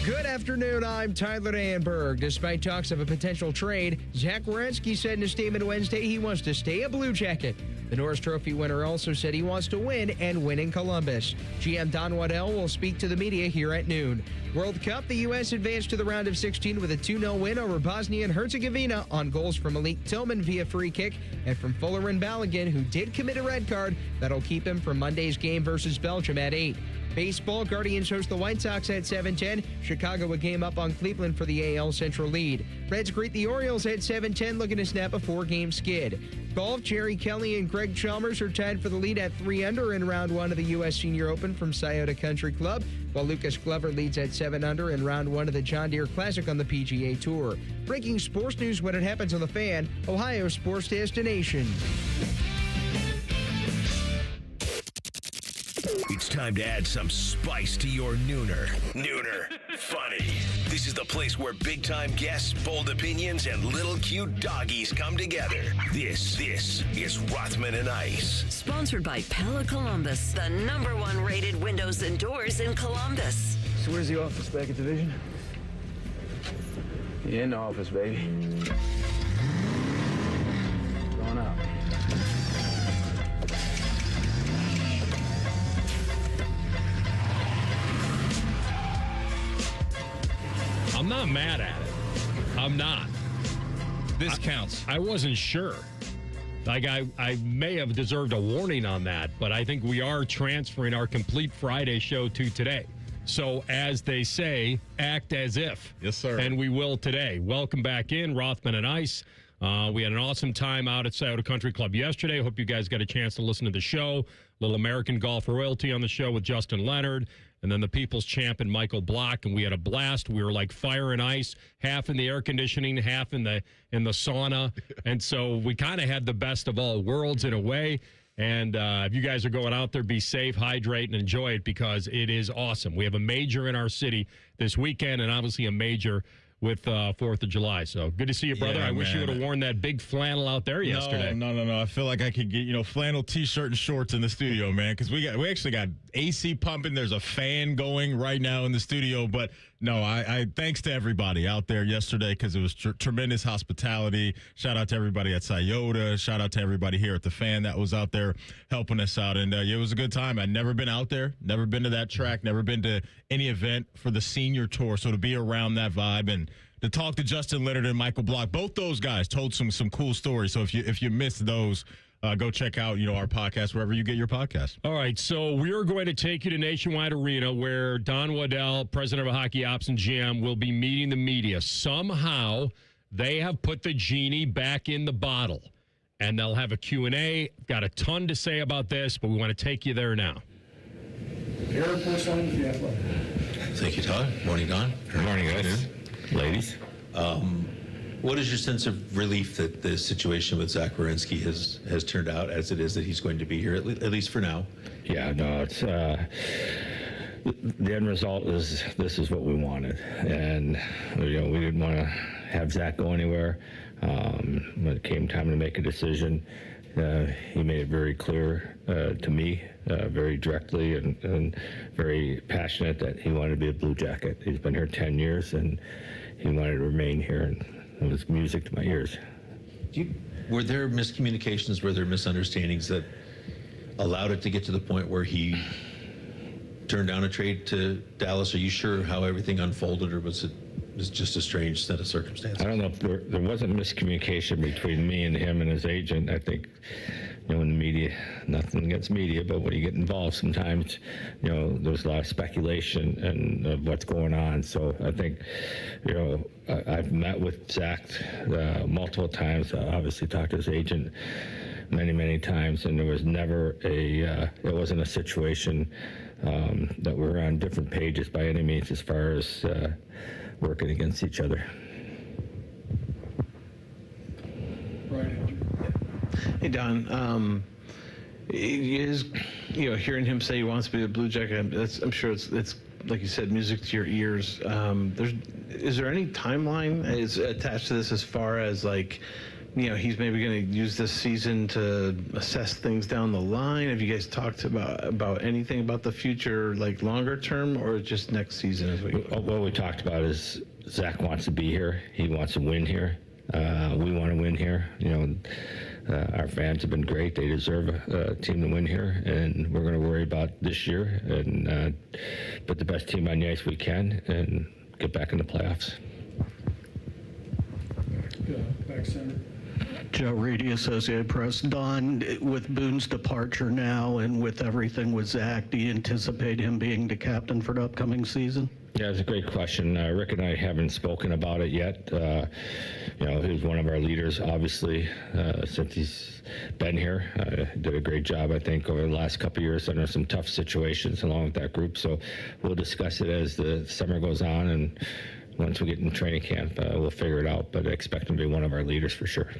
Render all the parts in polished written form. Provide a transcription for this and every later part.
Good afternoon, I'm Tyler Amberg. Despite talks of a potential trade, Zach Werenski said in a statement Wednesday he wants to stay a Blue Jacket. The Norris Trophy winner also said he wants to win and win in Columbus. GM Don Waddell will speak to the media here at noon. World Cup, the U.S. advanced to the round of 16 with a 2-0 win over Bosnia and Herzegovina on goals from Malik Tillman via free kick and from Fuller and Balogun, who did commit a red card that'll keep him from Monday's game versus Belgium at 8. Baseball, Guardians host the White Sox at 7:10. Chicago a game up on Cleveland for the AL Central lead. Reds greet the Orioles at 7:10, looking to snap a 4-game skid. Golf, Jerry Kelly and Greg Chalmers are tied for the lead at 3 under in round 1 of the U.S. Senior Open from Scioto Country Club, while Lucas Glover leads at 7 under in round 1 of the John Deere Classic on the PGA Tour. Breaking sports news when it happens on the Fan, Ohio sports destination. It's time to add some spice to your nooner. Nooner funny. This is the place where big-time guests, bold opinions, and little cute doggies come together. This is Rothman and Ice. Sponsored by Pella Columbus, the #1 rated windows and doors in Columbus. So where's the office, back at Division? Yeah, in the office, baby. Going out. I'm not mad at it. I'm not. This counts. I wasn't sure. Like, I may have deserved a warning on that, but I think we are transferring our complete Friday show to today. So, as they say, act as if. Yes, sir. And we will today. Welcome back in, Rothman and Ice. We had an awesome time out at Scioto Country Club yesterday. Hope you guys got a chance to listen to the show. Little American Golf Royalty on the show with Justin Leonard. And then the People's Champ and Michael Block, and we had a blast. We were like fire and ice, half in the air conditioning, half in the sauna. And so we kind of had the best of all worlds in a way. And if you guys are going out there, be safe, hydrate, and enjoy it because it is awesome. We have a major in our city this weekend and obviously a major with 4th of July. So good to see you, brother. Yeah, I wish you would have worn that big flannel out there yesterday. No. I feel like I could get, flannel T-shirt and shorts in the studio, man, because we actually got AC pumping. There's a fan going right now in the studio. But, no, I thanks to everybody out there yesterday because it was tremendous hospitality. Shout out to everybody at Scioto. Shout out to everybody here at the Fan that was out there helping us out. And it was a good time. I'd never been out there, never been to that track, never been to any event for the senior tour. So to be around that vibe and to talk to Justin Leonard and Michael Block, both those guys told some cool stories. So if you missed those, go check out our podcast wherever you get your podcast. All right, so we are going to take you to Nationwide Arena where Don Waddell, president of Hockey Ops and GM, will be meeting the media. Somehow they have put the genie back in the bottle, and they'll have a Q&A. Got a ton to say about this, but we want to take you there now. Thank you, Todd. Morning, Don. Good morning, guys. Ladies. What is your sense of relief that the situation with Zach Werenski has turned out as it is, that he's going to be here, at least for now? Yeah, no, it's the end result is this is what we wanted. And, we didn't want to have Zach go anywhere. When it came time to make a decision, he made it very clear to me, very directly and very passionate that he wanted to be a Blue Jacket. He's been here 10 years, and he wanted to remain here, and it was music to my ears. Were there miscommunications, were there misunderstandings that allowed it to get to the point where he turned down a trade to Dallas? Are you sure how everything unfolded, or was it just a strange set of circumstances? I don't know if there wasn't miscommunication between me and him and his agent. I think, in the media, nothing against media, but when you get involved sometimes, there's a lot of speculation and what's going on. So I think, I've met with Zach multiple times. I obviously talked to his agent many times, and there was never it wasn't a situation that we were on different pages by any means as far as working against each other. Hey, Don. Hearing him say he wants to be a Blue Jacket, I'm sure it's like you said, music to your ears. Is there any timeline is attached to this as far as like he's maybe going to use this season to assess things down the line? Have you guys talked about anything about the future, like longer term, or just next season as we go? What we talked about is Zach wants to be here. He wants to win here. We want to win here. Our fans have been great. They deserve a team to win here, and we're going to worry about this year and put the best team on the ice we can and get back in the playoffs. Back center. Joe Reedy, Associated Press. Don, with Boone's departure now and with everything with Zach, do you anticipate him being the captain for the upcoming season? Yeah, it's a great question. Rick and I haven't spoken about it yet. He's one of our leaders, obviously, since he's been here. Did a great job, I think, over the last couple of years under some tough situations along with that group. So we'll discuss it as the summer goes on, and once we get in training camp, we'll figure it out. But I expect him to be one of our leaders for sure.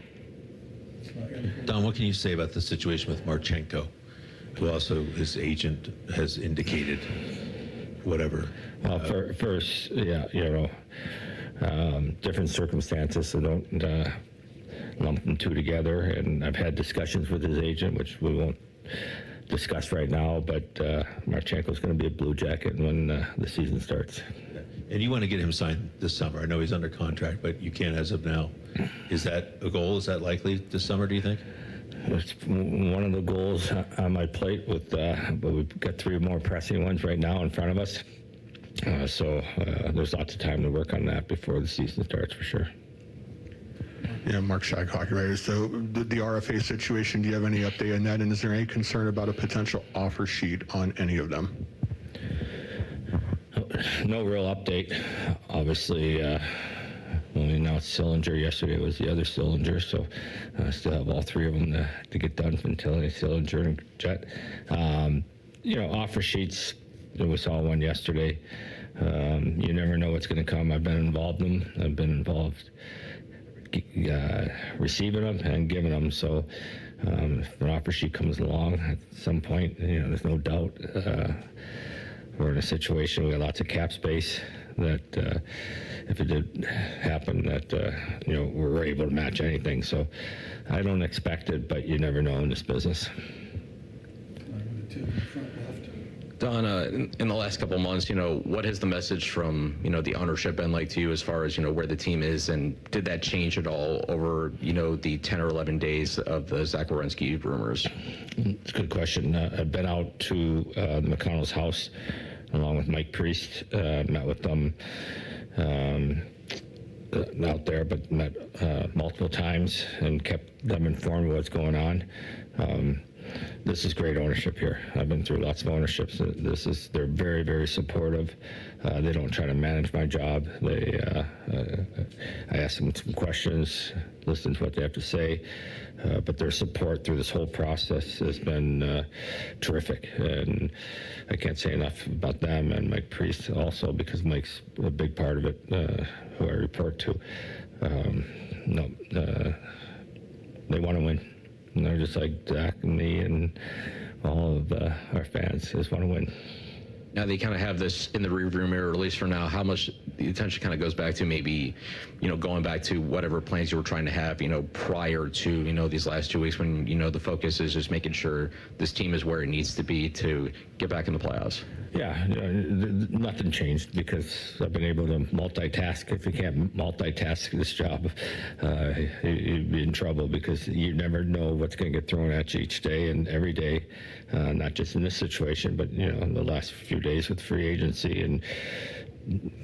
Don, what can you say about the situation with Marchenko, who also his agent has indicated whatever? Well, first, different circumstances, so don't lump them two together. And I've had discussions with his agent, which we won't discuss right now, but Marchenko's going to be a Blue Jacket when the season starts. And you want to get him signed this summer. I know he's under contract, but you can't as of now. Is that a goal? Is that likely this summer, do you think? It's one of the goals on my plate, but we've got 3 more pressing ones right now in front of us. So there's lots of time to work on that before the season starts for sure. Yeah, Mark Scheig, Hockey Writers. So the RFA situation, do you have any update on that? And is there any concern about a potential offer sheet on any of them? No real update. Obviously, when we announced Sillinger yesterday, was the other Sillinger, so I still have all 3 of them to get done until Sillinger and Jet. Offer sheets, we saw one yesterday. You never know what's going to come. I've been involved in them. I've been involved receiving them and giving them. So if an offer sheet comes along at some point, there's no doubt we're in a situation, we got lots of cap space that if it did happen that, we're able to match anything. So I don't expect it, but you never know in this business. Don, in the last couple of months, what has the message from, the ownership been like to you as far as, where the team is? And did that change at all over, the 10 or 11 days of the Zach Werenski rumors? It's a good question. I've been out to the McConnell's house along with Mike Priest, met with them out there, but met multiple times and kept them informed of what's going on. This is great ownership here. I've been through lots of ownerships. They're very, very supportive. They don't try to manage my job. I ask them some questions, listen to what they have to say, but their support through this whole process has been terrific. And I can't say enough about them and Mike Priest also, because Mike's a big part of it, who I report to. They want to win. And they're just like Zach and me and all of our fans just want to win. Now they kind of have this in the rearview mirror, at least for now. How much the attention kind of goes back to maybe, going back to whatever plans you were trying to have, prior to, these last 2 weeks when, the focus is just making sure this team is where it needs to be to get back in the playoffs. Yeah, nothing changed because I've been able to multitask. If you can't multitask this job, you'd be in trouble because you never know what's going to get thrown at you each day and every day, not just in this situation, but, in the last few days with free agency. And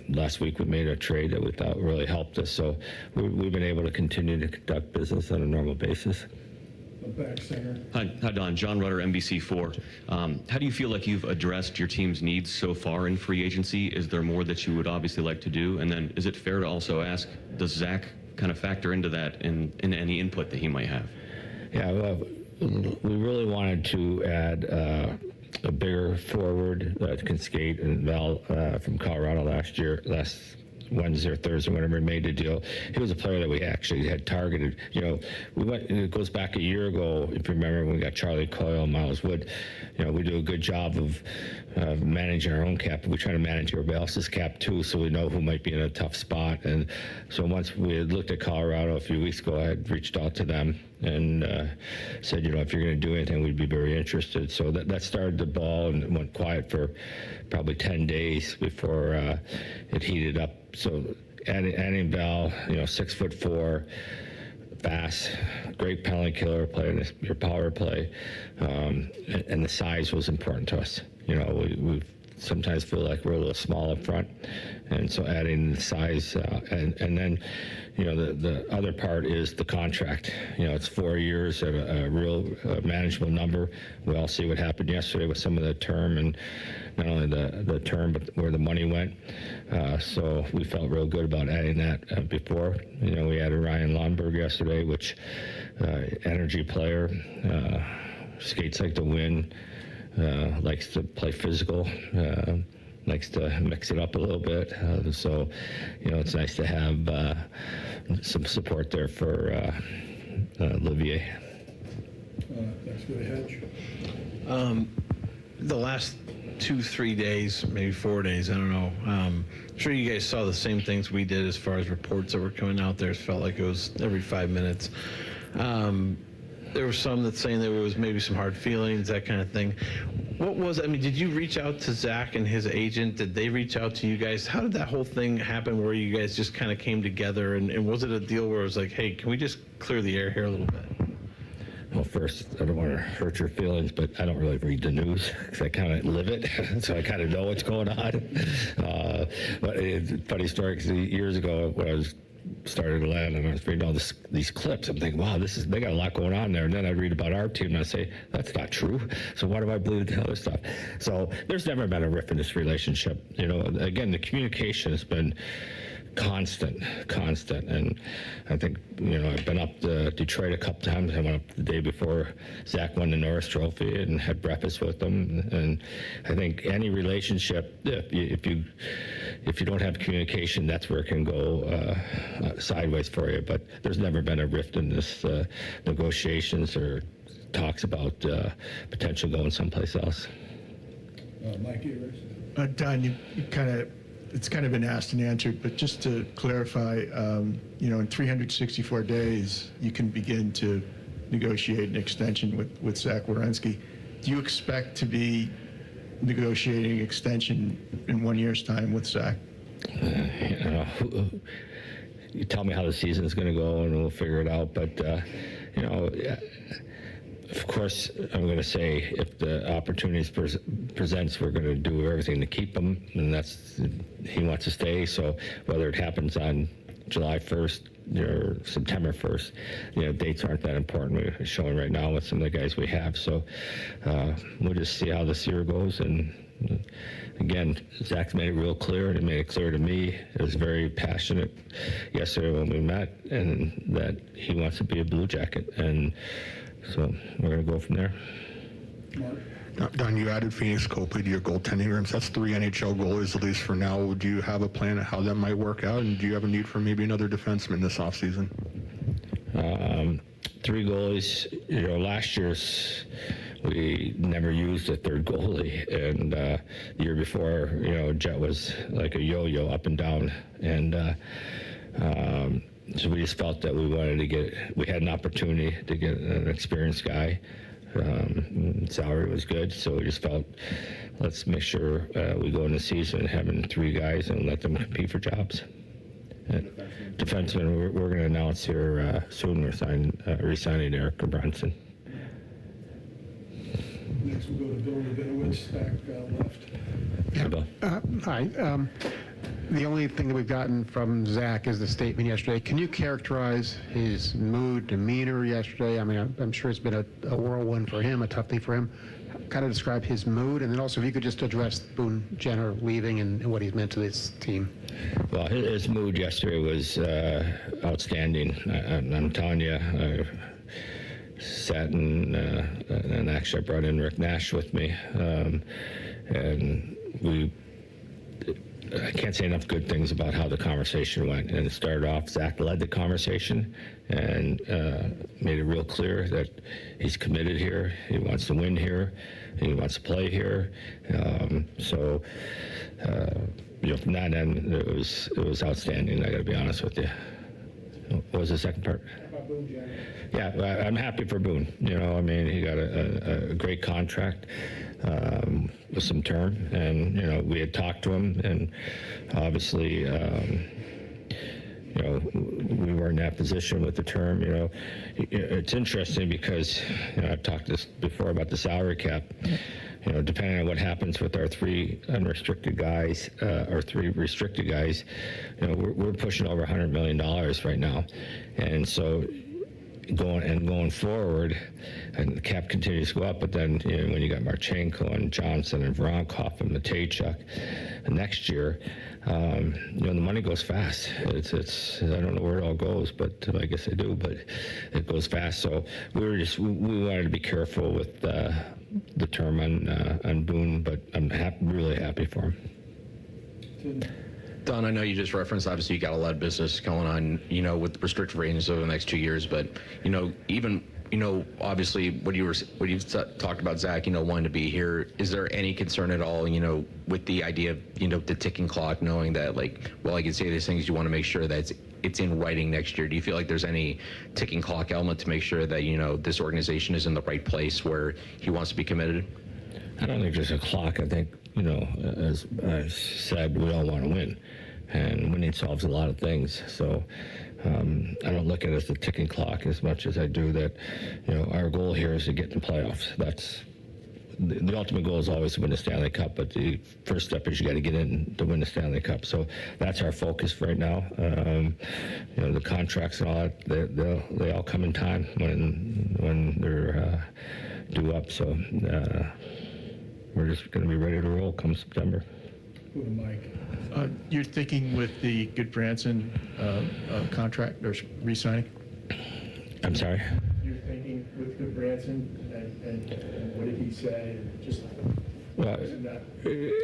last week we made a trade that we thought really helped us. So we've been able to continue to conduct business on a normal basis. Back center. Hi, Don. John Rutter, NBC4. How do you feel like you've addressed your team's needs so far in free agency? Is there more that you would obviously like to do? And then is it fair to also ask, does Zach kind of factor into that in any input that he might have? Yeah, well, we really wanted to add a bigger forward that can skate, and Val from Colorado last Wednesday or Thursday, whenever he made the deal. He was a player that we actually had targeted. You know, it goes back a year ago, if you remember, when we got Charlie Coyle and Miles Wood. You know, we do a good job of managing our own cap, but we try to manage everybody else's cap too, so we know who might be in a tough spot. And so once we had looked at Colorado a few weeks ago, I had reached out to them and said, you know, if you're going to do anything, we'd be very interested. So that started the ball, and it went quiet for probably 10 days before it heated up. So adding Val, you know, 6'4", fast, great penalty killer, playing your power play, and the size was important to us. You know, we sometimes feel like we're a little small up front, and so adding the size, and then, you know, the other part is the contract. You know, it's 4 years at a real manageable number. We all see what happened yesterday with some of the term, and not only the term, but where the money went. So we felt real good about adding that before. You know, we added Ryan Lundberg yesterday, which energy player, skates like to win, likes to play physical, likes to mix it up a little bit. So, you know, it's nice to have some support there for Olivier. Next to the hedge. The last 2-3 days, maybe 4 days, I don't know. I'm sure you guys saw the same things we did as far as reports that were coming out there. It felt like it was every 5 minutes. There were some that saying there was maybe some hard feelings, that kind of thing. What was, I mean, did you reach out to Zach and his agent? Did they reach out to you guys? How did that whole thing happen where you guys just kind of came together? And was it a deal where it was like, hey, can we just clear the air here a little bit? Well, first, I don't want to hurt your feelings, but I don't really read the news because I kind of live it, so I kind of know what's going on. But it's a funny story, because years ago when I was started to land and I was reading all these clips, I'm thinking, wow, they got a lot going on there. And then I read about our team and I say, that's not true. So why do I believe the other stuff? So there's never been a rift in this relationship. You know, again, the communication has been constant. And I think, you know, I've been up to Detroit a couple times. I went up the day before Zach won the Norris Trophy and had breakfast with them. And I think any relationship, if you don't have communication, that's where it can go sideways for you. But there's never been a rift in this negotiations or talks about potential going someplace else. Mike Evers. Don, it's kind of been asked and answered, but just to clarify, you know, in 364 days, you can begin to negotiate an extension with Zach Werenski. Do you expect to be negotiating extension in 1 year's time with Zach? You know, you tell me how the season's going to go, and we'll figure it out. But you know, of course, I'm going to say if the opportunities presents, we're going to do everything to keep him, and he wants to stay. So whether it happens on July 1st or September 1st, you know, dates aren't that important. We're showing right now with some of the guys we have. So we'll just see how this year goes. And again, Zach's made it real clear, and he made it clear to me. He was very passionate yesterday when we met, and that he wants to be a Blue Jacket. And so we're going to go from there. Don, you added Phoenix Copley to your goaltending rooms. That's 3 NHL goalies, at least for now. Do you have a plan of how that might work out? And do you have a need for maybe another defenseman this offseason? 3 goalies. You know, last year's we never used a third goalie, and the year before, you know, Jet was like a yo-yo up and down, and so we just felt that we had an opportunity to get an experienced guy. Salary was good, so we just felt, let's make sure we go in the season having 3 guys and let them compete for jobs. Defenseman, we're going to announce here soon we're re-signing Eric Brunson. Next we'll go to Bill Rabinowitz, back left. Yeah, Bill. Hi. The only thing that we've gotten from Zach is the statement yesterday. Can you characterize his mood, demeanor yesterday? I mean, I'm sure it's been a whirlwind for him, a tough thing for him. Kind of describe his mood, and then also if you could just address Boone Jenner leaving and what he's meant to this team. Well, his mood yesterday was outstanding. I'm telling you, I sat and actually I brought in Rick Nash with me, and we I can't say enough good things about how the conversation went. And it started off, Zach led the conversation and made it real clear that he's committed here. He wants to win here. He wants to play here. From that end, it was outstanding. I got to be honest with you. What was the second part? Yeah, I'm happy for Boone. He got a great contract with some term, and we had talked to him, and obviously, we were in that position with the term. It's interesting because I've talked this before about the salary cap. Depending on what happens with our 3 unrestricted guys, or 3 restricted guys, we're pushing over $100 million right now, and so going forward, and the cap continues to go up. But then when you got Marchenko and Johnson and Voronkov and Matejchuk, and next year, the money goes fast. It's I don't know where it all goes, but I guess I do. But it goes fast. So we wanted to be careful with the term on Boone, but I'm really happy for him. Don, I know you just referenced, obviously you got a lot of business going on, with restricted free agency over the next 2 years, but, even, obviously what you talked about, Zach, wanting to be here, is there any concern at all, with the idea of, the ticking clock, knowing that, I can say these things, you want to make sure that it's in writing next year? Do you feel like there's any ticking clock element to make sure that, this organization is in the right place where he wants to be committed? I don't think there's a clock. I think, as I said, we all want to win, and winning solves a lot of things. So I don't look at it as a ticking clock as much as I do that, our goal here is to get in the playoffs. That's the ultimate goal is always to win the Stanley Cup, but the first step is you got to get in to win the Stanley Cup. So that's our focus right now. The contracts and all that, they all come in time when they're due up. So we're just going to be ready to roll come September. Go to Mike. You're thinking with the Goodbranson contract or re-signing? I'm sorry? You're thinking with Goodbranson and what did he say? Well,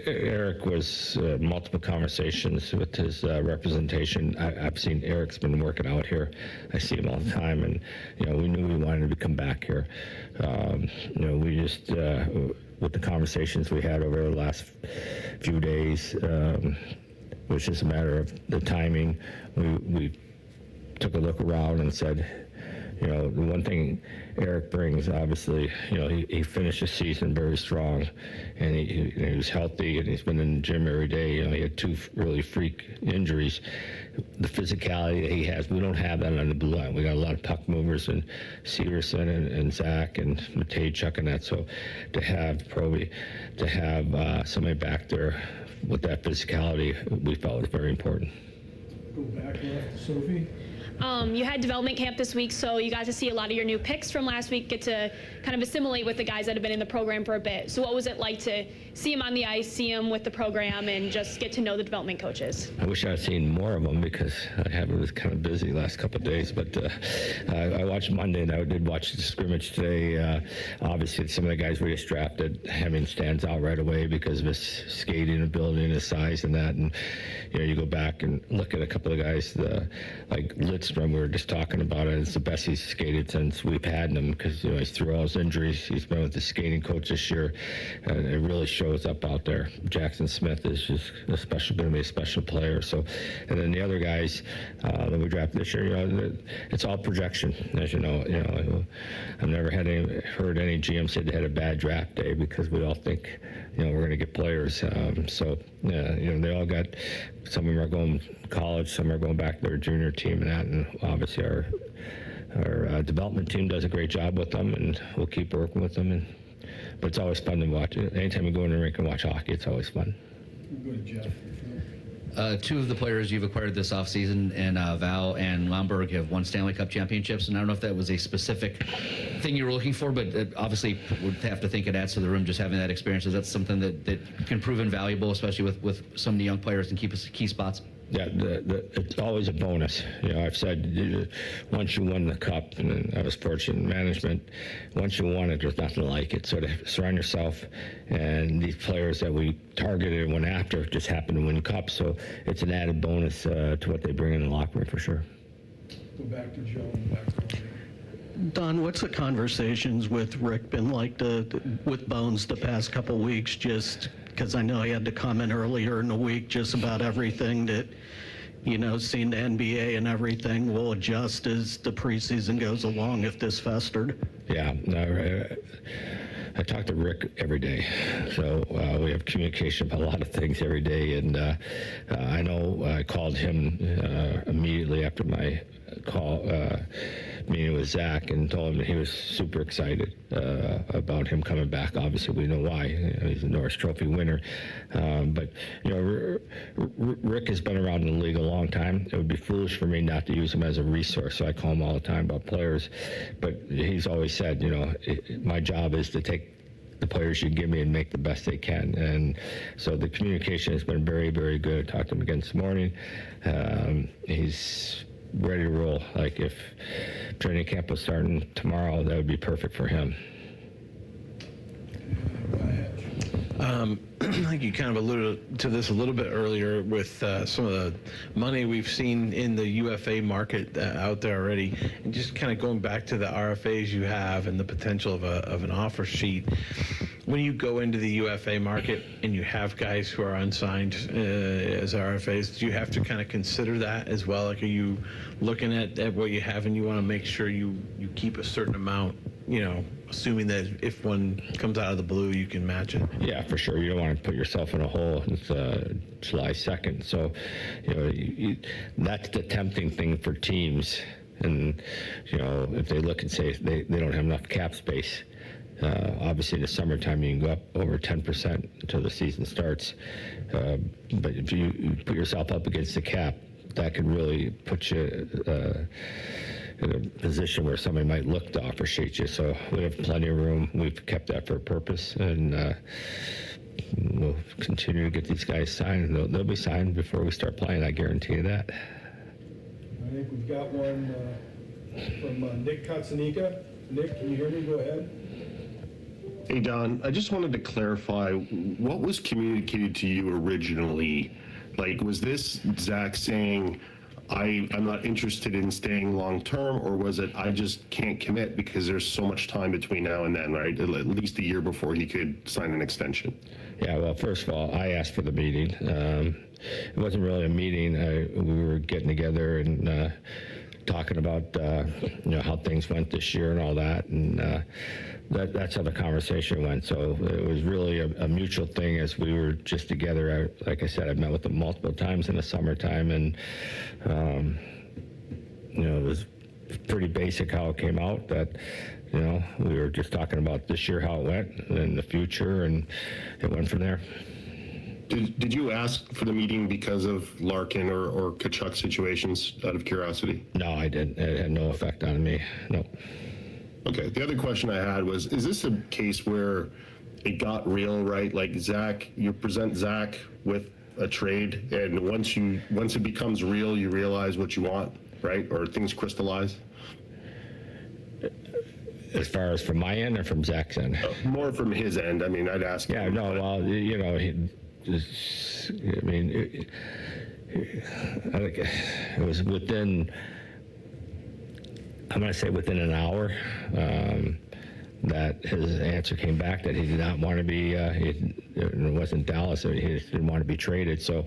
Eric was multiple conversations with his representation. I've seen Eric's been working out here. I see him all the time, and we knew we wanted to come back here. We just with the conversations we had over the last few days, it was just a matter of the timing. We took a look around and said, the one thing Eric brings, obviously, he finished the season very strong, and he was healthy, and he's been in the gym every day. He had 2 really freak injuries. The physicality that he has, we don't have that on the blue line. We got a lot of puck movers, and Severson and Zach and Matejchuk and that. So to have somebody back there with that physicality, we felt was very important. Go back left to Sophie. You had development camp this week, so you got to see a lot of your new picks from last week, get to kind of assimilate with the guys that have been in the program for a bit. So what was it like to see them on the ice, see them with the program, and just get to know the development coaches? I wish I had seen more of them because I was kind of busy last couple of days, but I watched Monday, and I did watch the scrimmage today. Obviously, some of the guys we just drafted, Hemming stands out right away because of his skating ability and his size and that. And, you go back and look at a couple of guys, like Lidstrom, we were just talking about it. It's the best he's skated since we've had him because, he's through all his injuries. He's been with the skating coach this year, and it really shows up out there. Jackson Smith is just going to be a special player. So, and then the other guys that we drafted this year, it's all projection. As you know, I've never heard any GM say they had a bad draft day because we all think, we're going to get players. They all got, some of them are going to college, some are going back to their junior team and that, and obviously our development team does a great job with them, and we'll keep working with them. But it's always fun to watch. Anytime you go in the rink and watch hockey, it's always fun. We'll go to Jeff. 2 of the players you've acquired this offseason, and Val and Lomberg, have won Stanley Cup championships, and I don't know if that was a specific thing you were looking for, but obviously would have to think it adds to the room just having that experience. Is that something that can prove invaluable, especially with some of the young players and keep us key spots? Yeah, it's always a bonus. You know, I've said once you win the cup, and I was fortunate in management, once you won it, there's nothing like it. So to surround yourself, and these players that we targeted and went after just happened to win cups. So it's an added bonus to what they bring in the locker room for sure. Go back to Joe and back to Don, what's the conversations with Rick been like with Bones the past couple weeks? Just because I know he had to comment earlier in the week just about everything that, you know, seeing the NBA and everything will adjust as the preseason goes along if this festered. Yeah, no, I talk to Rick every day, so we have communication about a lot of things every day, and I know I called him immediately after my meeting with Zach and told him that he was super excited about him coming back. Obviously, we know why. You know, he's a Norris Trophy winner. But, you know, Rick has been around in the league a long time. It would be foolish for me not to use him as a resource. So I call him all the time about players. But he's always said, you know, my job is to take the players you give me and make the best they can. And so the communication has been very, very good. I talked to him again this morning. He's ready to roll. Like if training camp was starting tomorrow, that would be perfect for him. I think you kind of alluded to this a little bit earlier with some of the money we've seen in the UFA market out there already, and just kind of going back to the RFAs you have and the potential of an offer sheet. When you go into the UFA market and you have guys who are unsigned as RFAs, do you have to kind of consider that as well? Like, are you looking at what you have and you want to make sure you keep a certain amount, you know, assuming that if one comes out of the blue, you can match it? Yeah, for sure. You don't want to put yourself in a hole. It's July 2nd. So, you know, that's the tempting thing for teams. And, you know, if they look and say they don't have enough cap space, obviously in the summertime you can go up over 10% until the season starts. But if you put yourself up against the cap, that could really put you in a position where somebody might look to offer sheet you. So we have plenty of room. We've kept that for a purpose, and we'll continue to get these guys signed. They'll be signed before we start playing. I guarantee you that. I think we've got one from Nick Katsanika. Nick, can you hear me? Go ahead. Hey, Don, I just wanted to clarify, what was communicated to you originally? Like, was this Zach saying, I'm not interested in staying long term, or was it I just can't commit because there's so much time between now and then, right? At least a year before he could sign an extension. Yeah, well, first of all, I asked for the meeting. It wasn't really a meeting. We were getting together and talking about you know, how things went this year and all that, and that's how the conversation went. So it was really a mutual thing as we were just together. Like I said, I've met with them multiple times in the summertime, and you know, it was pretty basic how it came out, that, you know, we were just talking about this year, how it went, and the future, and it went from there. Did you ask for the meeting because of Larkin or Kachuk situations, out of curiosity? No, I didn't. It had no effect on me. No. Okay. The other question I had was, is this a case where it got real, right? Like Zach, you present Zach with a trade, and once it becomes real, you realize what you want, right? Or things crystallize? As far as from my end or from Zach's end? More from his end. I mean, I'd ask. Yeah, no, well, you know, I mean, I think it was within, I'm going to say within an hour, that his answer came back that he did not want to be, it wasn't Dallas, he just didn't want to be traded. So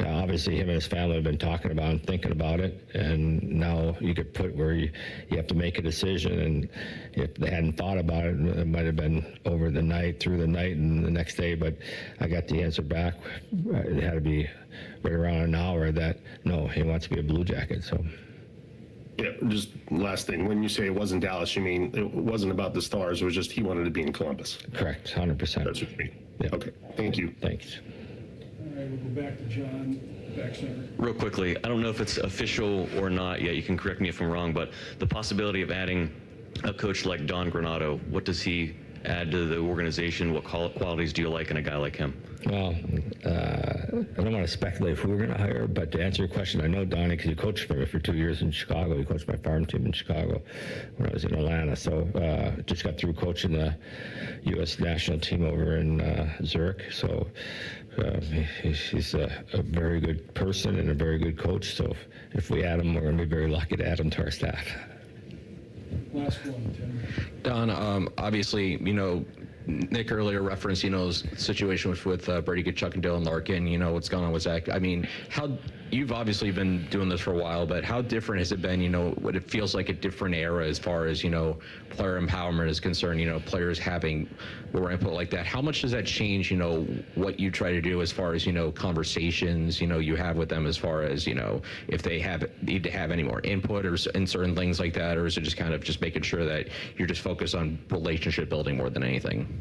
obviously him and his family have been talking about and thinking about it, and now you could put where you have to make a decision, and if they hadn't thought about it, it might have been over the night, through the night, and the next day. But I got the answer back. It had to be right around an hour that, no, he wants to be a Blue Jacket. So. Yeah, just last thing. When you say it wasn't Dallas, you mean it wasn't about the Stars. It was just he wanted to be in Columbus. Correct, 100%. That's what you mean. Yeah. Okay, thank you. Thanks. All right, we'll go back to John, back center. Real quickly, I don't know if it's official or not yet. You can correct me if I'm wrong, but the possibility of adding a coach like Don Granato, what does he add to the organization? What qualities do you like in a guy like him? Well, I don't want to speculate who we're going to hire, but to answer your question, I know Donnie because he coached for me for 2 years in Chicago. He coached my farm team in Chicago when I was in Atlanta. So just got through coaching the U.S. national team over in Zurich. So he's a very good person and a very good coach. So if we add him, we're going to be very lucky to add him to our staff. Last one, Tim. Don, obviously, Nick earlier referenced, situation with Brady Kachuk and Dylan Larkin, what's going on with Zach. I mean, you've obviously been doing this for a while, but how different has it been, what it feels like a different era as far as, player empowerment is concerned, players having more input like that. How much does that change, what you try to do as far as, conversations, you have with them as far as, if they need to have any more input or in certain things like that, or is it just kind of just making sure that you're just focused on relationship building more than anything?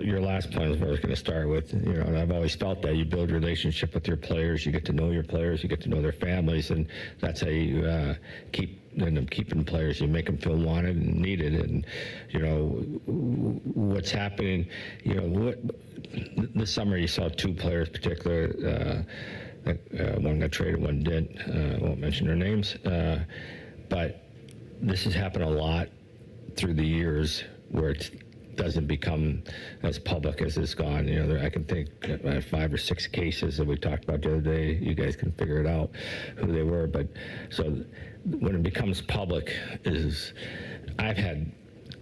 Your last point is what I was going to start with. And I've always felt that you build a relationship with your players, you get to know your players, you get to know their families, and that's how you end up keeping players. You make them feel wanted and needed. And what's happening. This summer you saw two players, particular. One got traded, one didn't. I won't mention their names, but this has happened a lot through the years where it doesn't become as public as it's gone. I can think 5 or 6 cases that we talked about the other day. You guys can figure it out who they were. But so when it becomes public I've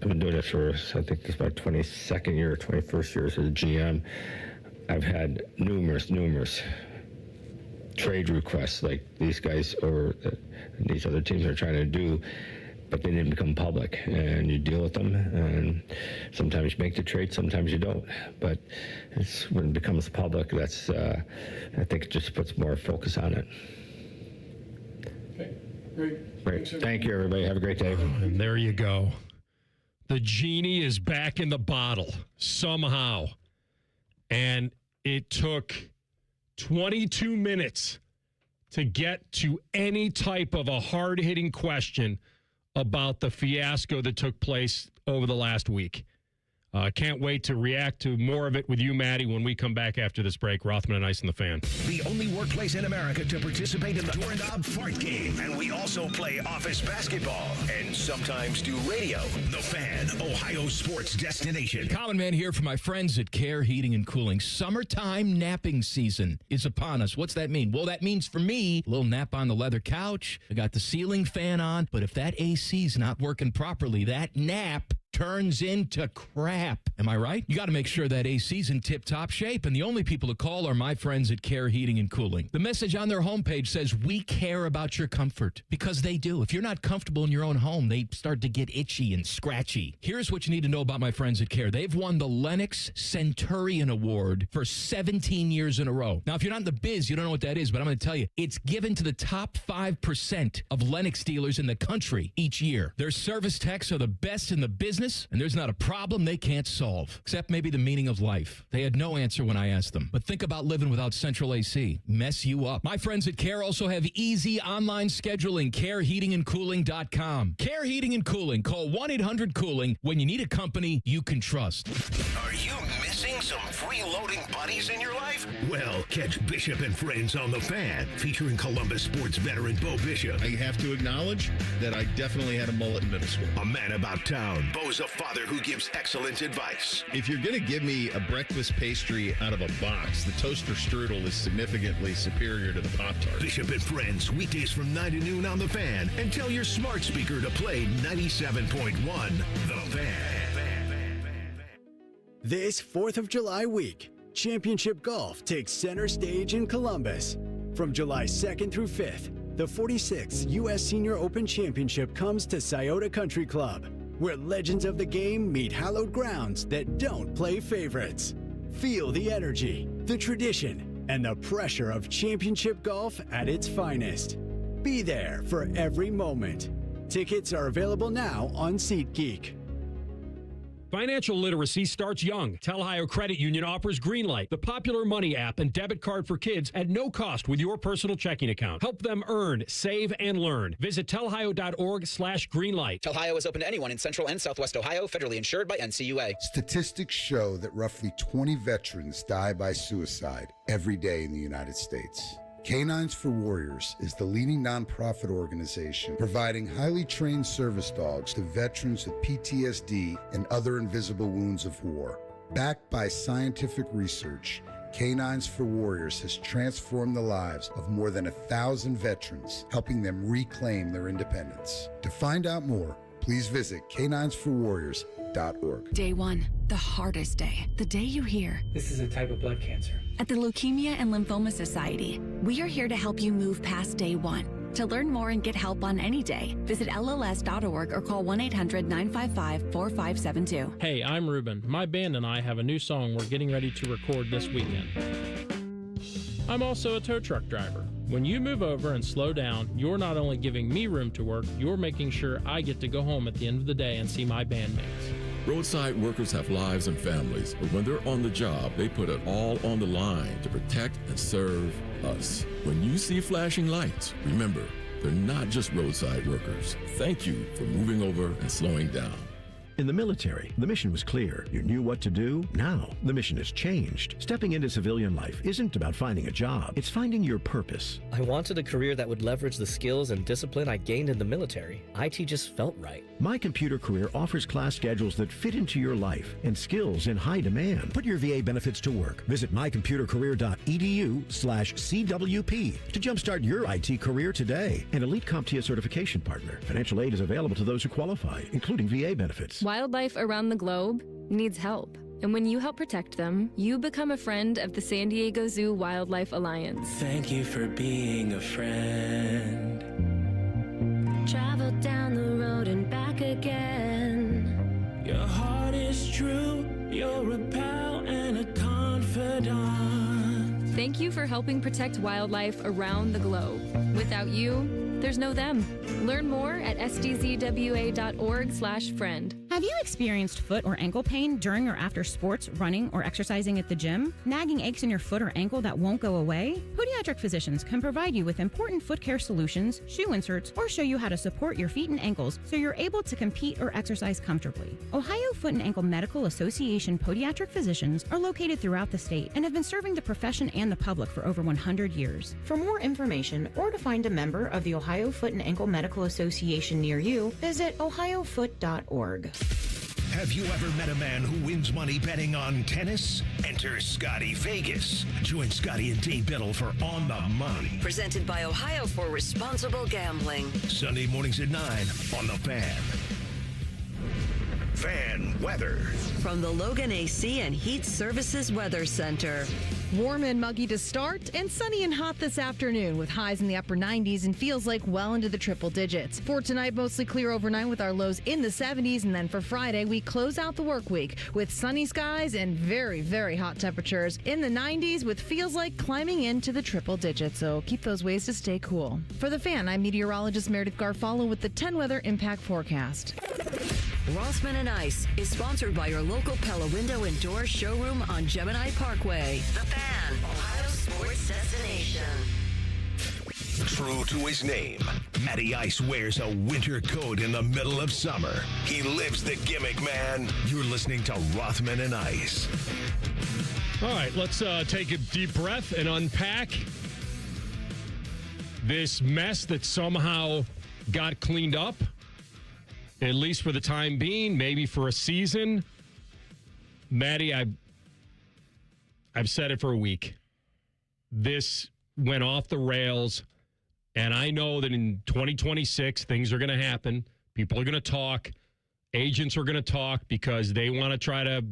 been doing it for, I think it's my 22nd year or 21st year as a GM. I've had numerous trade requests like these guys or these other teams are trying to do, but they didn't become public, and you deal with them, and sometimes you make the trade, sometimes you don't. But when it becomes public, that's I think it just puts more focus on it. Okay, great. Great. Thank you, everybody. Have a great day. And there you go. The genie is back in the bottle somehow. And it took 22 minutes to get to any type of a hard-hitting question about the fiasco that took place over the last week. Can't wait to react to more of it with you, Maddie, when we come back after this break. Rothman and Ice and the Fan. The only workplace in America to participate in the Doorknob Fart Game. And we also play office basketball and sometimes do radio. The Fan, Ohio sports destination. Common Man here for my friends at Care Heating and Cooling. Summertime napping season is upon us. What's that mean? Well, that means for me, a little nap on the leather couch. I got the ceiling fan on. But if that AC's not working properly, that nap turns into crap. Am I right? You got to make sure that AC's in tip-top shape, and the only people to call are my friends at Care Heating and Cooling. The message on their homepage says, we care about your comfort, because they do. If you're not comfortable in your own home, they start to get itchy and scratchy. Here's what you need to know about my friends at Care. They've won the Lennox Centurion Award for 17 years in a row. Now, if you're not in the biz, you don't know what that is, but I'm going to tell you, it's given to the top 5% of Lennox dealers in the country each year. Their service techs are the best in the business, and there's not a problem they can't solve, except maybe the meaning of life. They had no answer when I asked them. But think about living without central AC. Mess you up. My friends at Care also have easy online scheduling. CareHeatingandCooling.com. Care Heating and Cooling. Call 1-800-COOLING when you need a company you can trust. Are you missing some freeloading buddies in your life? Well, catch Bishop and Friends on The Fan, featuring Columbus sports veteran Bo Bishop. I have to acknowledge that I definitely had a mullet in middle school. A man about town. Bo's a father who gives excellent advice. If you're going to give me a breakfast pastry out of a box, the toaster strudel is significantly superior to the Pop-Tart. Bishop and Friends, weekdays from 9 to noon on The Fan. And tell your smart speaker to play 97.1 The Fan. This 4th of July week, Championship Golf takes center stage in Columbus. From July 2nd through 5th, the 46th U.S. Senior Open Championship comes to Scioto Country Club, where legends of the game meet hallowed grounds that don't play favorites. Feel the energy, the tradition, and the pressure of championship golf at its finest. Be there for every moment. Tickets are available now on SeatGeek. Financial literacy starts young. Ohio Credit Union offers Greenlight, the popular money app and debit card for kids at no cost with your personal checking account. Help them earn, save, and learn. Visit telhio.org/greenlight. Telhio is open to anyone in Central and Southwest Ohio, federally insured by NCUA. Statistics show that roughly 20 veterans die by suicide every day in the United States. Canines for Warriors is the leading nonprofit organization providing highly trained service dogs to veterans with PTSD and other invisible wounds of war. Backed by scientific research, Canines for Warriors has transformed the lives of more than 1,000 veterans, helping them reclaim their independence. To find out more, please visit caninesforwarriors.org. Day one, the hardest day. The day you hear, "This is a type of blood cancer." At the Leukemia and Lymphoma Society, we are here to help you move past day one. To learn more and get help on any day, visit LLS.org or call 1-800-955-4572. Hey, I'm Ruben. My band and I have a new song we're getting ready to record this weekend. I'm also a tow truck driver. When you move over and slow down, you're not only giving me room to work, you're making sure I get to go home at the end of the day and see my bandmates. Roadside workers have lives and families, but when they're on the job, they put it all on the line to protect and serve us. When you see flashing lights, remember, they're not just roadside workers. Thank you for moving over and slowing down. In the military, the mission was clear. You knew what to do. Now, the mission has changed. Stepping into civilian life isn't about finding a job. It's finding your purpose. I wanted a career that would leverage the skills and discipline I gained in the military. IT just felt right. My Computer Career offers class schedules that fit into your life and skills in high demand. Put your VA benefits to work. Visit mycomputercareer.edu/CWP to jumpstart your IT career today. An elite CompTIA certification partner. Financial aid is available to those who qualify, including VA benefits. Wildlife around the globe needs help. And when you help protect them, you become a friend of the San Diego Zoo Wildlife Alliance. Thank you for being a friend. Travel down the road and back again. Your heart is true. You're a pal and a confidant. Thank you for helping protect wildlife around the globe. Without you, there's no them. Learn more at sdzwa.org/friend. Have you experienced foot or ankle pain during or after sports, running, or exercising at the gym? Nagging aches in your foot or ankle that won't go away? Podiatric physicians can provide you with important foot care solutions, shoe inserts, or show you how to support your feet and ankles so you're able to compete or exercise comfortably. Ohio Foot and Ankle Medical Association podiatric physicians are located throughout the state and have been serving the profession and the public for over 100 years. For more information or to find a member of the Ohio Foot and Ankle Medical Association near you, visit ohiofoot.org. Have you ever met a man who wins money betting on tennis? Enter Scotty Vegas. Join Scotty and Dave Biddle for On the Money. Presented by Ohio for Responsible Gambling. Sunday mornings at 9 on The Fan. Fan weather. From the Logan AC and Heat Services Weather Center. Warm and muggy to start and sunny and hot this afternoon with highs in the upper 90s and feels like well into the triple digits. For tonight, mostly clear overnight with our lows in the 70s. And then for Friday, we close out the work week with sunny skies and very, very hot temperatures in the 90s with feels like climbing into the triple digits. So keep those ways to stay cool. For The Fan, I'm meteorologist Meredith Garfalo with the 10 weather impact forecast. Rothman and Ice is sponsored by your local Pella Window and Door showroom on Gemini Parkway. The Fan, Ohio sports destination. True to his name, Matty Ice wears a winter coat in the middle of summer. He lives the gimmick, man. You're listening to Rothman and Ice. All right, let's take a deep breath and unpack this mess that somehow got cleaned up. At least for the time being, maybe for a season. Maddie, I've said it for a week. This went off the rails, and I know that in 2026, things are going to happen. People are going to talk. Agents are going to talk because they want to try to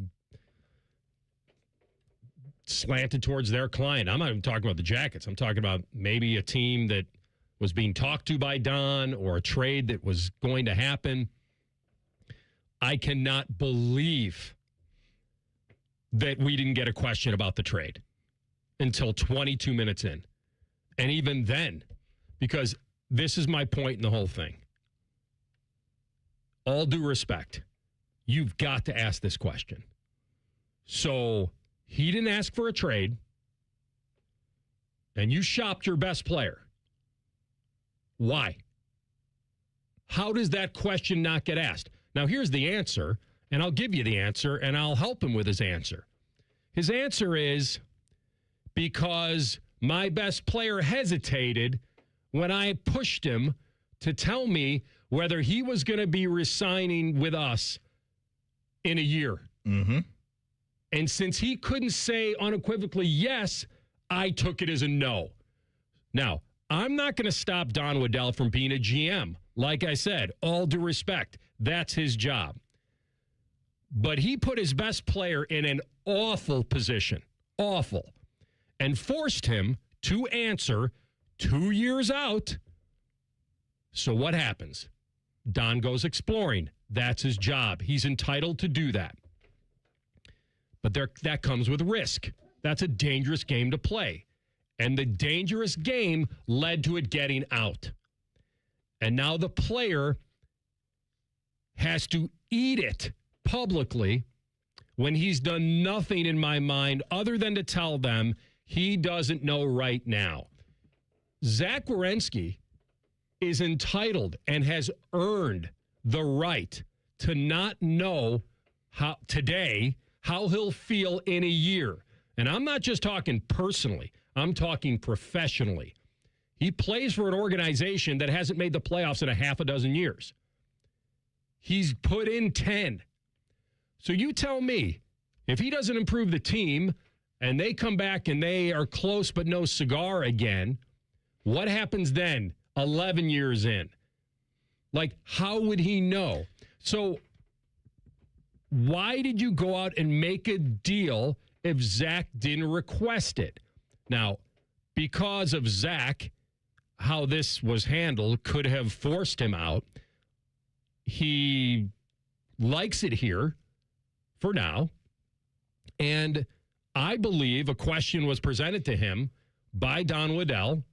slant it towards their client. I'm not even talking about the Jackets. I'm talking about maybe a team that was being talked to by Don or a trade that was going to happen. I cannot believe that we didn't get a question about the trade until 22 minutes in. And even then, because this is my point in the whole thing. All due respect, you've got to ask this question. So he didn't ask for a trade, and you shopped your best player. Why? How does that question not get asked? Now, here's the answer, and I'll give you the answer, and I'll help him with his answer. His answer is because my best player hesitated when I pushed him to tell me whether he was going to be resigning with us in a year. Mm-hmm. And since he couldn't say unequivocally yes, I took it as a no. Now, I'm not going to stop Don Waddell from being a GM. Like I said, all due respect, that's his job. But he put his best player in an awful position, awful, and forced him to answer 2 years out. So what happens? Don goes exploring. That's his job. He's entitled to do that. But that comes with risk. That's a dangerous game to play. And the dangerous game led to it getting out. And now the player has to eat it publicly when he's done nothing in my mind other than to tell them he doesn't know right now. Zach Werenski is entitled and has earned the right to not know how he'll feel in a year. And I'm not just talking personally. I'm talking professionally. He plays for an organization that hasn't made the playoffs in a half a dozen years. He's put in 10. So you tell me, if he doesn't improve the team and they come back and they are close but no cigar again, what happens then 11 years in? Like, how would he know? So why did you go out and make a deal if Zach didn't request it? Now, because of Zach, how this was handled could have forced him out. He likes it here for now. And I believe a question was presented to him by Don Waddell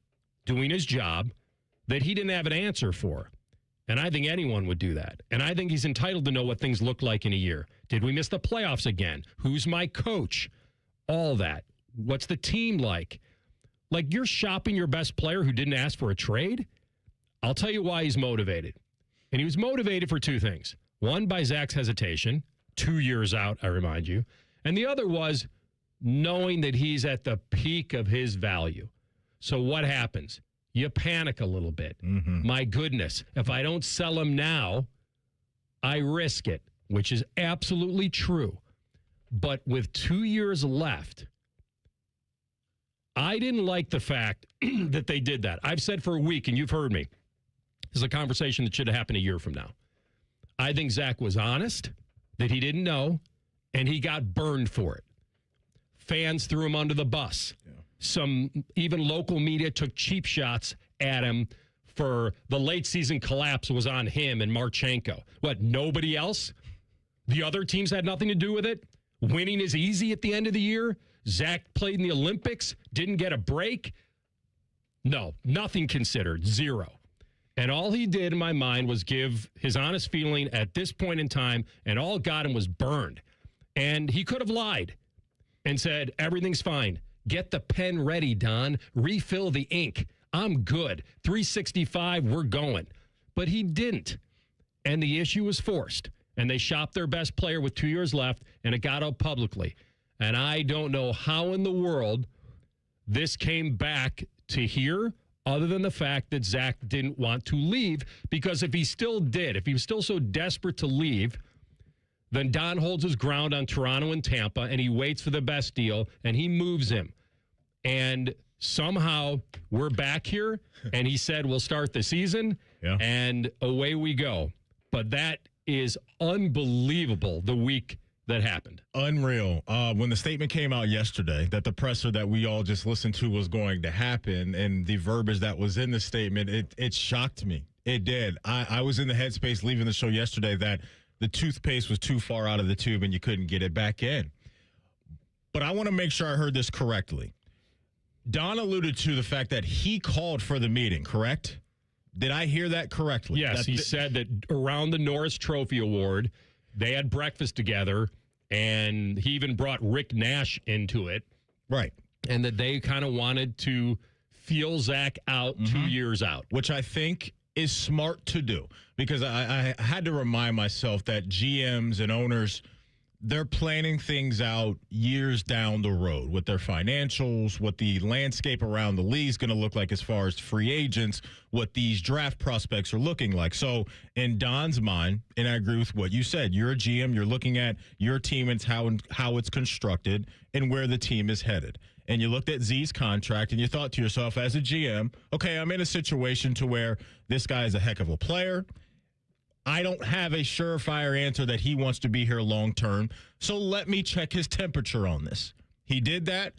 doing his job that he didn't have an answer for. And I think anyone would do that. And I think he's entitled to know what things look like in a year. Did we miss the playoffs again? Who's my coach? All that. What's the team like? Like, you're shopping your best player who didn't ask for a trade? I'll tell you why he's motivated. And he was motivated for two things. One, by Zach's hesitation, 2 years out, I remind you. And the other was knowing that he's at the peak of his value. So what happens? You panic a little bit. Mm-hmm. My goodness, if I don't sell him now, I risk it, which is absolutely true. But with 2 years left, I didn't like the fact that they did that. I've said for a week, and you've heard me, this is a conversation that should have happened a year from now. I think Zach was honest, that he didn't know, and he got burned for it. Fans threw him under the bus. Yeah. Some even local media took cheap shots at him for the late season collapse was on him and Marchenko. What, nobody else? The other teams had nothing to do with it? Winning is easy at the end of the year? Zach played in the Olympics, didn't get a break? No, nothing considered, zero. And all he did in my mind was give his honest feeling at this point in time, and all got him was burned. And he could have lied and said, everything's fine. Get the pen ready, Don. Refill the ink. I'm good. 365, we're going. But he didn't. And the issue was forced. And they shopped their best player with 2 years left, and it got out publicly. And I don't know how in the world this came back to here, other than the fact that Zach didn't want to leave. Because if he still did, if he was still so desperate to leave, then Don holds his ground on Toronto and Tampa, and he waits for the best deal, and he moves him. And somehow we're back here, and he said we'll start the season, and away we go. But that is unbelievable, the week that happened. Unreal. When the statement came out yesterday that the presser that we all just listened to was going to happen, and the verbiage that was in the statement, it shocked me. It did. I was in the headspace leaving the show yesterday that the toothpaste was too far out of the tube and you couldn't get it back in. But I want to make sure I heard this correctly. Don alluded to the fact that he called for the meeting, correct? Did I hear that correctly? Yes, he said that around the Norris Trophy Award, they had breakfast together, and he even brought Rick Nash into it. Right. And that they kind of wanted to feel Zach out 2 years out. Which I think is smart to do, because I had to remind myself that GMs and owners, they're planning things out years down the road with their financials, what the landscape around the league is going to look like as far as free agents, what these draft prospects are looking like. So in Don's mind, and I agree with what you said, you're a GM, you're looking at your team and how it's constructed and where the team is headed. And you looked at Z's contract and you thought to yourself as a GM, okay, I'm in a situation to where this guy is a heck of a player. I don't have a surefire answer that he wants to be here long term, so let me check his temperature on this. He did that,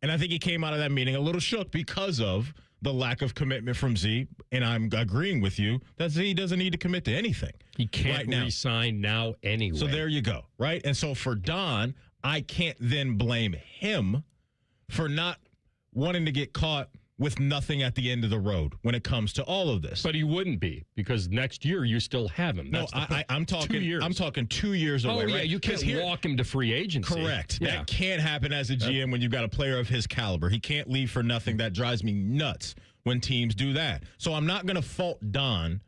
and I think he came out of that meeting a little shook because of the lack of commitment from Z, and I'm agreeing with you that Z doesn't need to commit to anything. He can't right resign now anyway. So there you go, right? And so for Don, I can't then blame him for not wanting to get caught with nothing at the end of the road when it comes to all of this. But he wouldn't be, because next year you still have him. That's I'm talking 2 years. I'm talking 2 years away. Oh, yeah, right? you can't walk him to free agency. Correct. Yeah. That can't happen as a GM when you've got a player of his caliber. He can't leave for nothing. That drives me nuts when teams do that. So I'm not going to fault Don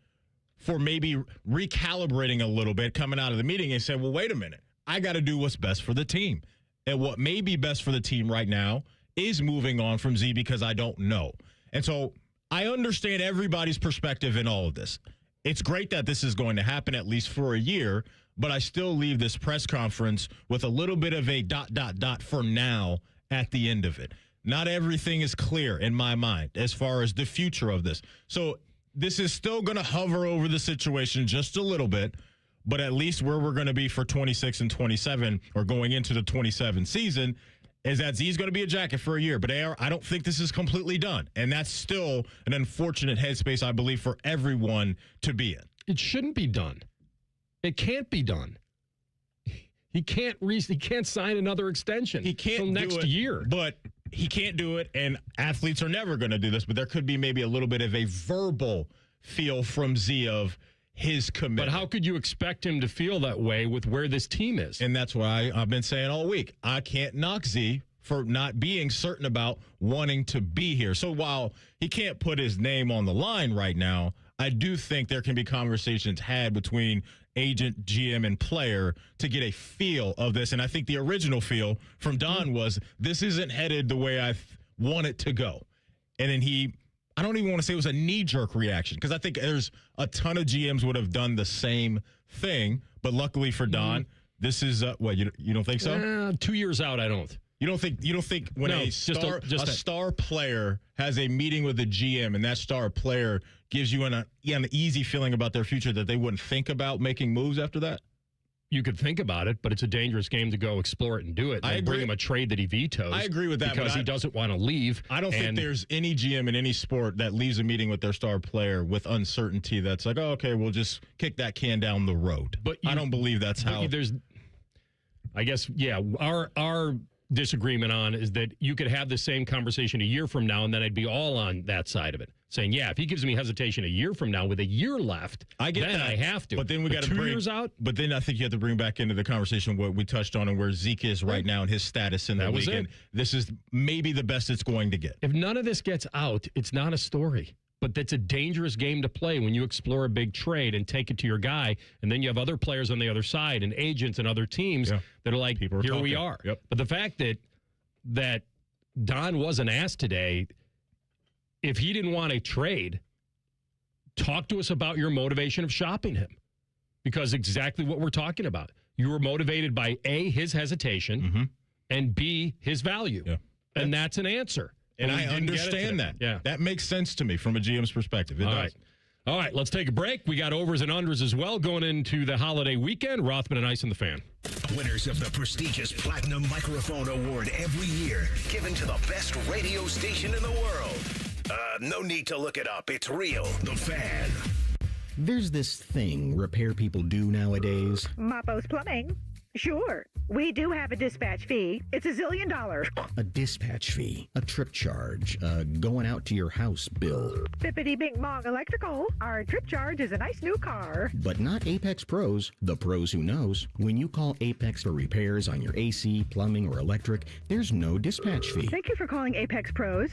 for maybe recalibrating a little bit coming out of the meeting and saying, well, wait a minute. I got to do what's best for the team. And what may be best for the team right now is moving on from Z, because I don't know. And so I understand everybody's perspective in all of this. It's great that this is going to happen at least for a year, but I still leave this press conference with a little bit of a ... for now at the end of it. Not everything is clear in my mind as far as the future of this. So this is still going to hover over the situation just a little bit, but at least where we're going to be for 26 and 27, or going into the 27 season, is that Z's going to be a Jacket for a year. But I don't think this is completely done. And that's still an unfortunate headspace, I believe, for everyone to be in. It shouldn't be done. It can't be done. He can't sign another extension. He can't till next year. But he can't do it, and athletes are never going to do this, but there could be maybe a little bit of a verbal feel from Z of his commitment. But how could you expect him to feel that way with where this team is? And that's why I've been saying all week, I can't knock Z for not being certain about wanting to be here. So while he can't put his name on the line right now, I do think there can be conversations had between agent, GM, and player to get a feel of this. And I think the original feel from Don was, this isn't headed the way I want it to go. And then I don't even want to say it was a knee-jerk reaction, because I think there's a ton of GMs would have done the same thing. But luckily for Don, this is what, you don't think so? 2 years out, I don't. You don't think when a star player has a meeting with a GM and that star player gives you an easy feeling about their future, that they wouldn't think about making moves after that? You could think about it, but it's a dangerous game to go explore it and do it. And bring him a trade that he vetoes. I agree with that. Because he doesn't want to leave. I don't think there's any GM in any sport that leaves a meeting with their star player with uncertainty that's like, oh, okay, we'll just kick that can down the road. But I don't believe that's how. I guess, yeah, our disagreement on is that you could have the same conversation a year from now, and then I'd be all on that side of it, saying, yeah, if he gives me hesitation a year from now with a year left, I have to. But then we got to 2 years out. But then I think you have to bring back into the conversation what we touched on and where Zeke is right now and his status in the league. And this is maybe the best it's going to get. If none of this gets out, it's not a story. But that's a dangerous game to play when you explore a big trade and take it to your guy, and then you have other players on the other side and agents and other teams that are like, here we are. Yep. But the fact that Don wasn't asked today, if he didn't want to trade, talk to us about your motivation of shopping him. Because exactly what we're talking about. You were motivated by A, his hesitation, and B, his value. Yeah. And that's an answer. And I understand that. Yeah. That makes sense to me from a GM's perspective. It does. All right, let's take a break. We got overs and unders as well going into the holiday weekend. Rothman and Ice and the Fan. Winners of the prestigious Platinum Microphone Award every year, given to the best radio station in the world. No need to look it up. It's real. The Fan. There's this thing repair people do nowadays. Mappo's Plumbing. Sure. We do have a dispatch fee. It's $1 zillion. A dispatch fee, a trip charge, going out to your house bill. Bippity Bing Bong Electrical. Our trip charge is a nice new car. But not Apex Pros, the pros who knows. When you call Apex for repairs on your AC, plumbing, or electric, there's no dispatch fee. Thank you for calling Apex Pros.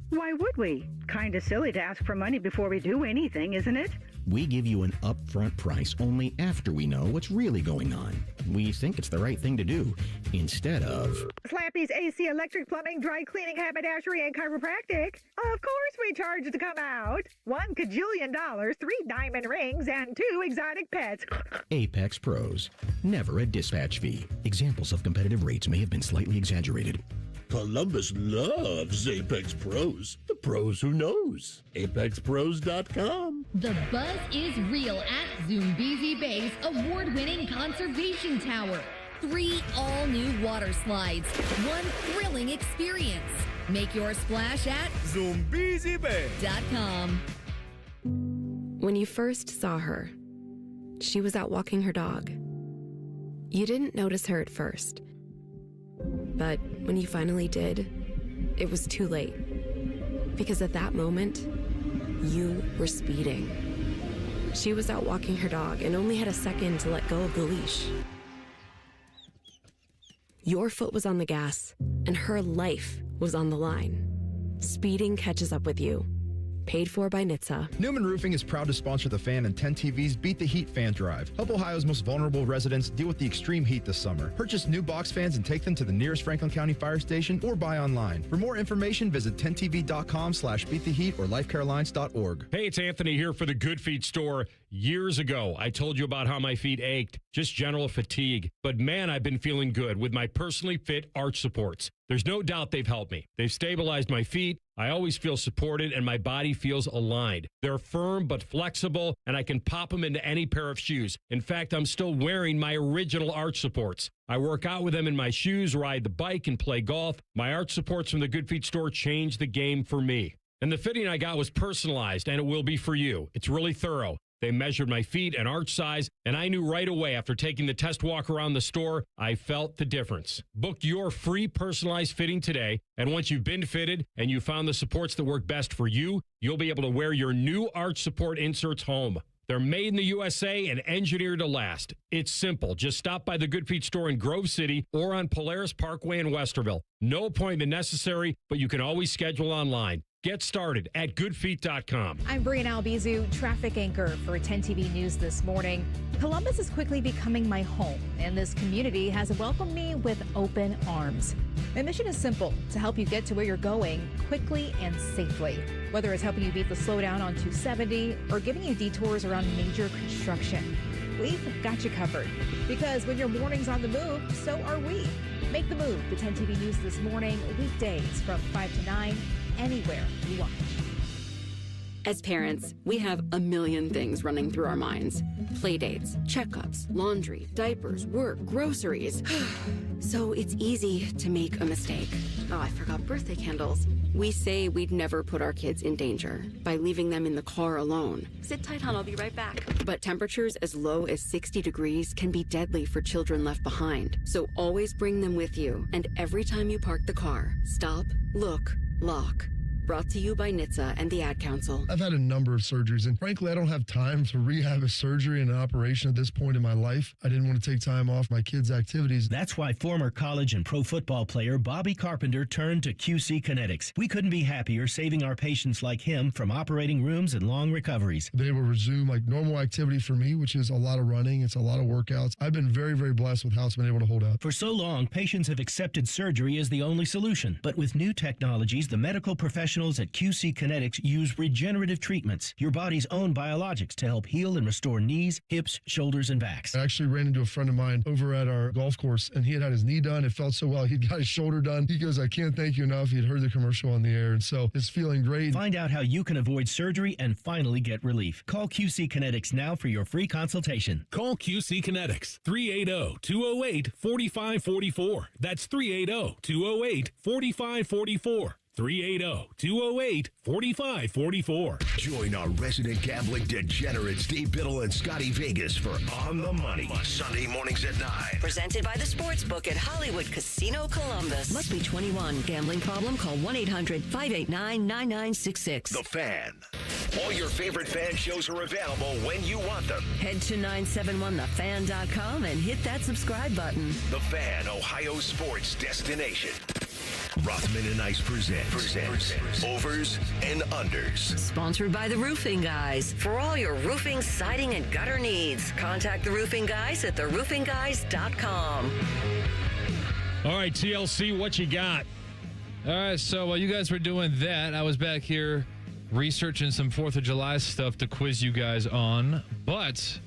Why would we? Kinda silly to ask for money before we do anything, isn't it? We give you an upfront price only after we know what's really going on. We think it's the right thing to do, instead of... Slappy's AC, electric, plumbing, dry cleaning, haberdashery, and chiropractic. Of course we charge to come out. $1 kajillion, 3 diamond rings, and 2 exotic pets. Apex Pros. Never a dispatch fee. Examples of competitive rates may have been slightly exaggerated. Columbus loves Apex Pros. The pros who knows. ApexPros.com. The buzz is real at Zoombezi Bay's award-winning conservation tower. 3 all-new water slides. 1 thrilling experience. Make your splash at ZoombeziBay.com. When you first saw her, she was out walking her dog. You didn't notice her at first. But when you finally did, it was too late. Because at that moment, you were speeding. She was out walking her dog and only had a second to let go of the leash. Your foot was on the gas, and her life was on the line. Speeding catches up with you. Paid for by NHTSA. Newman Roofing is proud to sponsor the Fan and 10 TV's Beat the Heat fan drive. Help Ohio's most vulnerable residents deal with the extreme heat this summer. Purchase new box fans and take them to the nearest Franklin County Fire Station or buy online. For more information, visit 10tv.com/beattheheat or lifecarealliance.org. Hey, it's Anthony here for the Good Feet store. Years ago, I told you about how my feet ached, just general fatigue. But man, I've been feeling good with my personally fit arch supports. There's no doubt they've helped me. They've stabilized my feet. I always feel supported and my body feels aligned. They're firm but flexible, and I can pop them into any pair of shoes. In fact, I'm still wearing my original arch supports. I work out with them in my shoes, ride the bike, and play golf. My arch supports from the Good Feet store changed the game for me. And the fitting I got was personalized, and it will be for you. It's really thorough. They measured my feet and arch size, and I knew right away after taking the test walk around the store, I felt the difference. Book your free personalized fitting today, and once you've been fitted and you found the supports that work best for you, you'll be able to wear your new arch support inserts home. They're made in the USA and engineered to last. It's simple. Just stop by the Good Feet store in Grove City or on Polaris Parkway in Westerville. No appointment necessary, but you can always schedule online. Get started at goodfeet.com. I'm Brianna Albizu, traffic anchor for 10 TV News this morning. Columbus is quickly becoming my home, and this community has welcomed me with open arms. My mission is simple, to help you get to where you're going quickly and safely. Whether it's helping you beat the slowdown on 270 or giving you detours around major construction, we've got you covered. Because when your morning's on the move, so are we. Make the move to 10 TV News this morning, weekdays from 5 to 9, anywhere you watch. As parents, we have a million things running through our minds. Playdates, checkups, laundry, diapers, work, groceries. So it's easy to make a mistake. Oh, I forgot birthday candles. We say we'd never put our kids in danger by leaving them in the car alone. Sit tight, hon, I'll be right back. But temperatures as low as 60 degrees can be deadly for children left behind. So always bring them with you. And every time you park the car, stop, look, lock. Brought to you by NHTSA and the Ad Council. I've had a number of surgeries, and frankly, I don't have time to rehab a surgery and an operation at this point in my life. I didn't want to take time off my kids' activities. That's why former college and pro football player Bobby Carpenter turned to QC Kinetics. We couldn't be happier saving our patients like him from operating rooms and long recoveries. They will resume like normal activity for me, which is a lot of running. It's a lot of workouts. I've been very, very blessed with how it's been able to hold up. For so long, patients have accepted surgery as the only solution. But with new technologies, the medical professionals at QC Kinetics use regenerative treatments, your body's own biologics, to help heal and restore knees, hips, shoulders, and backs. I actually ran into a friend of mine over at our golf course, and he had his knee done. It felt so well. He'd got his shoulder done. He goes, I can't thank you enough. He'd heard the commercial on the air, and so it's feeling great. Find out how you can avoid surgery and finally get relief. Call QC Kinetics now for your free consultation. Call QC Kinetics, 380-208-4544. That's 380-208-4544. 380-208-4544. Join our resident gambling degenerates Dave Biddle and Scotty Vegas for On the Money, Sunday mornings at 9. Presented by the Sportsbook at Hollywood Casino Columbus. Must be 21. Gambling problem? Call 1-800-589-9966. The Fan. All your favorite fan shows are available when you want them. Head to 971thefan.com and hit that subscribe button. The Fan, Ohio sports destination. Rothman and Ice presents Overs and Unders. Sponsored by the Roofing Guys. For all your roofing, siding, and gutter needs, contact the Roofing Guys at theroofingguys.com. All right, TLC, what you got? All right, so while you guys were doing that, I was back here researching some 4th of July stuff to quiz you guys on, but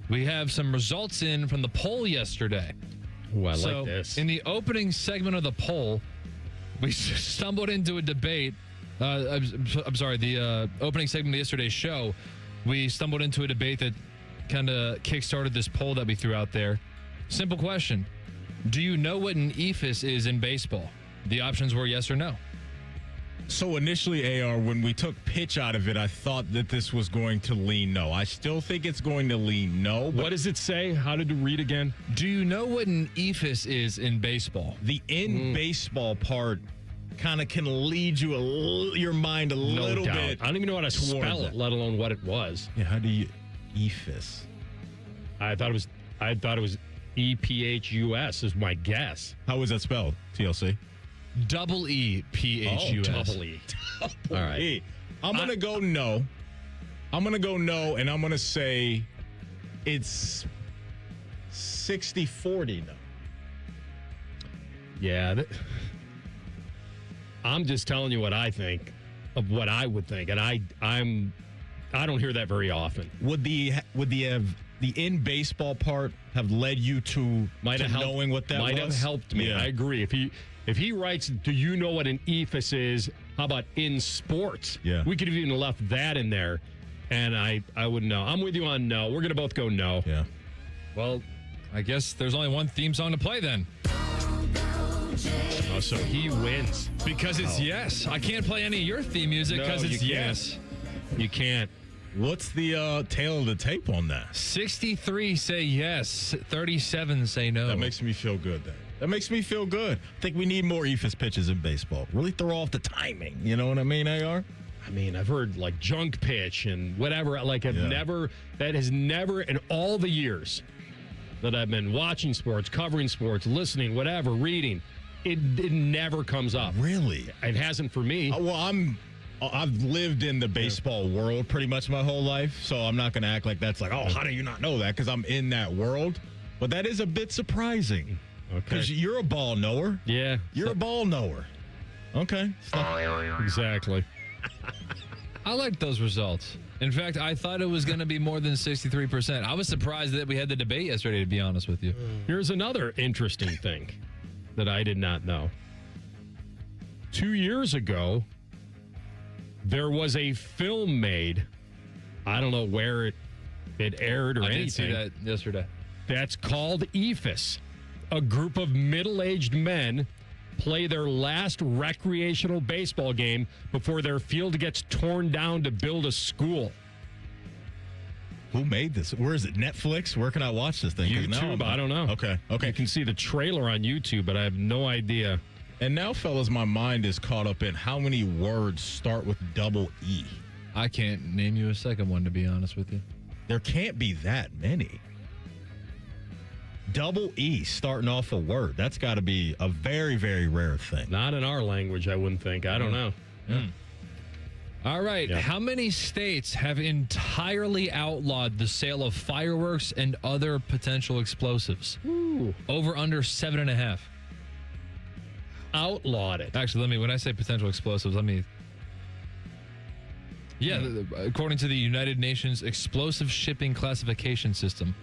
we have some results in from the poll yesterday. Ooh, I like this. In the opening segment of the poll, we stumbled into a debate. I'm sorry, the opening segment of yesterday's show, we stumbled into a debate that kind of kickstarted this poll that we threw out there. Simple question. Do you know what an eephus is in baseball? The options were yes or no. So initially, AR, when we took pitch out of it, I thought that this was going to lean no. I still think it's going to lean no. What does it say? How did you read again? Do you know what an eephus is in baseball? The baseball part kind of can lead you your mind a little bit. I don't even know how to spell it, let alone what it was. Yeah, how do you eephus? I thought it was EPHUS is my guess. How was that spelled? TLC. Double EPHUS. Double E. All right. I'm going to go no. I'm going to go no, and I'm going to say it's 60-40 no. Yeah. I'm just telling you what I think of what I would think, and I don't hear that very often. Would the in baseball part have led you to knowing what that was? Might have helped me. Yeah. I agree. If he writes, do you know what an eephus is? How about in sports? Yeah. We could have even left that in there, and I wouldn't know. I'm with you on no. We're going to both go no. Yeah. Well, I guess there's only one theme song to play then. Oh, so he wins. Because it's yes. I can't play any of your theme music because it's yes. You can't. What's the tail of the tape on that? 63 say yes. 37 say no. That makes me feel good then. That makes me feel good. I think we need more eephus pitches in baseball. Really throw off the timing. You know what I mean, AR? I mean, I've heard like junk pitch and whatever. Like that has never in all the years that I've been watching sports, covering sports, listening, whatever, reading, it never comes up. Really? It hasn't for me. Well, I've lived in the baseball world pretty much my whole life, so I'm not going to act like that's like, oh, how do you not know that? Because I'm in that world. But that is a bit surprising. Because you're a ball knower. Yeah. You're a ball knower. Okay. Exactly. I liked those results. In fact, I thought it was going to be more than 63%. I was surprised that we had the debate yesterday, to be honest with you. Here's another interesting thing that I did not know. 2 years ago, there was a film made. I don't know where it aired or anything. I did see that yesterday. That's called eephus. A group of middle-aged men play their last recreational baseball game before their field gets torn down to build a school. Who made this? Where is it? Netflix? Where can I watch this thing? YouTube, I don't know. Okay. You can see the trailer on YouTube, but I have no idea. And now, fellas, my mind is caught up in how many words start with double E. I can't name you a second one, to be honest with you. There can't be that many. Double E starting off a word. That's got to be a very, very rare thing. Not in our language, I wouldn't think. I don't know. Yeah. All right. Yeah. How many states have entirely outlawed the sale of fireworks and other potential explosives? Ooh. Over under 7.5. Outlawed it. Actually, when I say potential explosives, according to the United Nations Explosive Shipping Classification System.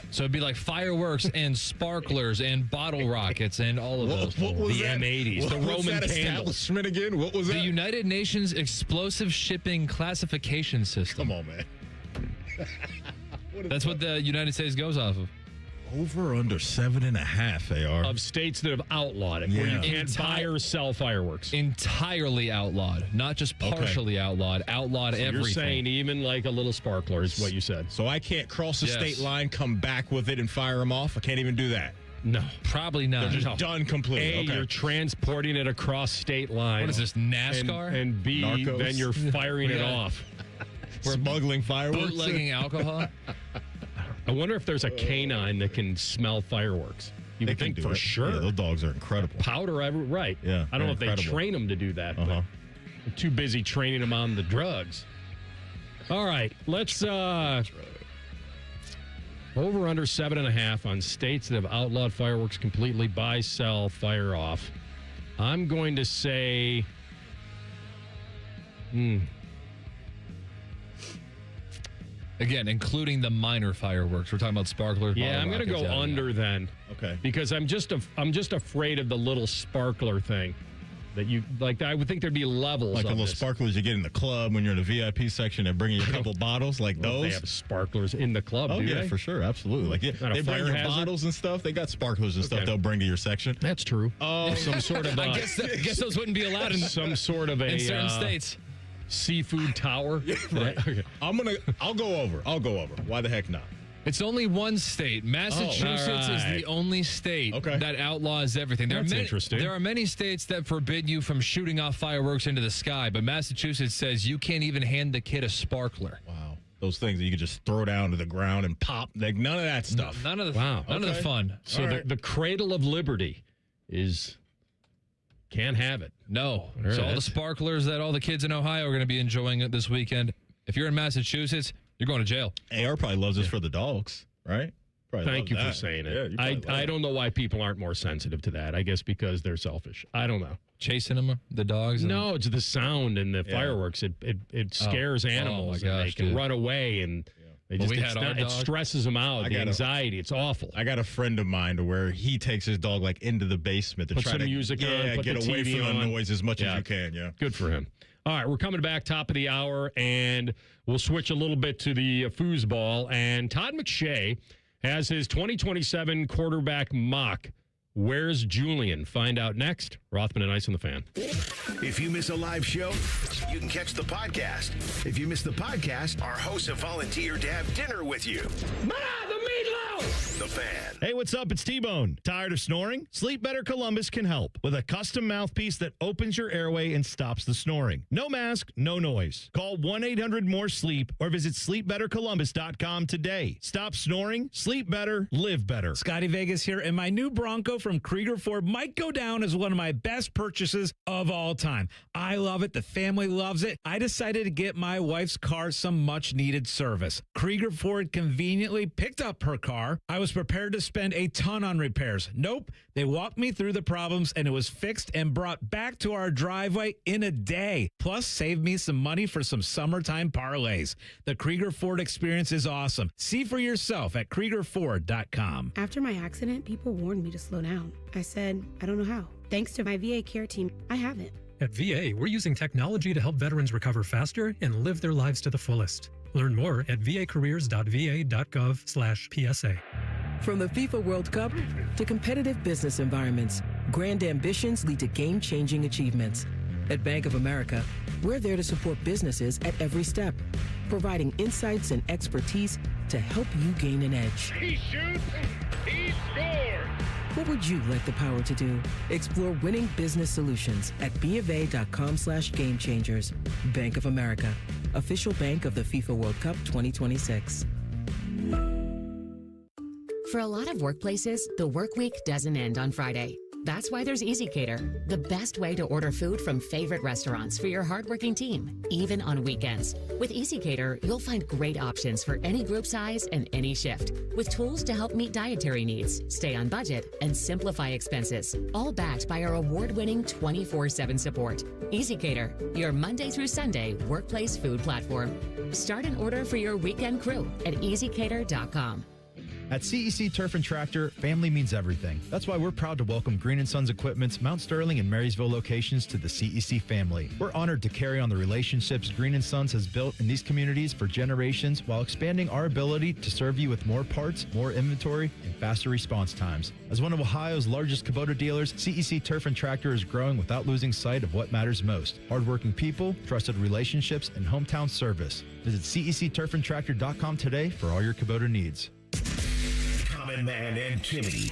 So it'd be like fireworks and sparklers and bottle rockets and all of those. What was the that? M80s, the Roman candles. Establishment again? What was that? The United Nations Explosive Shipping Classification System. Come on, man. That's what the United States goes off of. Over or under 7.5, AR. Of states that have outlawed it, where you can't buy or sell fireworks. Entirely outlawed, not just partially outlawed. Outlawed So everything. You're saying even like a little sparkler is what you said. So I can't cross the state line, come back with it, and fire them off? I can't even do that? No. Probably not. They're just done completely. A, you're transporting it across state lines. What is this, NASCAR? And B, Narcos? then you're firing it off. We're smuggling fireworks. Bootlegging alcohol? I wonder if there's a canine that can smell fireworks. You would think for sure. Yeah, those dogs are incredible. Powder, right. Yeah, I don't know if they're they incredible. train them to do that. But they're too busy training them on the drugs. All right, let's over under 7.5 on states that have outlawed fireworks completely. Buy, sell, fire off. I'm going to say Again, including the minor fireworks. We're talking about sparklers. yeah, I'm going to go under then. Okay. Because I'm just afraid of the little sparkler thing. That you like, I would think there'd be levels. Like the of little this. sparklers you get in the club when you're in the VIP section. They're bringing you a couple bottles like Well, those. They have sparklers in the club. Oh, do yeah, they? for sure. Absolutely. Like, Not a they bring fire your hazard? bottles and stuff. They got sparklers and stuff Okay. they'll bring to your section. That's true. Oh, Some sort of. I guess those wouldn't be allowed in some sort of in certain states. Seafood tower. Right. Okay. I'll go over. Why the heck not? It's only one state. Massachusetts is the only state that outlaws everything. That's interesting. There are many states that forbid you from shooting off fireworks into the sky, but Massachusetts says you can't even hand the kid a sparkler. Wow. Those things that you can just throw down to the ground and pop. Like, none of that stuff. None of the none of the fun. So the cradle of liberty is can't have it. No. All So all right. the sparklers that all the kids in Ohio are going to be enjoying it this weekend. If you're in Massachusetts, you're going to jail. AR probably loves this for the dogs, right? Probably Thank you loves for that. saying Yeah, it. you probably love I it. don't know why people aren't more sensitive to that. I guess because they're selfish. I don't know. Chasing them, the dogs? No, it's the sound and the fireworks. It scares animals. and they can run away and they Well, just we had our it dog. stresses them out. The anxiety. It's awful. I got a friend of mine to where he takes his dog like into the basement to Put try some to music on, put get the away TV from the on. noise as much as you can. Yeah. Good for him. All right, we're coming back top of the hour, and we'll switch a little bit to the foosball. And Todd McShay has his 2027 quarterback mock. Where's Julian? Find out next. Rothman and Ice on the Fan. If you miss a live show, you can catch the podcast. If you miss the podcast, our hosts have volunteered to have dinner with you. Ma, the meatloaf! The Fan. Hey, what's up? It's T-Bone. Tired of snoring? Sleep Better Columbus can help with a custom mouthpiece that opens your airway and stops the snoring. No mask, no noise. Call 1-800-MORE-SLEEP or visit sleepbettercolumbus.com today. Stop snoring, sleep better, live better. Scotty Vegas here, and my new Bronco from Krieger Ford might go down as one of my best purchases of all time. I love it. The family loves it. I decided to get my wife's car some much needed service. Krieger Ford conveniently picked up her car. I was prepared to spend a ton on repairs. Nope. They walked me through the problems and it was fixed and brought back to our driveway in a day. Plus, saved me some money for some summertime parlays. The Krieger Ford experience is awesome. See for yourself at KriegerFord.com. After my accident, people warned me to slow down. I said, I don't know how. Thanks to my VA care team, I haven't. At VA, we're using technology to help veterans recover faster and live their lives to the fullest. Learn more at vacareers.va.gov/PSA. From the FIFA World Cup to competitive business environments, grand ambitions lead to game-changing achievements. At Bank of America, we're there to support businesses at every step, providing insights and expertise to help you gain an edge. He shoots, he scores! What would you like the power to do? Explore winning business solutions at BofA.com/gamechangers. Bank of America, official bank of the FIFA World Cup 2026. For a lot of workplaces, the work week doesn't end on Friday. That's why there's EasyCater, the best way to order food from favorite restaurants for your hardworking team, even on weekends. With EasyCater, you'll find great options for any group size and any shift, with tools to help meet dietary needs, stay on budget, and simplify expenses, all backed by our award-winning 24/7 support. EasyCater, your Monday through Sunday workplace food platform. Start an order for your weekend crew at EasyCater.com. At CEC Turf and Tractor, family means everything. That's why we're proud to welcome Green & Sons Equipment's Mount Sterling and Marysville locations to the CEC family. We're honored to carry on the relationships Green & Sons has built in these communities for generations while expanding our ability to serve you with more parts, more inventory, and faster response times. As one of Ohio's largest Kubota dealers, CEC Turf and Tractor is growing without losing sight of what matters most: hardworking people, trusted relationships, and hometown service. Visit CECTurfandTractor.com today for all your Kubota needs. Common Man and Timmy.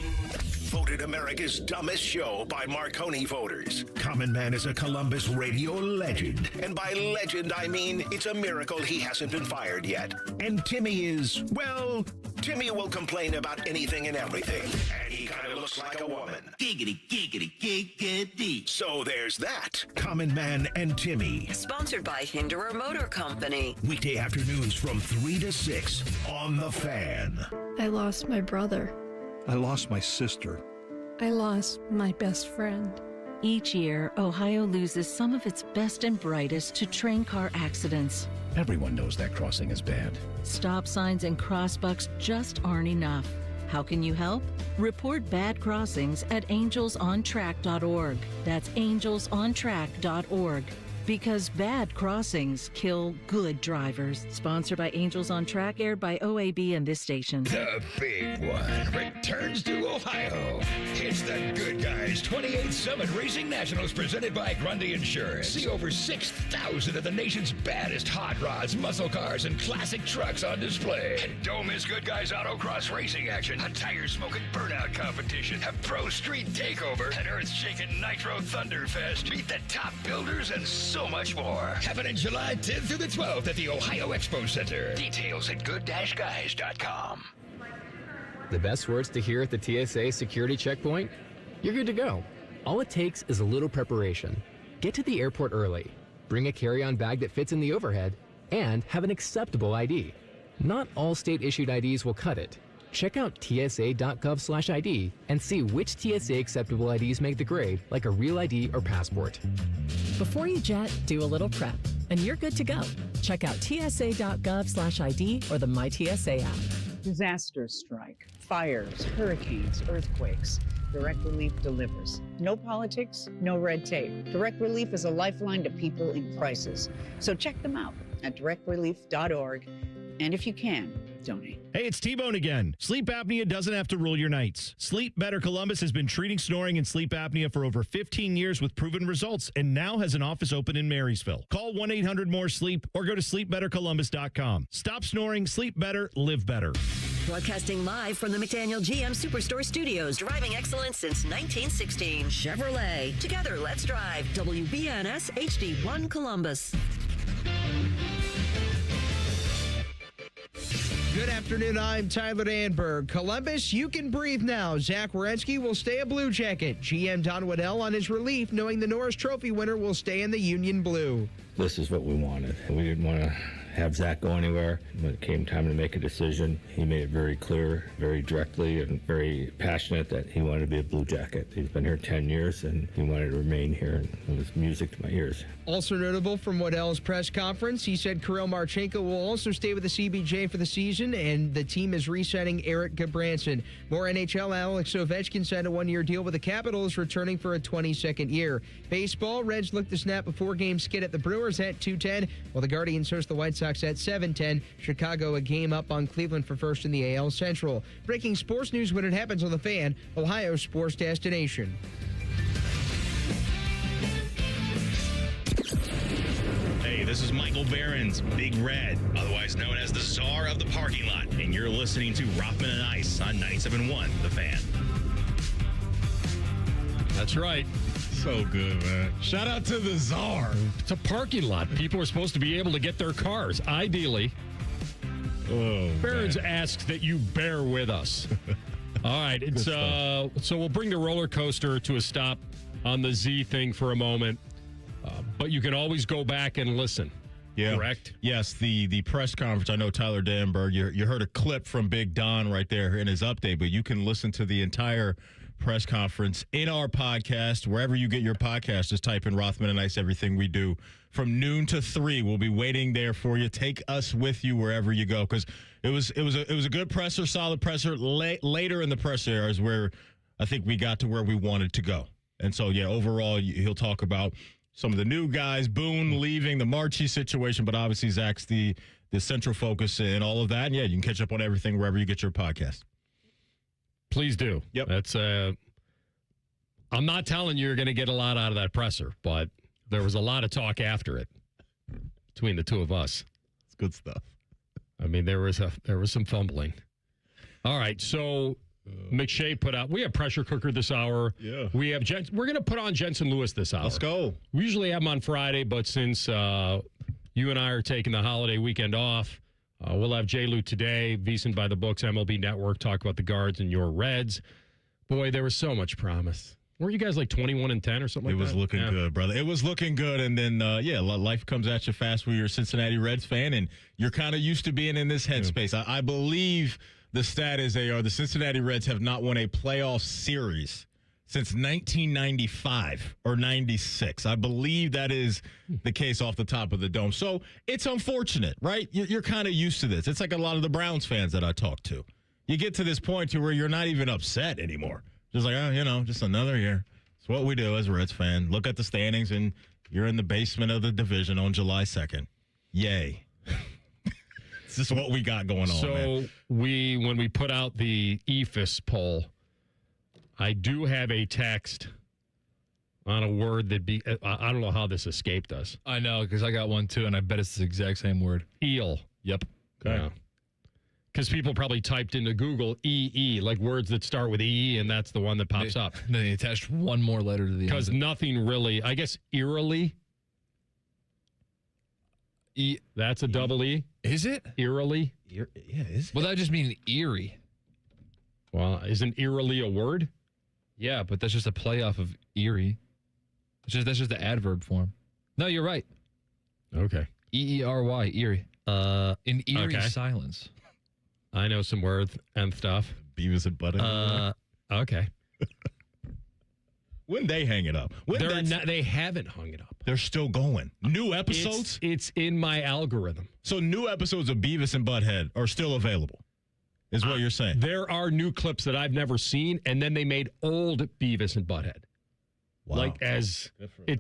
Voted America's dumbest show by Marconi voters. Common Man is a Columbus radio legend. And by legend, I mean it's a miracle he hasn't been fired yet. And Timmy is, well, Timmy will complain about anything and everything. And he kind of looks like a woman. Giggity, giggity, giggity. So there's that. Common Man and Timmy. Sponsored by Hinderer Motor Company. Weekday afternoons from 3 to 6 on The Fan. I lost my brother. I lost my sister. I lost my best friend. Each year, Ohio loses some of its best and brightest to train car accidents. Everyone knows that crossing is bad. Stop signs and crossbucks just aren't enough. How can you help? Report bad crossings at angelsontrack.org. That's angelsontrack.org. Because bad crossings kill good drivers. Sponsored by Angels on Track, aired by OAB and this station. The big one returns to Ohio. It's the Good Guys 28th Summit Racing Nationals presented by Grundy Insurance. See over 6,000 of the nation's baddest hot rods, muscle cars, and classic trucks on display. And don't miss Good Guys Autocross racing action, a tire-smoking burnout competition, a pro street takeover, an earth-shaking Nitro Thunderfest. Meet the top builders and so much more. Happening July 10th through the 12th at the Ohio Expo Center. Details at good-guys.com. The best words to hear at the TSA security checkpoint? You're good to go. All it takes is a little preparation. Get to the airport early. Bring a carry-on bag that fits in the overhead, and have an acceptable ID. Not all state-issued IDs will cut it. Check out tsa.gov/ID and see which TSA acceptable IDs make the grade, like a real ID or passport. Before you jet, do a little prep, and you're good to go. Check out tsa.gov/ID or the MyTSA app. Disasters strike, fires, hurricanes, earthquakes. Direct Relief delivers. No politics, no red tape. Direct Relief is a lifeline to people in crisis. So check them out at directrelief.org. And if you can, donate. Hey, it's T-Bone again. Sleep apnea doesn't have to rule your nights. Sleep Better Columbus has been treating snoring and sleep apnea for over 15 years with proven results and now has an office open in Marysville. Call 1-800-MORE-SLEEP or go to sleepbettercolumbus.com. Stop snoring, sleep better, live better. Broadcasting live from the McDaniel GM Superstore Studios. Driving excellence since 1916. Chevrolet. Together, let's drive. WBNS HD1 Columbus. Good afternoon, I'm Tyler Danberg. Columbus, you can breathe now. Zach Wierenski will stay a Blue Jacket. GM Don Waddell on his relief, knowing the Norris Trophy winner will stay in the Union Blue. This is what we wanted. We didn't want to have Zach go anywhere. When it came time to make a decision, he made it very clear, very directly, and very passionate that he wanted to be a Blue Jacket. He's been here 10 years, and he wanted to remain here, and it was music to my ears. Also notable from Waddell's press conference, he said Kirill Marchenko will also stay with the CBJ for the season, and the team is re-signing Eric Gabranson. More NHL, Alex Ovechkin signed a one-year deal with the Capitals, returning for a 22nd year. Baseball, Reds look to snap a four-game skid at the Brewers at 2:10, while the Guardians host the White Sox at 7:10. Chicago a game up on Cleveland for first in the AL Central. Breaking sports news when it happens on The Fan, Ohio's sports destination. Hey, this is Michael Barron's Big Red, otherwise known as the Czar of the Parking Lot, and you're listening to Rothman and Ice on 97.1 The Fan. That's right. So good, man. Shout out to the Czar. It's a parking lot. People are supposed to be able to get their cars, ideally. Oh, Barron's asks that you bear with us. All right. It's so we'll bring the roller coaster to a stop on the Z thing for a moment. But you can always go back and listen. Yeah. Correct? Yes, the press conference. I know Tyler Danberg, you heard a clip from Big Don right there in his update, but you can listen to the entire press conference in our podcast. Wherever you get your podcast, just type in Rothman and Ice, everything we do. From noon to 3, we'll be waiting there for you. Take us with you wherever you go, because it was a good presser, solid presser. Later in the presser era is where I think we got to where we wanted to go. And so, yeah, overall, he'll talk about some of the new guys, Boone leaving, the Marchie situation, but obviously Zach's the central focus and all of that. And, yeah, you can catch up on everything wherever you get your podcast. Please do. Yep. That's I'm not telling you you're going to get a lot out of that presser, but there was a lot of talk after it between the two of us. It's good stuff. I mean, there was some fumbling. All right, so McShay put out. We have pressure cooker this hour. Yeah. We're going to put on Jensen Lewis this hour. Let's go. We usually have him on Friday, but since you and I are taking the holiday weekend off, we'll have J-Lou today, VSiN by the Books, MLB Network, talk about the Guards and your Reds. Boy, there was so much promise. Weren't you guys like 21-10 or something like that? It was looking good, brother. It was looking good, and then, life comes at you fast when you're a Cincinnati Reds fan, and you're kind of used to being in this headspace. Yeah. I believe the stat is the Cincinnati Reds have not won a playoff series since 1995 or 96. I believe that is the case off the top of the dome. So it's unfortunate, right? You're kind of used to this. It's like a lot of the Browns fans that I talk to. You get to this point to where you're not even upset anymore. Just like, just another year. It's what we do as a Reds fan. Look at the standings, and you're in the basement of the division on July 2nd. Yay. This is what we got going on, so man. When we put out the EFIS poll, I do have a text on a word I don't know how this escaped us. I know, because I got one too, and I bet it's the exact same word. Eel. Yep. Okay. Because people probably typed into Google EE, like words that start with EE, and that's the one that pops up. Then they attached one more letter to the end. Because nothing really, I guess eerily. That's a double E. Is it? Eerily. Yeah, is it? Well, that just means eerie. Well, isn't eerily a word? Yeah, but that's just a play off of eerie. That's just the adverb form. No, you're right. Okay. EERY, eerie. In eerie silence. I know some words and stuff. Beavis and Butthead. Okay. When they hang it up? They haven't hung it up. They're still going. New episodes? It's in my algorithm. So new episodes of Beavis and Butthead are still available, is what you're saying? There are new clips that I've never seen, and then they made old Beavis and Butthead. Wow. It's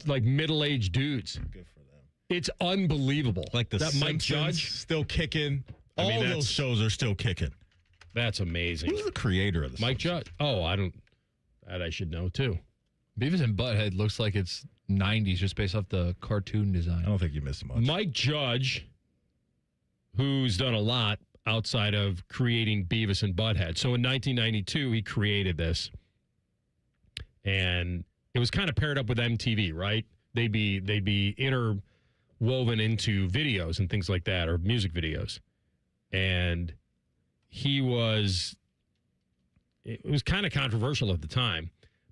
like middle-aged dudes. Good for them. It's unbelievable. Like that Simpsons, Mike Judge still kicking. All those shows are still kicking. That's amazing. Who's the creator of this? Mike Judge. Oh, that I should know too. Beavis and Butthead looks like it's 90s just based off the cartoon design. I don't think you missed much. Mike Judge, who's done a lot outside of creating Beavis and Butthead. So in 1992, he created this. And it was kind of paired up with MTV, right? They'd be interwoven into videos and things like that, or music videos. And it was kind of controversial at the time,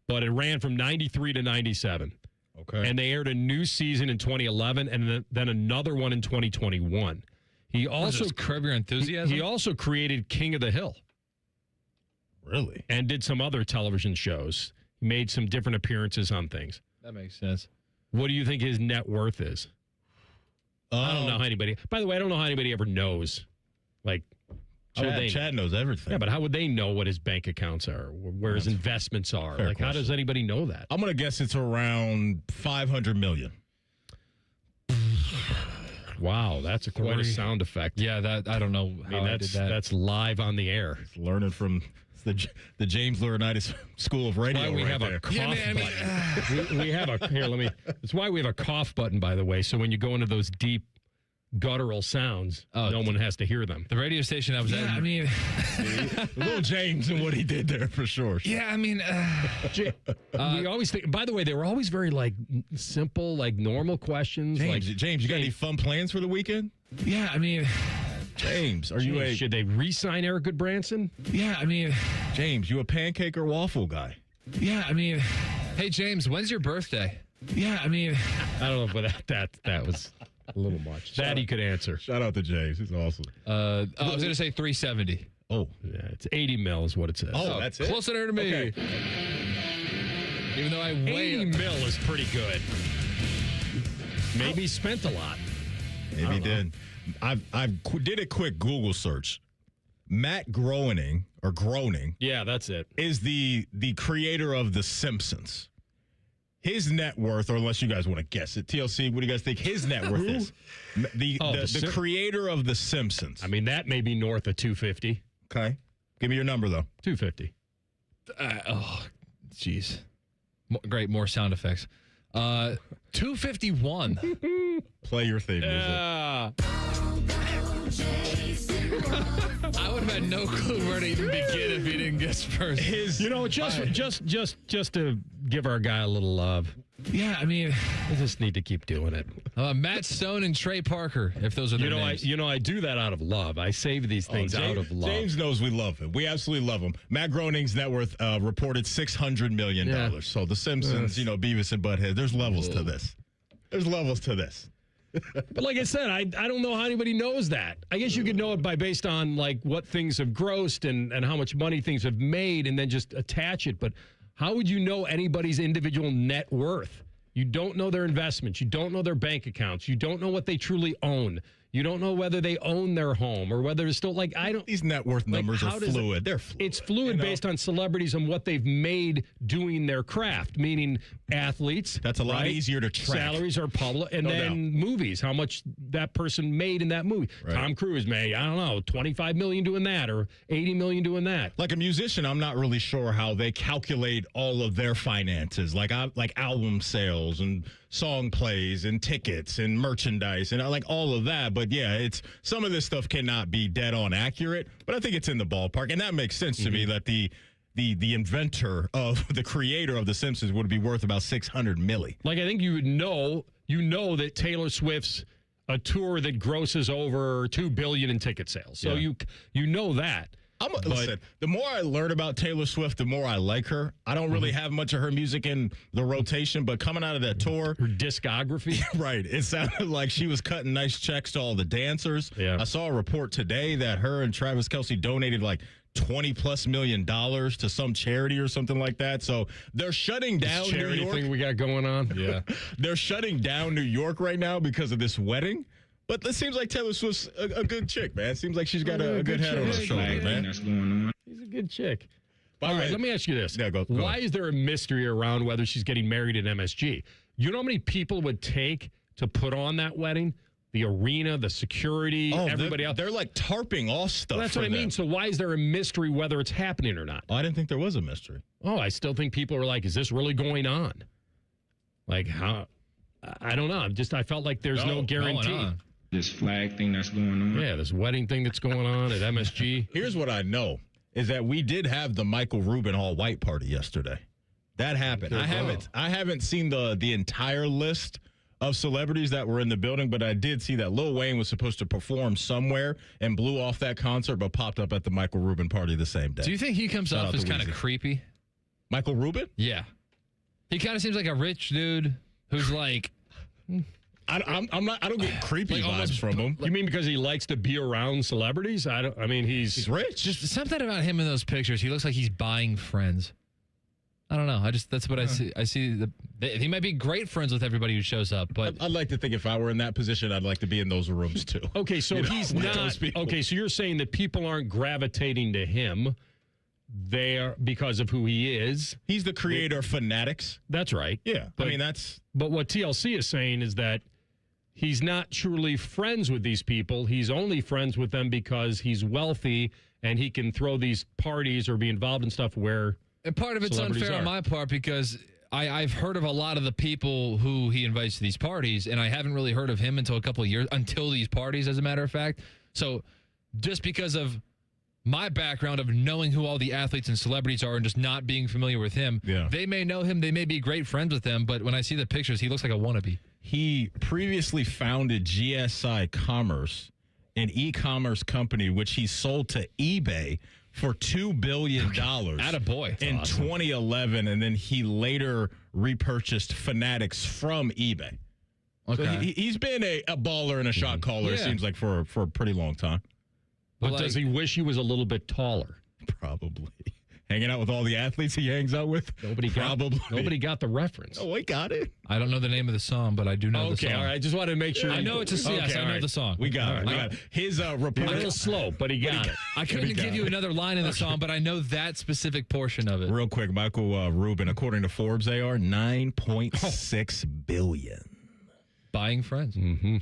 but it ran from 93 to 97. Okay. And they aired a new season in 2011 and then another one in 2021. He also Curb Your Enthusiasm? He also created King of the Hill. Really? And did some other television shows. He made some different appearances on things. That makes sense. What do you think his net worth is? I don't know how anybody. By the way, I don't know how anybody ever knows. Like, Chad knows everything. Yeah, but how would they know what his bank accounts are, where his investments are? Like, how does anybody know that? I'm going to guess it's around $500 million. Wow, that's quite a sound effect. Yeah, that I don't know how I did that. That's live on the air. It's learning from the James Laurinaitis School of Radio. That's why we have a cough button. we have a here. Let me. That's why we have a cough button, by the way. So when you go into those deep guttural sounds, no one has to hear them. The radio station I was at. I mean, little James and what he did there for sure. Yeah, I mean, we always think. By the way, they were always very simple, normal questions. James, you got any fun plans for the weekend? Yeah, I mean, James, should they re-sign Eric Goodbranson? Yeah, I mean, James, you a pancake or waffle guy? Yeah, I mean, hey James, when's your birthday? Yeah, I mean, I don't know, but that was a little much. That he could answer. Shout out to James. He's awesome. I was going to say 370. Oh. Yeah, it's 80 mil is what it says. Oh, that's it? Closer to me. Okay. Even though I weigh 80 mil is pretty good. Maybe he spent a lot. Maybe he did. I did a quick Google search. Matt Groening, yeah, that's it, is the creator of The Simpsons. His net worth, or unless you guys want to guess it, TLC, what do you guys think his net worth is? The creator of The Simpsons. I mean, that may be north of 250. Okay. Give me your number, though. 250. Jeez. Great, more sound effects. 251. Play your theme music. I would have had no clue where to even begin if he didn't guess first. Just to give our guy a little love. Yeah, I mean, we just need to keep doing it. Matt Stone and Trey Parker, if those are their names. I do that out of love. I save these things out of love. James knows we love him. We absolutely love him. Matt Groening's net worth reported $600 million. Yeah. So The Simpsons, Beavis and Butthead, there's levels to this. There's levels to this. But like I said, I don't know how anybody knows that. I guess you could know it based on like what things have grossed and how much money things have made and then just attach it. But how would you know anybody's individual net worth? You don't know their investments. You don't know their bank accounts. You don't know what they truly own. You don't know whether they own their home or whether it's still These net worth numbers are fluid. They're fluid. It's fluid based on celebrities and what they've made doing their craft, meaning athletes. That's a lot easier to track. Salaries are public. And then movies, how much that person made in that movie. Right. Tom Cruise made, I don't know, $25 million doing that or $80 million doing that. Like a musician, I'm not really sure how they calculate all of their finances, like album sales and song plays and tickets and merchandise and like all of that. But yeah, it's some of this stuff cannot be dead on accurate, but I think it's in the ballpark. And that makes sense to me that the inventor of the creator of The Simpsons would be worth about $600 million. Like I think you would know that Taylor Swift's a tour that grosses over $2 billion in ticket sales. So you know that. Listen, the more I learn about Taylor Swift, the more I like her. I don't really have much of her music in the rotation, but coming out of that tour. Her discography? Right. It sounded like she was cutting nice checks to all the dancers. Yeah. I saw a report today that her and Travis Kelce donated like $20+ million to some charity or something like that. So they're shutting down this charity New York. Thing we got going on. Yeah. They're shutting down New York right now because of this wedding. But it seems like Taylor Swift's a good chick, man. It seems like she's got a good head on her shoulder, man. She's a good chick. All right, let me ask you this. Yeah, go Why ahead. is there a mystery around whether she's getting married at MSG? You know how many people it would take to put on that wedding? The arena, the security, everybody else. They're like tarping all stuff. Well, that's what I mean. So why is there a mystery whether it's happening or not? Oh, I didn't think there was a mystery. Oh, I still think people are like, is this really going on? Like, how? I don't know. I felt like there's no guarantee. This flag thing that's going on. Yeah, this wedding thing that's going on at MSG. Here's what I know is that we did have the Michael Rubin all-white party yesterday. That happened. I haven't seen the entire list of celebrities that were in the building, but I did see that Lil Wayne was supposed to perform somewhere and blew off that concert, but popped up at the Michael Rubin party the same day. Do you think he comes off as kind of creepy? Michael Rubin? Yeah. He kind of seems like a rich dude who's like... I don't get creepy vibes from him. You mean because he likes to be around celebrities? He's rich. Just something about him in those pictures. He looks like he's buying friends. I don't know. That's what I see. I see he might be great friends with everybody who shows up, but I'd like to think if I were in that position, I'd like to be in those rooms too. Okay, so he's not. Okay, so you're saying that people aren't gravitating to him. They are because of who he is. He's the creator of Fanatics. That's right. Yeah, but, that's. But what TLC is saying is that he's not truly friends with these people. He's only friends with them because he's wealthy and he can throw these parties or be involved in stuff where. And part of it's unfair on my part because I've heard of a lot of the people who he invites to these parties, and I haven't really heard of him until a couple of years, until these parties, as a matter of fact. So just because of my background of knowing who all the athletes and celebrities are and just not being familiar with him, they may know him, they may be great friends with him, but when I see the pictures, he looks like a wannabe. He previously founded GSI Commerce, an e-commerce company, which he sold to eBay for $2 billion. Attaboy. In 2011, and then he later repurchased Fanatics from eBay. Okay. So he's been a baller and a shot caller, it seems like, for a pretty long time. But does he wish he was a little bit taller? Probably. Hanging out with all the athletes he hangs out with? Nobody got the reference. Oh, I got it. I don't know the name of the song, but I do know the song. Okay, all right. Just wanted to make sure. I know it's a yes. I know the song. We got it. We got it. His report. A little slow, but he got it. I couldn't give you another line in the song, but I know that specific portion of it. Real quick, Michael Rubin, according to Forbes, they are $9.6 billion. Buying friends. Mm-hmm.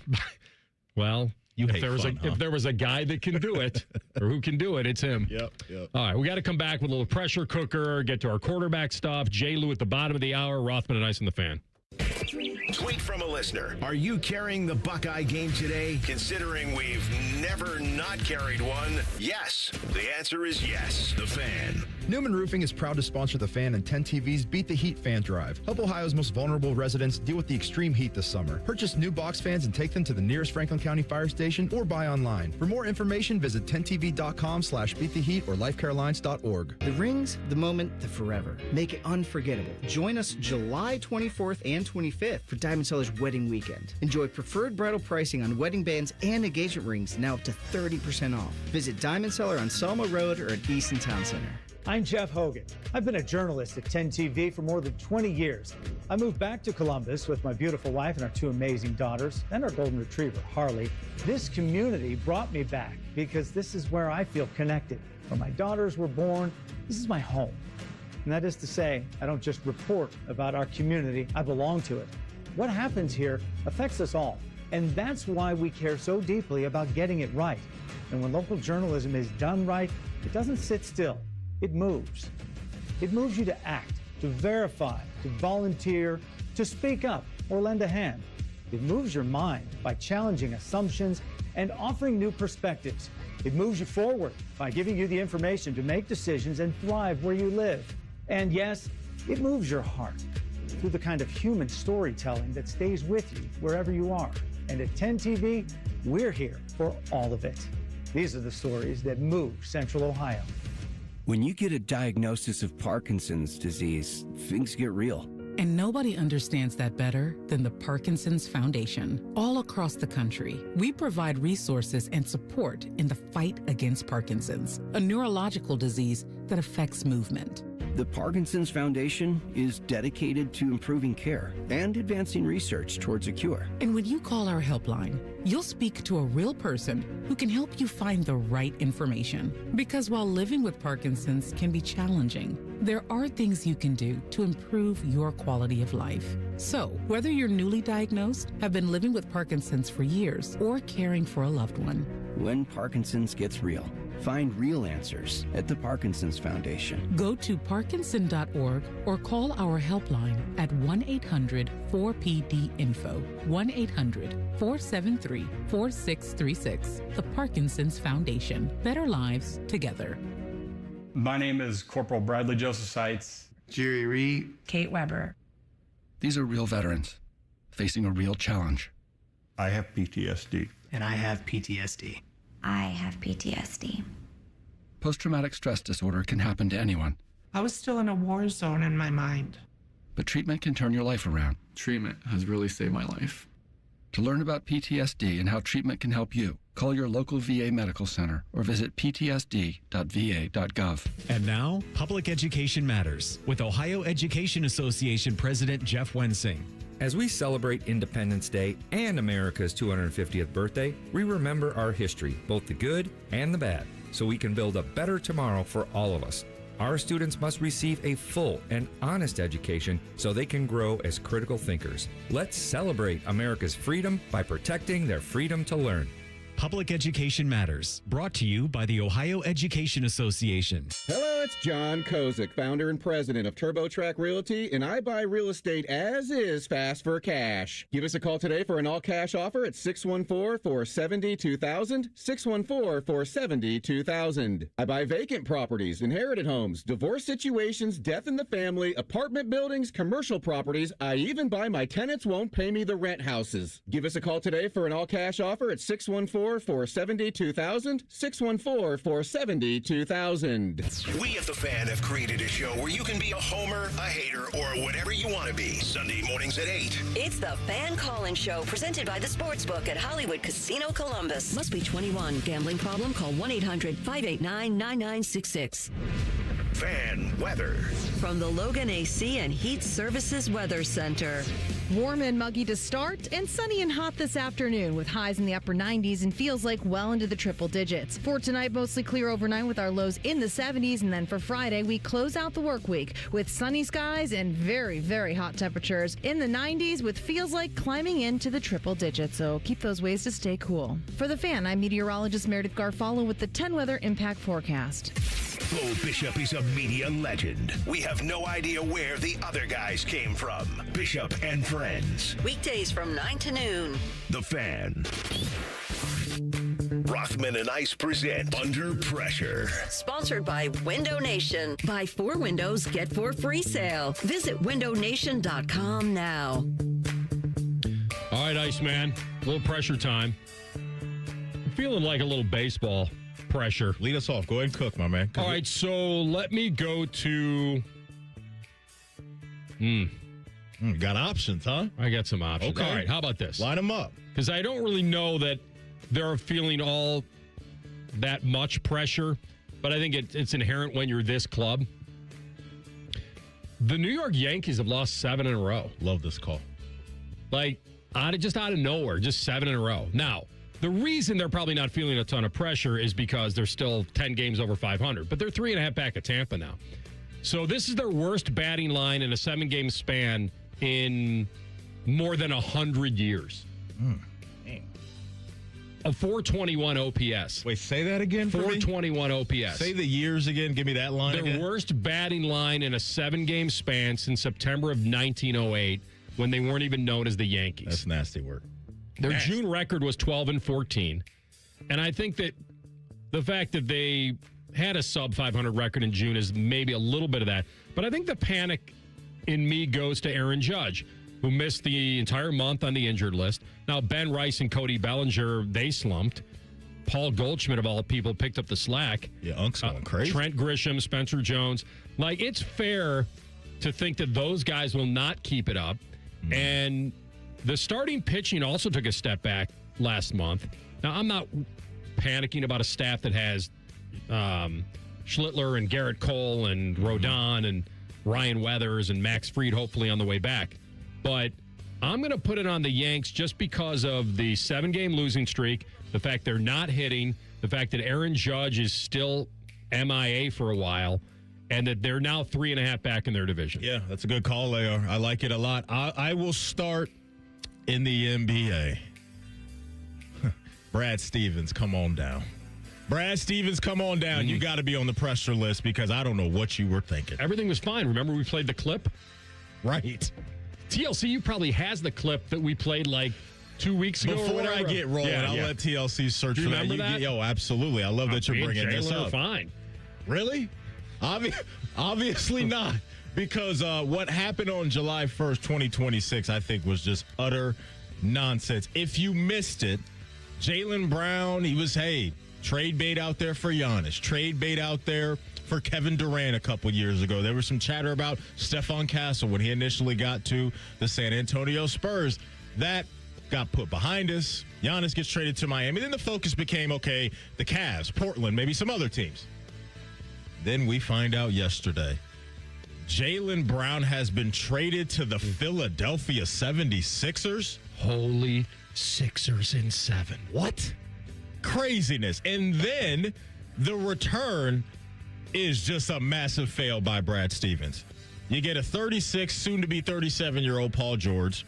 Well, if there was a guy that can do it, or who can do it, it's him. Yep. All right, we got to come back with a little pressure cooker, get to our quarterback stuff. J. Lou at the bottom of the hour, Rothman and Ice in the Fan. Tweet from a listener. Are you carrying the Buckeye game today? Considering we've never not carried one, yes. The answer is yes. The Fan. Newman Roofing is proud to sponsor The Fan and 10 TV's Beat the Heat fan drive. Help Ohio's most vulnerable residents deal with the extreme heat this summer. Purchase new box fans and take them to the nearest Franklin County fire station or buy online. For more information, visit 10tv.com/beattheheat or lifecarelines.org. The rings, the moment, the forever. Make it unforgettable. Join us July 24th and 25th for Diamond Seller's Wedding Weekend. Enjoy preferred bridal pricing on wedding bands and engagement rings now up to 30% off. Visit Diamond Seller on Selma Road or at Easton Town Center. I'm Jeff Hogan. I've been a journalist at 10 TV for more than 20 years. I moved back to Columbus with my beautiful wife and our two amazing daughters and our golden retriever, Harley. This community brought me back because this is where I feel connected. Where my daughters were born, this is my home. And that is to say, I don't just report about our community, I belong to it. What happens here affects us all. And that's why we care so deeply about getting it right. And when local journalism is done right, it doesn't sit still. It moves. It moves you to act, to verify, to volunteer, to speak up or lend a hand. It moves your mind by challenging assumptions and offering new perspectives. It moves you forward by giving you the information to make decisions and thrive where you live. And yes, it moves your heart through the kind of human storytelling that stays with you wherever you are. And at 10 TV, we're here for all of it. These are the stories that move Central Ohio. When you get a diagnosis of Parkinson's disease, things get real. And nobody understands that better than the Parkinson's Foundation. All across the country, we provide resources and support in the fight against Parkinson's, a neurological disease that affects movement. The Parkinson's Foundation is dedicated to improving care and advancing research towards a cure. And when you call our helpline, you'll speak to a real person who can help you find the right information. Because while living with Parkinson's can be challenging, there are things you can do to improve your quality of life. So, whether you're newly diagnosed, have been living with Parkinson's for years, or caring for a loved one, when Parkinson's gets real, find real answers at the Parkinson's Foundation. Go to parkinson.org or call our helpline at 1-800-4PD-INFO, 1-800-473-4636. The Parkinson's Foundation. Better lives together. My name is Corporal Bradley Joseph Seitz. Jerry Reed. Kate Weber. These are real veterans facing a real challenge. I have PTSD. And I have PTSD. I have PTSD. Post-traumatic stress disorder can happen to anyone. I was still in a war zone in my mind. But treatment can turn your life around. Treatment has really saved my life. To learn about PTSD and how treatment can help you, call your local VA medical center or visit ptsd.va.gov. And now, Public Education Matters with Ohio Education Association President Jeff Wensing. As we celebrate Independence Day and America's 250th birthday, we remember our history, both the good and the bad, so we can build a better tomorrow for all of us. Our students must receive a full and honest education so they can grow as critical thinkers. Let's celebrate America's freedom by protecting their freedom to learn. Public Education Matters, brought to you by the Ohio Education Association. Hello, it's John Kozik, founder and president of TurboTrack Realty, and I buy real estate as is, fast for cash. Give us a call today for an all-cash offer at 614-470-2000, 614-470-2000. I buy vacant properties, inherited homes, divorce situations, death in the family, apartment buildings, commercial properties. I even buy my tenants won't pay me the rent houses. Give us a call today for an all-cash offer at 614 614-470-2000, 614-470-2000. We at The Fan have created a show where you can be a homer, a hater, or whatever you want to be. Sunday mornings at 8. It's the Fan Call-In Show, presented by the Sportsbook at Hollywood Casino Columbus. Must be 21. Gambling problem? Call 1-800-589-9966. Fan weather. From the Logan AC and Heat Services Weather Center. Warm and muggy to start, and sunny and hot this afternoon with highs in the upper 90s and feels like well into the triple digits. For tonight, mostly clear overnight with our lows in the 70s, and then for Friday, we close out the work week with sunny skies and very, very hot temperatures in the 90s with feels like climbing into the triple digits, so keep those ways to stay cool. For The Fan, I'm meteorologist Meredith Garfalo with the 10 Weather Impact Forecast. Bo Bishop is a media legend. We have no idea where the other guys came from. Bishop and Friends. Weekdays from 9 to noon. The Fan. Rothman and Ice present Under Pressure. Sponsored by Window Nation. Buy 4 windows, get 4 free sale. Visit windownation.com now. All right, Iceman. A little pressure time. I'm feeling like a little baseball pressure. Lead us off. Go ahead and cook, my man. All right, so let me go to... Got options, huh? I got some options. Okay. All right, how about this? Line them up. Because I don't really know that they're feeling all that much pressure, but I think it's inherent when you're this club. The New York Yankees have lost 7 in a row. Love this call. Like, out of nowhere, just 7 in a row. Now, the reason they're probably not feeling a ton of pressure is because they're still 10 games over 500, but they're 3.5 back of Tampa now. So this is their worst batting line in a 7-game span in more than 100 years. A 421 OPS. Wait, say that again for 421 OPS. Say the years again. Give me that line again. Their worst batting line in a 7-game span since September of 1908, when they weren't even known as the Yankees. That's nasty work. Their June record was 12-14. And I think that the fact that they had a sub-500 record in June is maybe a little bit of that. But I think the panic in me goes to Aaron Judge, who missed the entire month on the injured list. Now, Ben Rice and Cody Bellinger, they slumped. Paul Goldschmidt, of all people, picked up the slack. Yeah, Unk's going crazy. Trent Grisham, Spencer Jones. Like, it's fair to think that those guys will not keep it up. And the starting pitching also took a step back last month. Now, I'm not panicking about a staff that has Schlittler and Garrett Cole and Rodon and Ryan Weathers and Max Fried hopefully on the way back. But I'm going to put it on the Yanks just because of the 7-game losing streak, the fact they're not hitting, the fact that Aaron Judge is still MIA for a while, and that they're now 3.5 back in their division. Yeah, that's a good call, Leo. I like it a lot. I will start in the NBA. Brad Stevens, come on down. Brad Stevens, come on down. You got to be on the pressure list because I don't know what you were thinking. Everything was fine. Remember we played the clip? Right. TLCU probably has the clip that we played like 2 weeks ago. Before I get rolling, I'll let TLC search for that. Remember that? Yo, absolutely. I love that you're bringing this up. Fine. Really? Obviously not. Because what happened on July 1st, 2026, I think was just utter nonsense. If you missed it, Jaylen Brown, he was, trade bait out there for Giannis. Trade bait out there for Kevin Durant a couple years ago. There was some chatter about Stephon Castle when he initially got to the San Antonio Spurs. That got put behind us. Giannis gets traded to Miami. Then the focus became, the Cavs, Portland, maybe some other teams. Then we find out yesterday, Jaylen Brown has been traded to the Philadelphia 76ers. Holy Sixers in 7. What? Craziness. And then the return is just a massive fail by Brad Stevens. You get a 36, soon-to-be 37-year-old Paul George,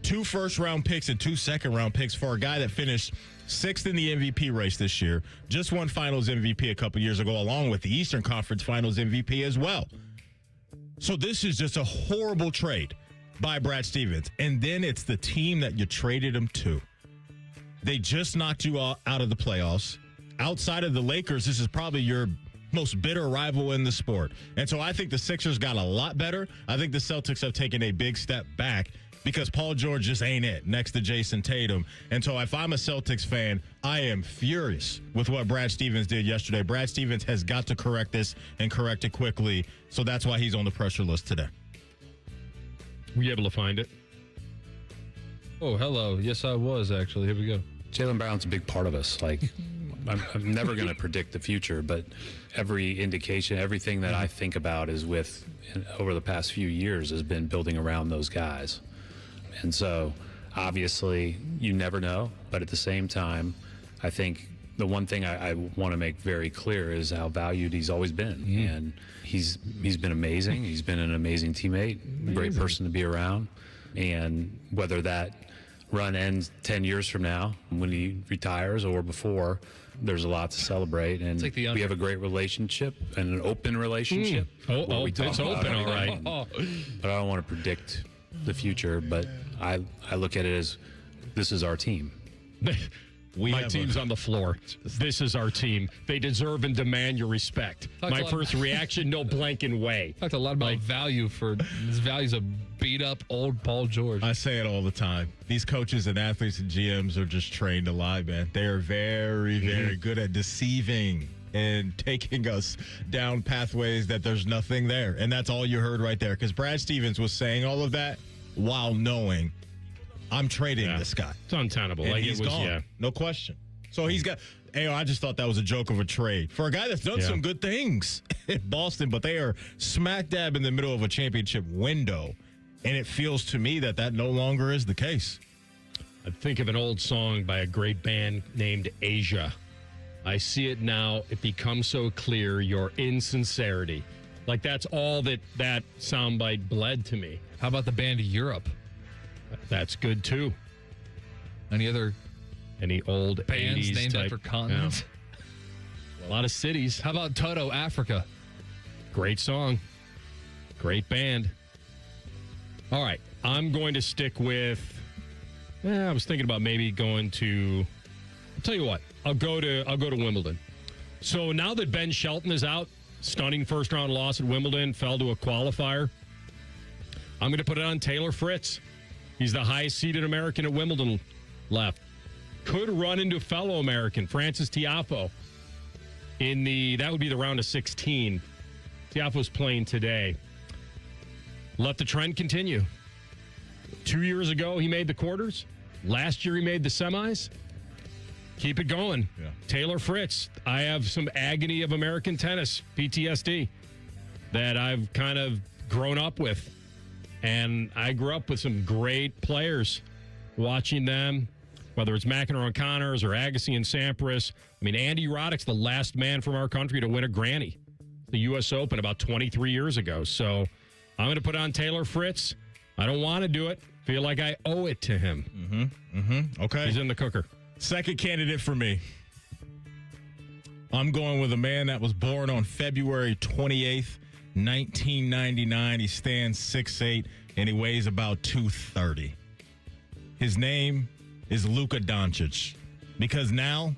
2 first-round picks and 2 second-round picks for a guy that finished 6th in the MVP race this year, just won Finals MVP a couple years ago, along with the Eastern Conference Finals MVP as well. So this is just a horrible trade by Brad Stevens. And then it's the team that you traded him to. They just knocked you out of the playoffs. Outside of the Lakers, this is probably your most bitter rival in the sport. And so I think the Sixers got a lot better. I think the Celtics have taken a big step back. because Paul George just ain't it next to Jason Tatum. And so if I'm a Celtics fan, I am furious with what Brad Stevens did yesterday. Brad Stevens has got to correct this and correct it quickly. So that's why he's on the pressure list today. Were you able to find it? Oh, hello. Yes, I was, actually. Here we go. Jaylen Brown's a big part of us. Like, I'm never going to predict the future, but every indication, everything that I think about is over the past few years has been building around those guys. And so, obviously, you never know. But at the same time, I think the one thing I want to make very clear is how valued he's always been. Mm-hmm. And he's been amazing. He's been an amazing teammate, great person to be around. And whether that run ends 10 years from now when he retires or before, there's a lot to celebrate. And like we have a great relationship and an open relationship. It's open, all right. But I don't want to predict the future, but I look at it as this is our team. My team's on the floor. This is our team. They deserve and demand your respect. My first reaction, no blanking way. Talked a lot about value for his values of beat up old Paul George. I say it all the time. These coaches and athletes and GMs are just trained to lie, man. They are very, very good at deceiving and taking us down pathways that there's nothing there. And that's all you heard right there. Because Brad Stevens was saying all of that while knowing I'm trading this guy. It's untenable. And he's gone. No question. So he's got. I just thought that was a joke of a trade for a guy that's done some good things in Boston, but they are smack dab in the middle of a championship window, and it feels to me that no longer is the case. I think of an old song by a great band named Asia. I see it now. It becomes so clear your insincerity. Like that's all that soundbite bled to me. How about the band Europe? That's good too. Any old bands 80s named type, after continents? A lot of cities. How about Toto, Africa? Great song. Great band. All right. I'm going to stick with I was thinking about maybe going to I'll tell you what. I'll go to Wimbledon. So now that Ben Shelton is out, stunning first round loss at Wimbledon, fell to a qualifier. I'm going to put it on Taylor Fritz. He's the highest seeded American at Wimbledon left. Could run into fellow American, Francis Tiafoe. That would be the round of 16. Tiafoe's playing today. Let the trend continue. 2 years ago, he made the quarters. Last year, he made the semis. Keep it going. Yeah. Taylor Fritz. I have some agony of American tennis, PTSD, that I've kind of grown up with. And I grew up with some great players, watching them, whether it's McEnroe and Connors or Agassi and Sampras. I mean, Andy Roddick's the last man from our country to win a Granny, the U.S. Open, about 23 years ago. So I'm going to put on Taylor Fritz. I don't want to do it. Feel like I owe it to him. Okay. He's in the cooker. Second candidate for me. I'm going with a man that was born on February 28th. 1999. He stands 6'8", and he weighs about 230. His name is Luka Doncic, because now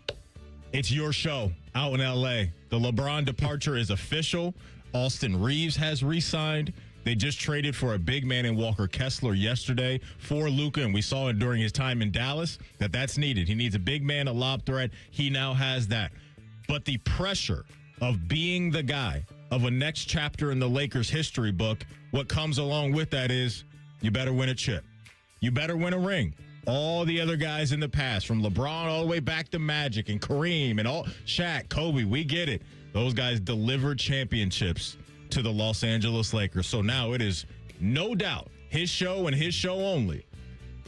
it's your show out in L.A. The LeBron departure is official. Austin Reeves has re-signed. They just traded for a big man in Walker Kessler yesterday for Luka, and we saw it during his time in Dallas that's needed. He needs a big man, a lob threat. He now has that. But the pressure of being the guy of a next chapter in the Lakers history book, what comes along with that is you better win a chip. You better win a ring. All the other guys in the past, from LeBron all the way back to Magic and Kareem and Shaq, Kobe, we get it. Those guys delivered championships to the Los Angeles Lakers. So now it is no doubt his show and his show only.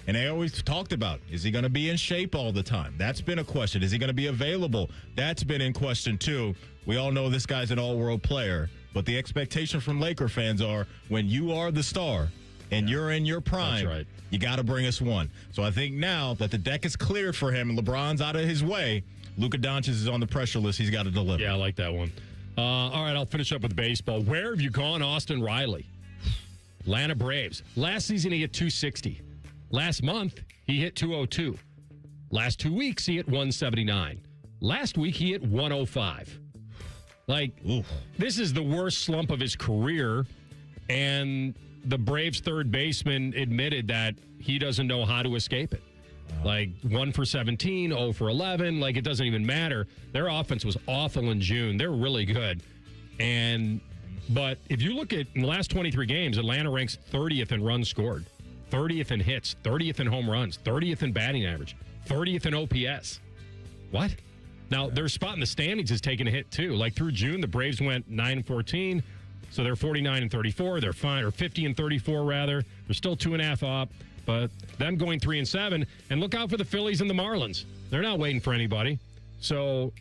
And they always talked about, is he going to be in shape all the time? That's been a question. Is he going to be available? That's been in question, too. We all know this guy's an all-world player, but the expectation from Laker fans are when you are the star and you're in your prime, you got to bring us one. So I think now that the deck is cleared for him and LeBron's out of his way, Luka Doncic is on the pressure list. He's got to deliver. Yeah, I like that one. All right, I'll finish up with baseball. Where have you gone, Austin Riley? Atlanta Braves. Last season, he hit 260. Last month, he hit 202. Last 2 weeks, he hit 179. Last week, he hit 105. This is the worst slump of his career. And the Braves third baseman admitted that he doesn't know how to escape it. Like 1 for 17, 0 for 11. Like, it doesn't even matter. Their offense was awful in June. They're really good. But if you look at in the last 23 games, Atlanta ranks 30th in runs scored, 30th in hits, 30th in home runs, 30th in batting average, 30th in OPS. What? Now, their spot in the standings is taking a hit, too. Like, through June, the Braves went 9-14, so they're 49-34. They're fine, or 50-34, rather. They're still 2.5 up, but them going 3-7. And look out for the Phillies and the Marlins. They're not waiting for anybody. So,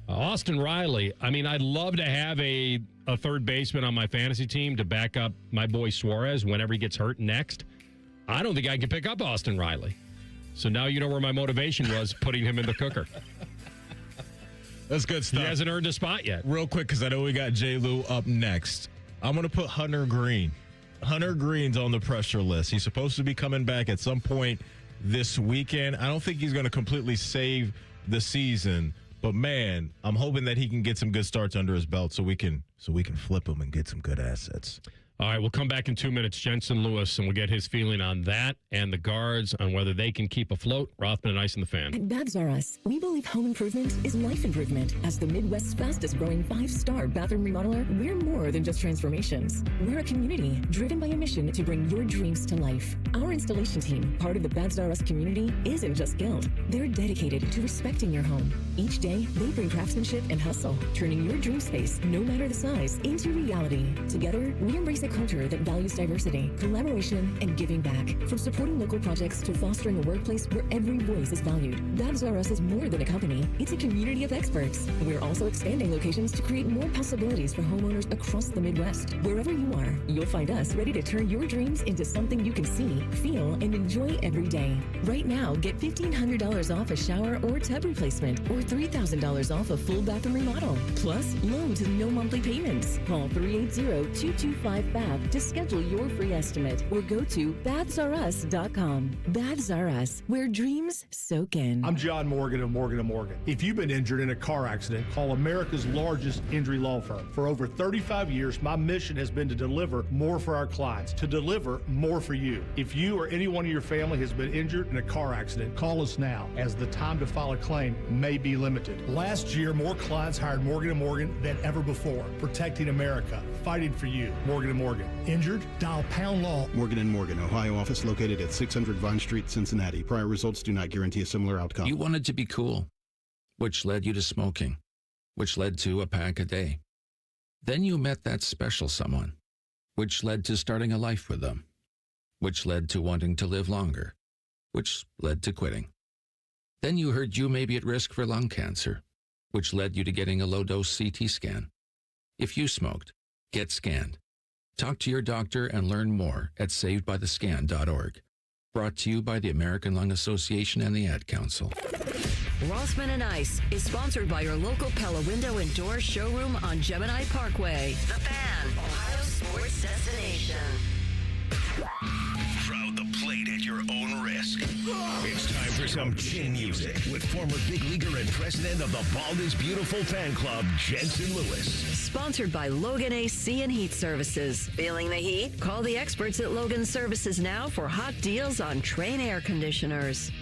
Austin Riley, I mean, I'd love to have a third baseman on my fantasy team to back up my boy Suarez whenever he gets hurt next. I don't think I can pick up Austin Riley. So now you know where my motivation was, putting him in the cooker. That's good stuff. He hasn't earned a spot yet. Real quick, because I know we got J. Lou up next. I'm going to put Hunter Green. Hunter Green's on the pressure list. He's supposed to be coming back at some point this weekend. I don't think he's going to completely save the season, but man, I'm hoping that he can get some good starts under his belt so we can flip him and get some good assets. All right, we'll come back in 2 minutes. Jensen Lewis, and we'll get his feeling on that and the guards on whether they can keep afloat. Rothman and Ice in the Fan. At Babs R Us, we believe home improvement is life improvement. As the Midwest's fastest growing 5-star bathroom remodeler, we're more than just transformations. We're a community driven by a mission to bring your dreams to life. Our installation team, part of the Babs R Us community, isn't just skilled. They're dedicated to respecting your home. Each day, they bring craftsmanship and hustle, turning your dream space, no matter the size, into reality. Together, we embrace a culture that values diversity, collaboration, and giving back. From supporting local projects to fostering a workplace where every voice is valued. Babs R Us is more than a company. It's a community of experts. We're also expanding locations to create more possibilities for homeowners across the Midwest. Wherever you are, you'll find us ready to turn your dreams into something you can see, feel, and enjoy every day. Right now, get $1,500 off a shower or tub replacement, or $3,000 off a full bathroom remodel. Plus, low to no monthly payments. Call 380-225-BAB to schedule your free estimate, or go to BabsRUs.com. Babs R Us, where dreams soak in. I'm John Morgan of Morgan & Morgan. If you've been injured in a car accident, call America's largest injury law firm. For over 35 years, my mission has been to deliver more for our clients, to deliver more for you. If you or anyone in your family has been injured in a car accident, call us now, as the time to file a claim may be limited. Last year, more clients hired Morgan & Morgan than ever before, protecting America, fighting for you. Morgan & Morgan. Injured? Dial pound law. Morgan & Morgan, Ohio office located at 600 Vine Street, Cincinnati. Prior results do not guarantee a similar outcome. You wanted to be cool, which led you to smoking, which led to a pack a day. Then you met that special someone, which led to starting a life with them, which led to wanting to live longer, which led to quitting. Then you heard you may be at risk for lung cancer, which led you to getting a low-dose CT scan. If you smoked, get scanned. Talk to your doctor and learn more at savedbythescan.org. Brought to you by the American Lung Association and the Ad Council. Rothman and Ice is sponsored by your local Pella Window and Door showroom on Gemini Parkway. The Fan, Ohio sports destination. Crowd the plate at your own risk. It's time for some chin music with former big leaguer and president of the Bald is Beautiful fan club, Jensen Lewis. Sponsored by Logan AC and Heat Services. Feeling the heat? Call the experts at Logan Services now for hot deals on Train air conditioners.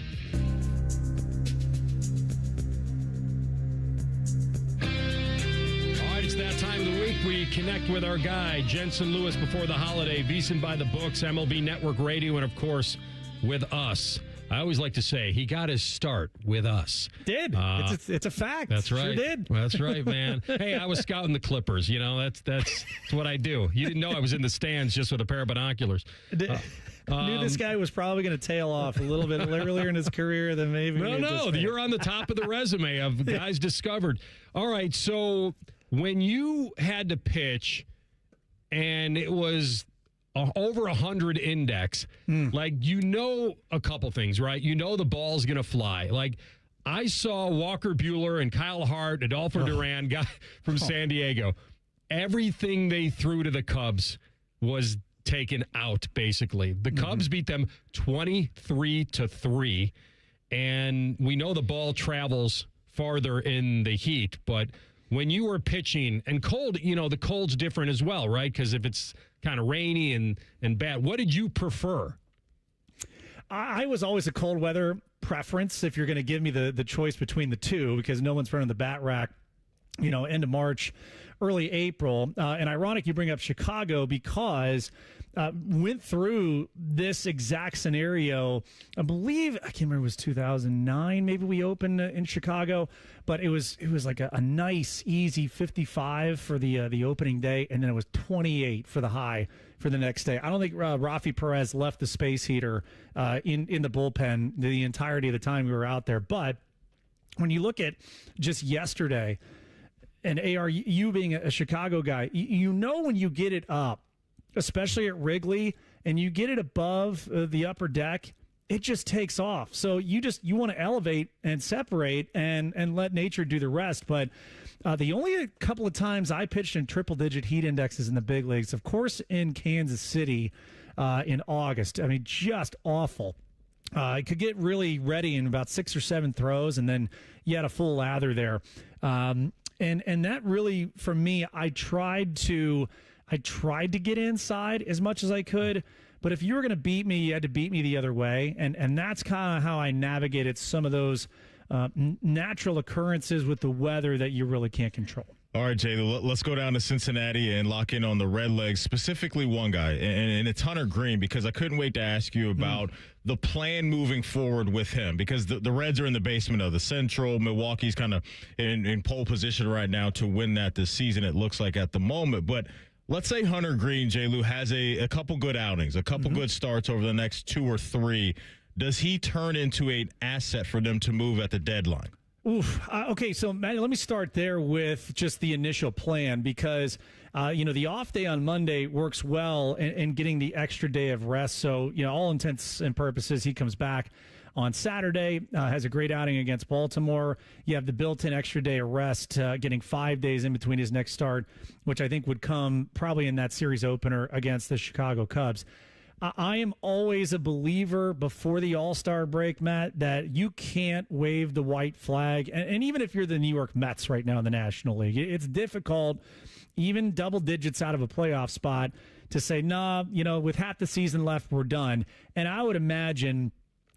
It's that time of the week we connect with our guy, Jensen Lewis, before the holiday. VSiN by the books, MLB Network Radio, and, of course, with us. I always like to say he got his start with us. Did. It's a fact. That's right. Sure did. That's right, man. Hey, I was scouting the Clippers. You know, that's what I do. You didn't know I was in the stands just with a pair of binoculars. Knew this guy was probably going to tail off a little bit earlier in his career than maybe. No, you're on the top of the resume of guys discovered. All right, so when you had to pitch and it was over 100 index, like, you know a couple things, right? You know the ball's going to fly. Like, I saw Walker Buehler and Kyle Hart, Adolfo Duran, guy from San Diego. Everything they threw to the Cubs was taken out, basically. The Cubs beat them 23-3, and we know the ball travels farther in the heat, but when you were pitching and cold, the cold's different as well, right? Because if it's kind of rainy and bad, what did you prefer? I was always a cold weather preference if you're going to give me the choice between the two, because no one's running the bat rack, end of March, early April. And ironic you bring up Chicago, because went through this exact scenario. I believe, I can't remember, it was 2009. Maybe we opened in Chicago, but it was like a nice, easy 55 for the opening day, and then it was 28 for the high for the next day. I don't think Rafi Perez left the space heater in the bullpen the entirety of the time we were out there. But when you look at just yesterday, and AR, you being a Chicago guy, when you get it up, especially at Wrigley, and you get it above the upper deck, it just takes off. So you want to elevate and separate and let nature do the rest. But the only couple of times I pitched in triple-digit heat indexes in the big leagues, of course, in Kansas City in August. I mean, just awful. I could get really ready in about 6 or 7 throws, and then you had a full lather there. And that really, for me, I tried to get inside as much as I could, but if you were going to beat me, you had to beat me the other way, and that's kind of how I navigated some of those natural occurrences with the weather that you really can't control. All right, Jay, let's go down to Cincinnati and lock in on the Redlegs, specifically one guy, and it's Hunter Green, because I couldn't wait to ask you about the plan moving forward with him, because the Reds are in the basement of the Central. Milwaukee's kind of in pole position right now to win that this season, it looks like at the moment. But let's say Hunter Green, J-Lou, has a couple good outings, a couple good starts over the next 2 or 3. Does he turn into an asset for them to move at the deadline? Oof. Okay, so Matt, let me start there with just the initial plan, because the off day on Monday works well in getting the extra day of rest. So all intents and purposes, he comes back on Saturday, has a great outing against Baltimore. You have the built-in extra day of rest, getting 5 days in between his next start, which I think would come probably in that series opener against the Chicago Cubs. I am always a believer before the All-Star break, Matt, that you can't wave the white flag. And even if you're the New York Mets right now in the National League, it's difficult, even double digits out of a playoff spot, to say, with half the season left, we're done. And I would imagine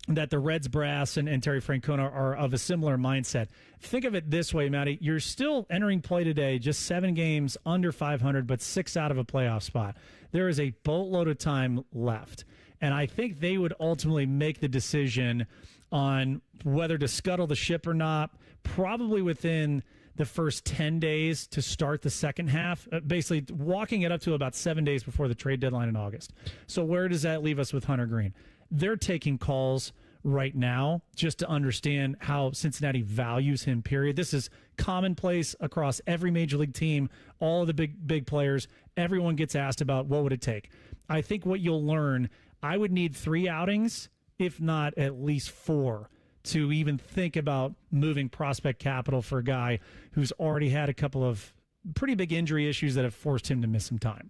that the Reds brass and Terry Francona are of a similar mindset. Think of it this way, Matty. You're still entering play today, just 7 games under 500, but 6 out of a playoff spot. There is a boatload of time left. And I think they would ultimately make the decision on whether to scuttle the ship or not, probably within the first 10 days to start the second half, basically walking it up to about 7 days before the trade deadline in August. So where does that leave us with Hunter Green? They're taking calls right now just to understand how Cincinnati values him, period. This is commonplace across every major league team, all of the big players. Everyone gets asked about what would it take. I think what you'll learn, I would need 3 outings, if not at least 4, to even think about moving prospect capital for a guy who's already had a couple of pretty big injury issues that have forced him to miss some time.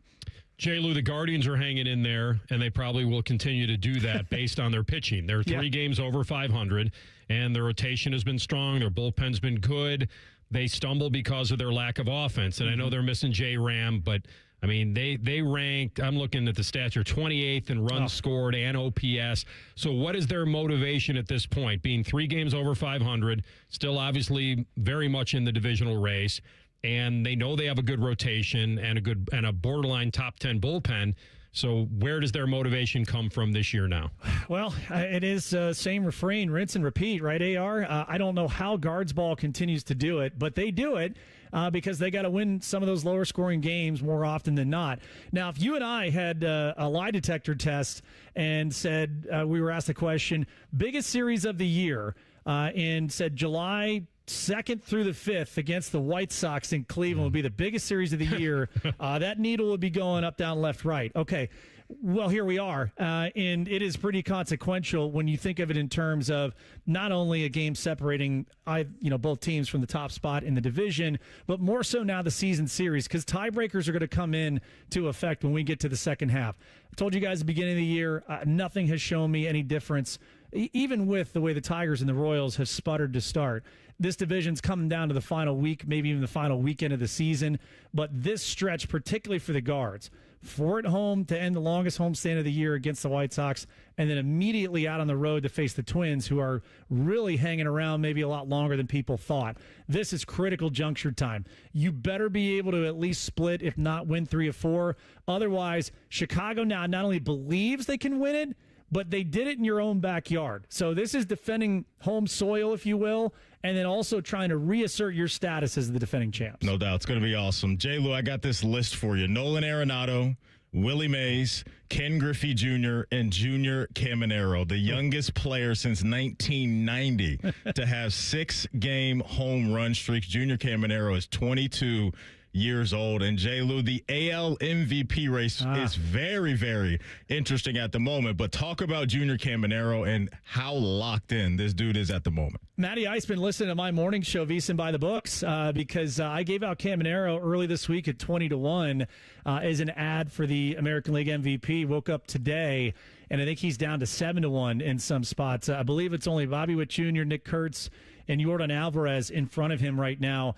J-Lou, the Guardians are hanging in there, and they probably will continue to do that based on their pitching. They're 3 games over 500, and their rotation has been strong. Their bullpen's been good. They stumble because of their lack of offense, and I know they're missing J-Ram, but, I mean, they ranked, I'm looking at the stats here, 28th in runs scored and OPS. So what is their motivation at this point? Being 3 games over 500, still obviously very much in the divisional race, and they know they have a good rotation and a borderline top 10 bullpen. So where does their motivation come from this year now? Well, it is same refrain, rinse and repeat, right, AR? I don't know how guards ball continues to do it, but they do it because they got to win some of those lower scoring games more often than not. Now, if you and I had a lie detector test and said we were asked the question, biggest series of the year, and said July 2nd through the 5th against the White Sox in Cleveland would be the biggest series of the year, that needle would be going up, down, left, right. Okay, well, here we are, and it is pretty consequential when you think of it in terms of not only a game separating both teams from the top spot in the division, but more so now the season series, because tiebreakers are going to come in to effect when we get to the second half. I told you guys at the beginning of the year, nothing has shown me any difference even with the way the Tigers and the Royals have sputtered to start, this division's coming down to the final week, maybe even the final weekend of the season. But this stretch, particularly for the guards, 4 at home to end the longest homestand of the year against the White Sox, and then immediately out on the road to face the Twins, who are really hanging around maybe a lot longer than people thought. This is critical juncture time. You better be able to at least split, if not win 3 of 4. Otherwise, Chicago now not only believes they can win it, but they did it in your own backyard. So this is defending home soil, if you will, and then also trying to reassert your status as the defending champs. No doubt. It's going to be awesome. J. Lou, I got this list for you. Nolan Arenado, Willie Mays, Ken Griffey Jr., and Junior Caminero, the youngest player since 1990 to have 6-game home run streaks. Junior Caminero is 22 years old. And J. Lou, the AL MVP race is very, very interesting at the moment. But talk about Junior Caminero and how locked in this dude is at the moment. Matty Ice been listening to my morning show, VSiN by the Books, because I gave out Caminero early this week at 20-1 as an ad for the American League MVP. Woke up today, and I think he's down to 7-1 in some spots. I believe it's only Bobby Witt Jr., Nick Kurtz, and Yordan Alvarez in front of him right now.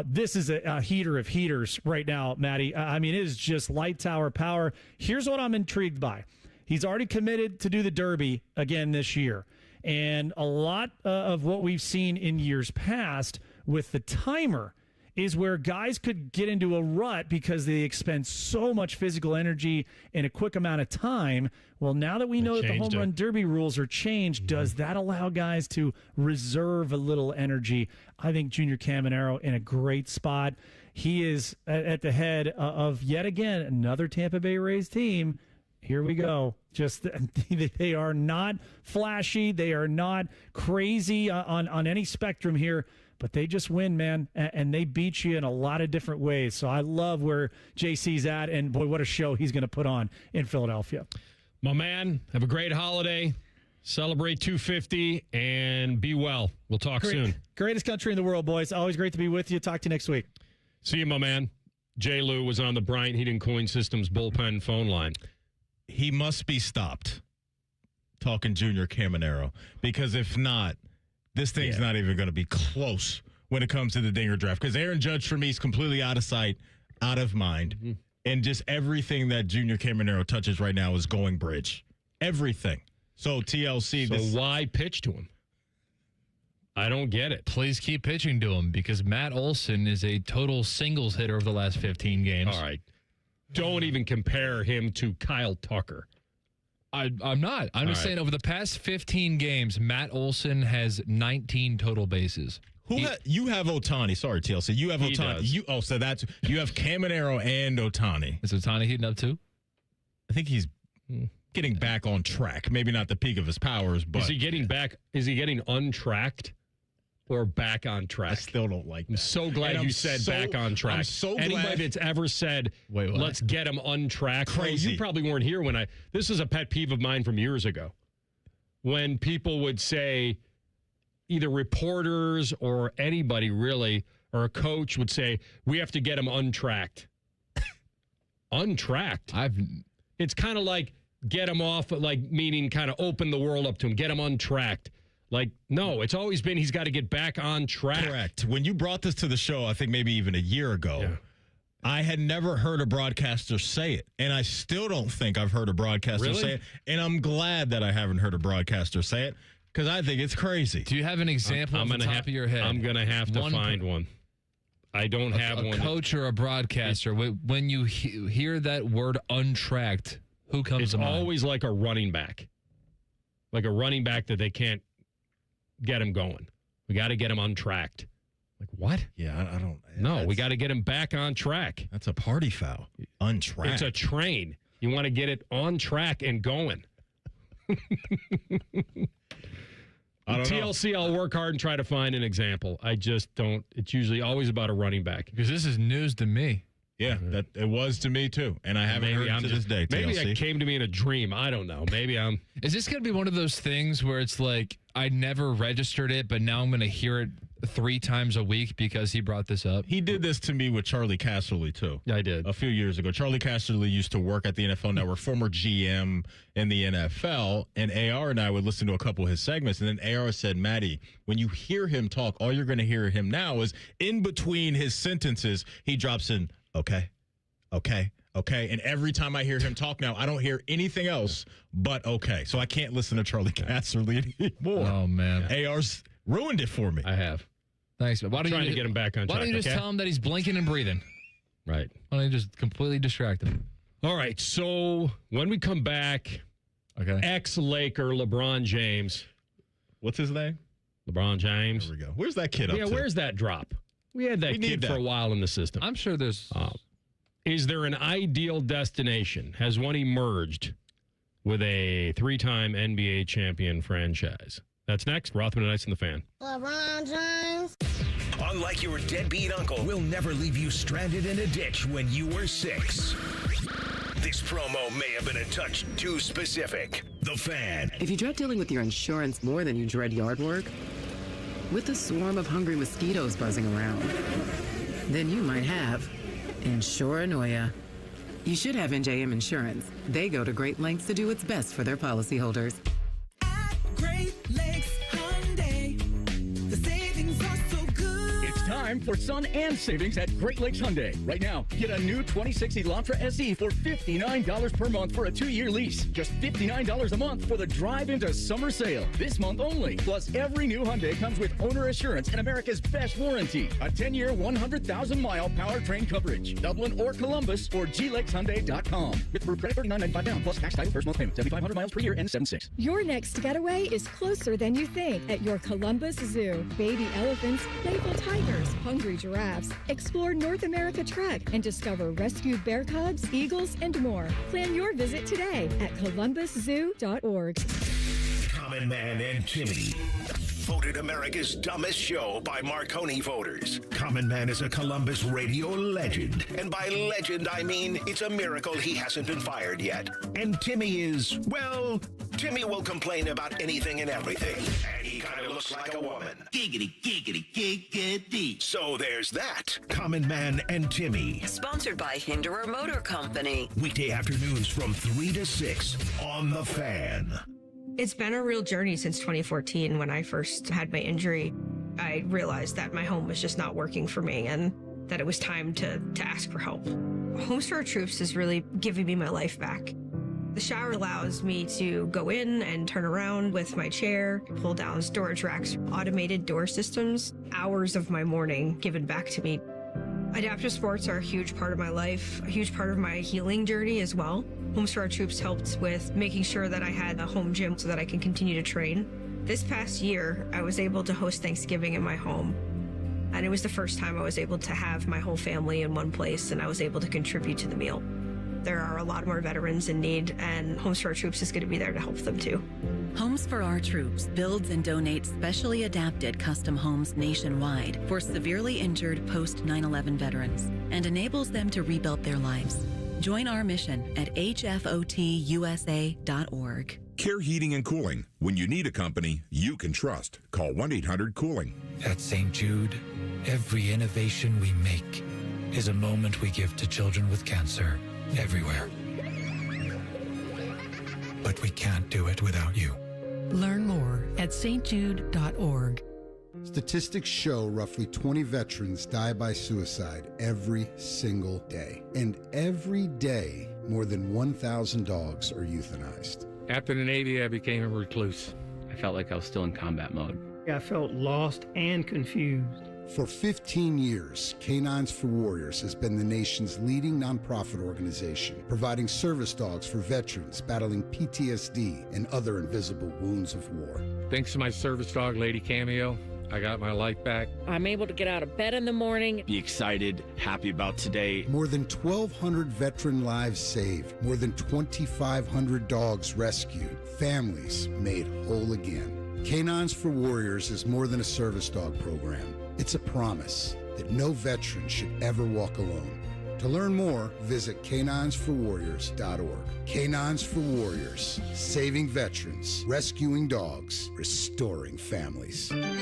This is a heater of heaters right now, Matty. I mean, it is just light tower power. Here's what I'm intrigued by. He's already committed to do the Derby again this year. And a lot of what we've seen in years past with the timer is where guys could get into a rut because they expend so much physical energy in a quick amount of time. Well, now that we know that the home run derby rules are changed, does that allow guys to reserve a little energy? I think Junior Caminero in a great spot. He is at the head of, yet again, another Tampa Bay Rays team. Here we go. Just they are not flashy. They are not crazy on any spectrum here. But they just win, man, and they beat you in a lot of different ways. So I love where JC's at, and boy, what a show he's going to put on in Philadelphia. My man, have a great holiday. Celebrate 250, and be well. We'll talk soon. Greatest country in the world, boys. Always great to be with you. Talk to you next week. See you, my man. J. Lou was on the Bryant Heating Cooling Systems bullpen phone line. He must be stopped talking Junior Caminero, because if not, this thing's not even going to be close when it comes to the Dinger draft, because Aaron Judge, for me, is completely out of sight, out of mind, and just everything that Junior Caminero touches right now is going bridge. Everything. So TLC. So why pitch to him? I don't get it. Please keep pitching to him, because Matt Olson is a total singles hitter over the last 15 games. All right. Don't even compare him to Kyle Tucker. I'm not. I'm just saying over the past 15 games, Matt Olson has 19 total bases. You have Ohtani. Sorry, TLC. You have Ohtani. So that's you have Caminero and Ohtani. Is Ohtani heating up too? I think he's getting back on track. Maybe not the peak of his powers, but is he getting back? Is he getting untracked or back on track? I still don't like that. I'm so glad you said back on track. I'm so glad. Anybody that's ever said, let's get him untracked. Crazy. You probably weren't here when this is a pet peeve of mine from years ago. When people would say, either reporters or anybody really, or a coach would say, we have to get him untracked. Untracked? It's kind of like get him off, like meaning kind of open the world up to him, get him untracked. Like, no, it's always been he's got to get back on track. Correct. When you brought this to the show, I think maybe even a year ago, I had never heard a broadcaster say it. And I still don't think I've heard a broadcaster say it. And I'm glad that I haven't heard a broadcaster say it, because I think it's crazy. Do you have an example off the top of your head? I'm going to have to find one. I don't have one. A coach or a broadcaster, when you hear that word untracked, who comes to mind? It's always like a running back. Like a running back that they can't get him going. We got to get him untracked. Like, what? Yeah, I don't. No, we got to get him back on track. That's a party foul. Untracked. It's a train. You want to get it on track and going. TLC, I'll work hard and try to find an example. I just don't. It's usually always about a running back. Because this is news to me. Yeah, that it was to me too, and I haven't heard it to this day. Maybe TLC. it came to me in a dream. I don't know. Maybe I'm. Is this going to be one of those things where it's like I never registered it, but now I'm going to hear it 3 times a week because he brought this up? He did this to me with Charlie Casserly too. Yeah, I did a few years ago. Charlie Casserly used to work at the NFL Network, former GM in the NFL, and AR and I would listen to a couple of his segments, and then AR said, "Maddie, when you hear him talk, all you're going to hear him now is in between his sentences, he drops in." Okay. And every time I hear him talk now, I don't hear anything else but okay. So I can't listen to Charlie Casserly anymore. Oh, man. AR's ruined it for me. I have. Thanks. But Trying to get him back on track. Why don't you just tell him that he's blinking and breathing? Right. Why don't you just completely distract him? All right. So when we come back, ex-Laker LeBron James. What's his name? LeBron James. There we go. Where's that kid up to? Where's that drop? We had that kid for a while in the system. I'm sure there's... Is there an ideal destination? Has one emerged with a 3-time NBA champion franchise? That's next. Rothman Ice and the Fan. LeBron James. Unlike your deadbeat uncle, we'll never leave you stranded in a ditch when you were 6. This promo may have been a touch too specific. The Fan. If you dread dealing with your insurance more than you dread yard work, with a swarm of hungry mosquitoes buzzing around, then you might have Insuranoia. You should have NJM Insurance. They go to great lengths to do what's best for their policyholders. At Great Lakes Hyundai, the savings are so good. It's time for sun and savings at Great Lakes Hyundai. Right now, get a new 2060 Elantra SE for $59 per month for a 2-year lease. Just $59 a month for the drive into summer sale. This month only. Plus, every new Hyundai comes with owner assurance and America's best warranty. A 10-year, 100,000-mile powertrain coverage. Dublin or Columbus or glakeshyundai.com. With approved credit $39.95 down plus tax title first month payment. 7,500 miles per year and 7.6. Your next getaway is closer than you think at your Columbus Zoo. Baby elephants, playful tigers, hungry giraffes. Explore North America Trek and discover rescued bear cubs, eagles, and more. Plan your visit today at columbuszoo.org. Common Man and Timmy. Voted America's dumbest show by Marconi voters. Common Man is a Columbus radio legend. And by legend, I mean it's a miracle he hasn't been fired yet. And Timmy is, well, Timmy will complain about anything and everything. And he kind of looks like a woman. Giggity, giggity, giggity. So there's that. Common Man and Timmy. Sponsored by Hinderer Motor Company. Weekday afternoons from 3 to 6 on The Fan. It's been a real journey since 2014 when I first had my injury. I realized that my home was just not working for me and that it was time to ask for help. Homes for Our Troops is really giving me my life back. The shower allows me to go in and turn around with my chair, pull down storage racks, automated door systems, hours of my morning given back to me. Adaptive sports are a huge part of my life, a huge part of my healing journey as well. Homes for Our Troops helped with making sure that I had a home gym so that I can continue to train. This past year, I was able to host Thanksgiving in my home. And it was the first time I was able to have my whole family in one place and I was able to contribute to the meal. There are a lot more veterans in need and Homes for Our Troops is going to be there to help them too. Homes for Our Troops builds and donates specially adapted custom homes nationwide for severely injured post 9/11 veterans and enables them to rebuild their lives. Join our mission at hfotusa.org. Care Heating and Cooling. When you need a company you can trust, call 1-800-COOLING. At St. Jude, every innovation we make is a moment we give to children with cancer everywhere. But we can't do it without you. Learn more at stjude.org. Statistics show roughly 20 veterans die by suicide every single day. And every day, more than 1,000 dogs are euthanized. After the Navy, I became a recluse. I felt like I was still in combat mode. I felt lost and confused. For 15 years, Canines for Warriors has been the nation's leading nonprofit organization, providing service dogs for veterans battling PTSD and other invisible wounds of war. Thanks to my service dog, Lady Cameo, I got my life back. I'm able to get out of bed in the morning. Be excited, happy about today. More than 1,200 veteran lives saved. More than 2,500 dogs rescued. Families made whole again. Canines for Warriors is more than a service dog program. It's a promise that no veteran should ever walk alone. To learn more, visit caninesforwarriors.org. Canines for Warriors, saving veterans, rescuing dogs, restoring families. The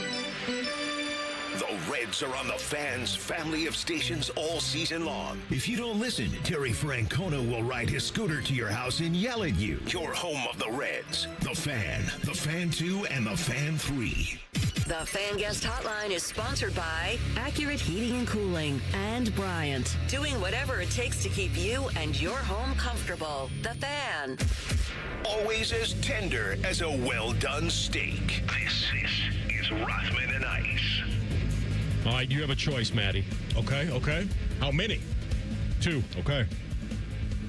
Reds are on the Fan's family of stations all season long. If you don't listen, Terry Francona will ride his scooter to your house and yell at you. Your home of the Reds. The Fan, The Fan 2, and The Fan 3. The Fan Guest Hotline is sponsored by Accurate Heating and Cooling and Bryant. Doing whatever it takes to keep you and your home comfortable. The Fan. Always as tender as a well-done steak. This is Rothman and Ice. All right, you have a choice, Maddie. Okay. How many? 2. Okay.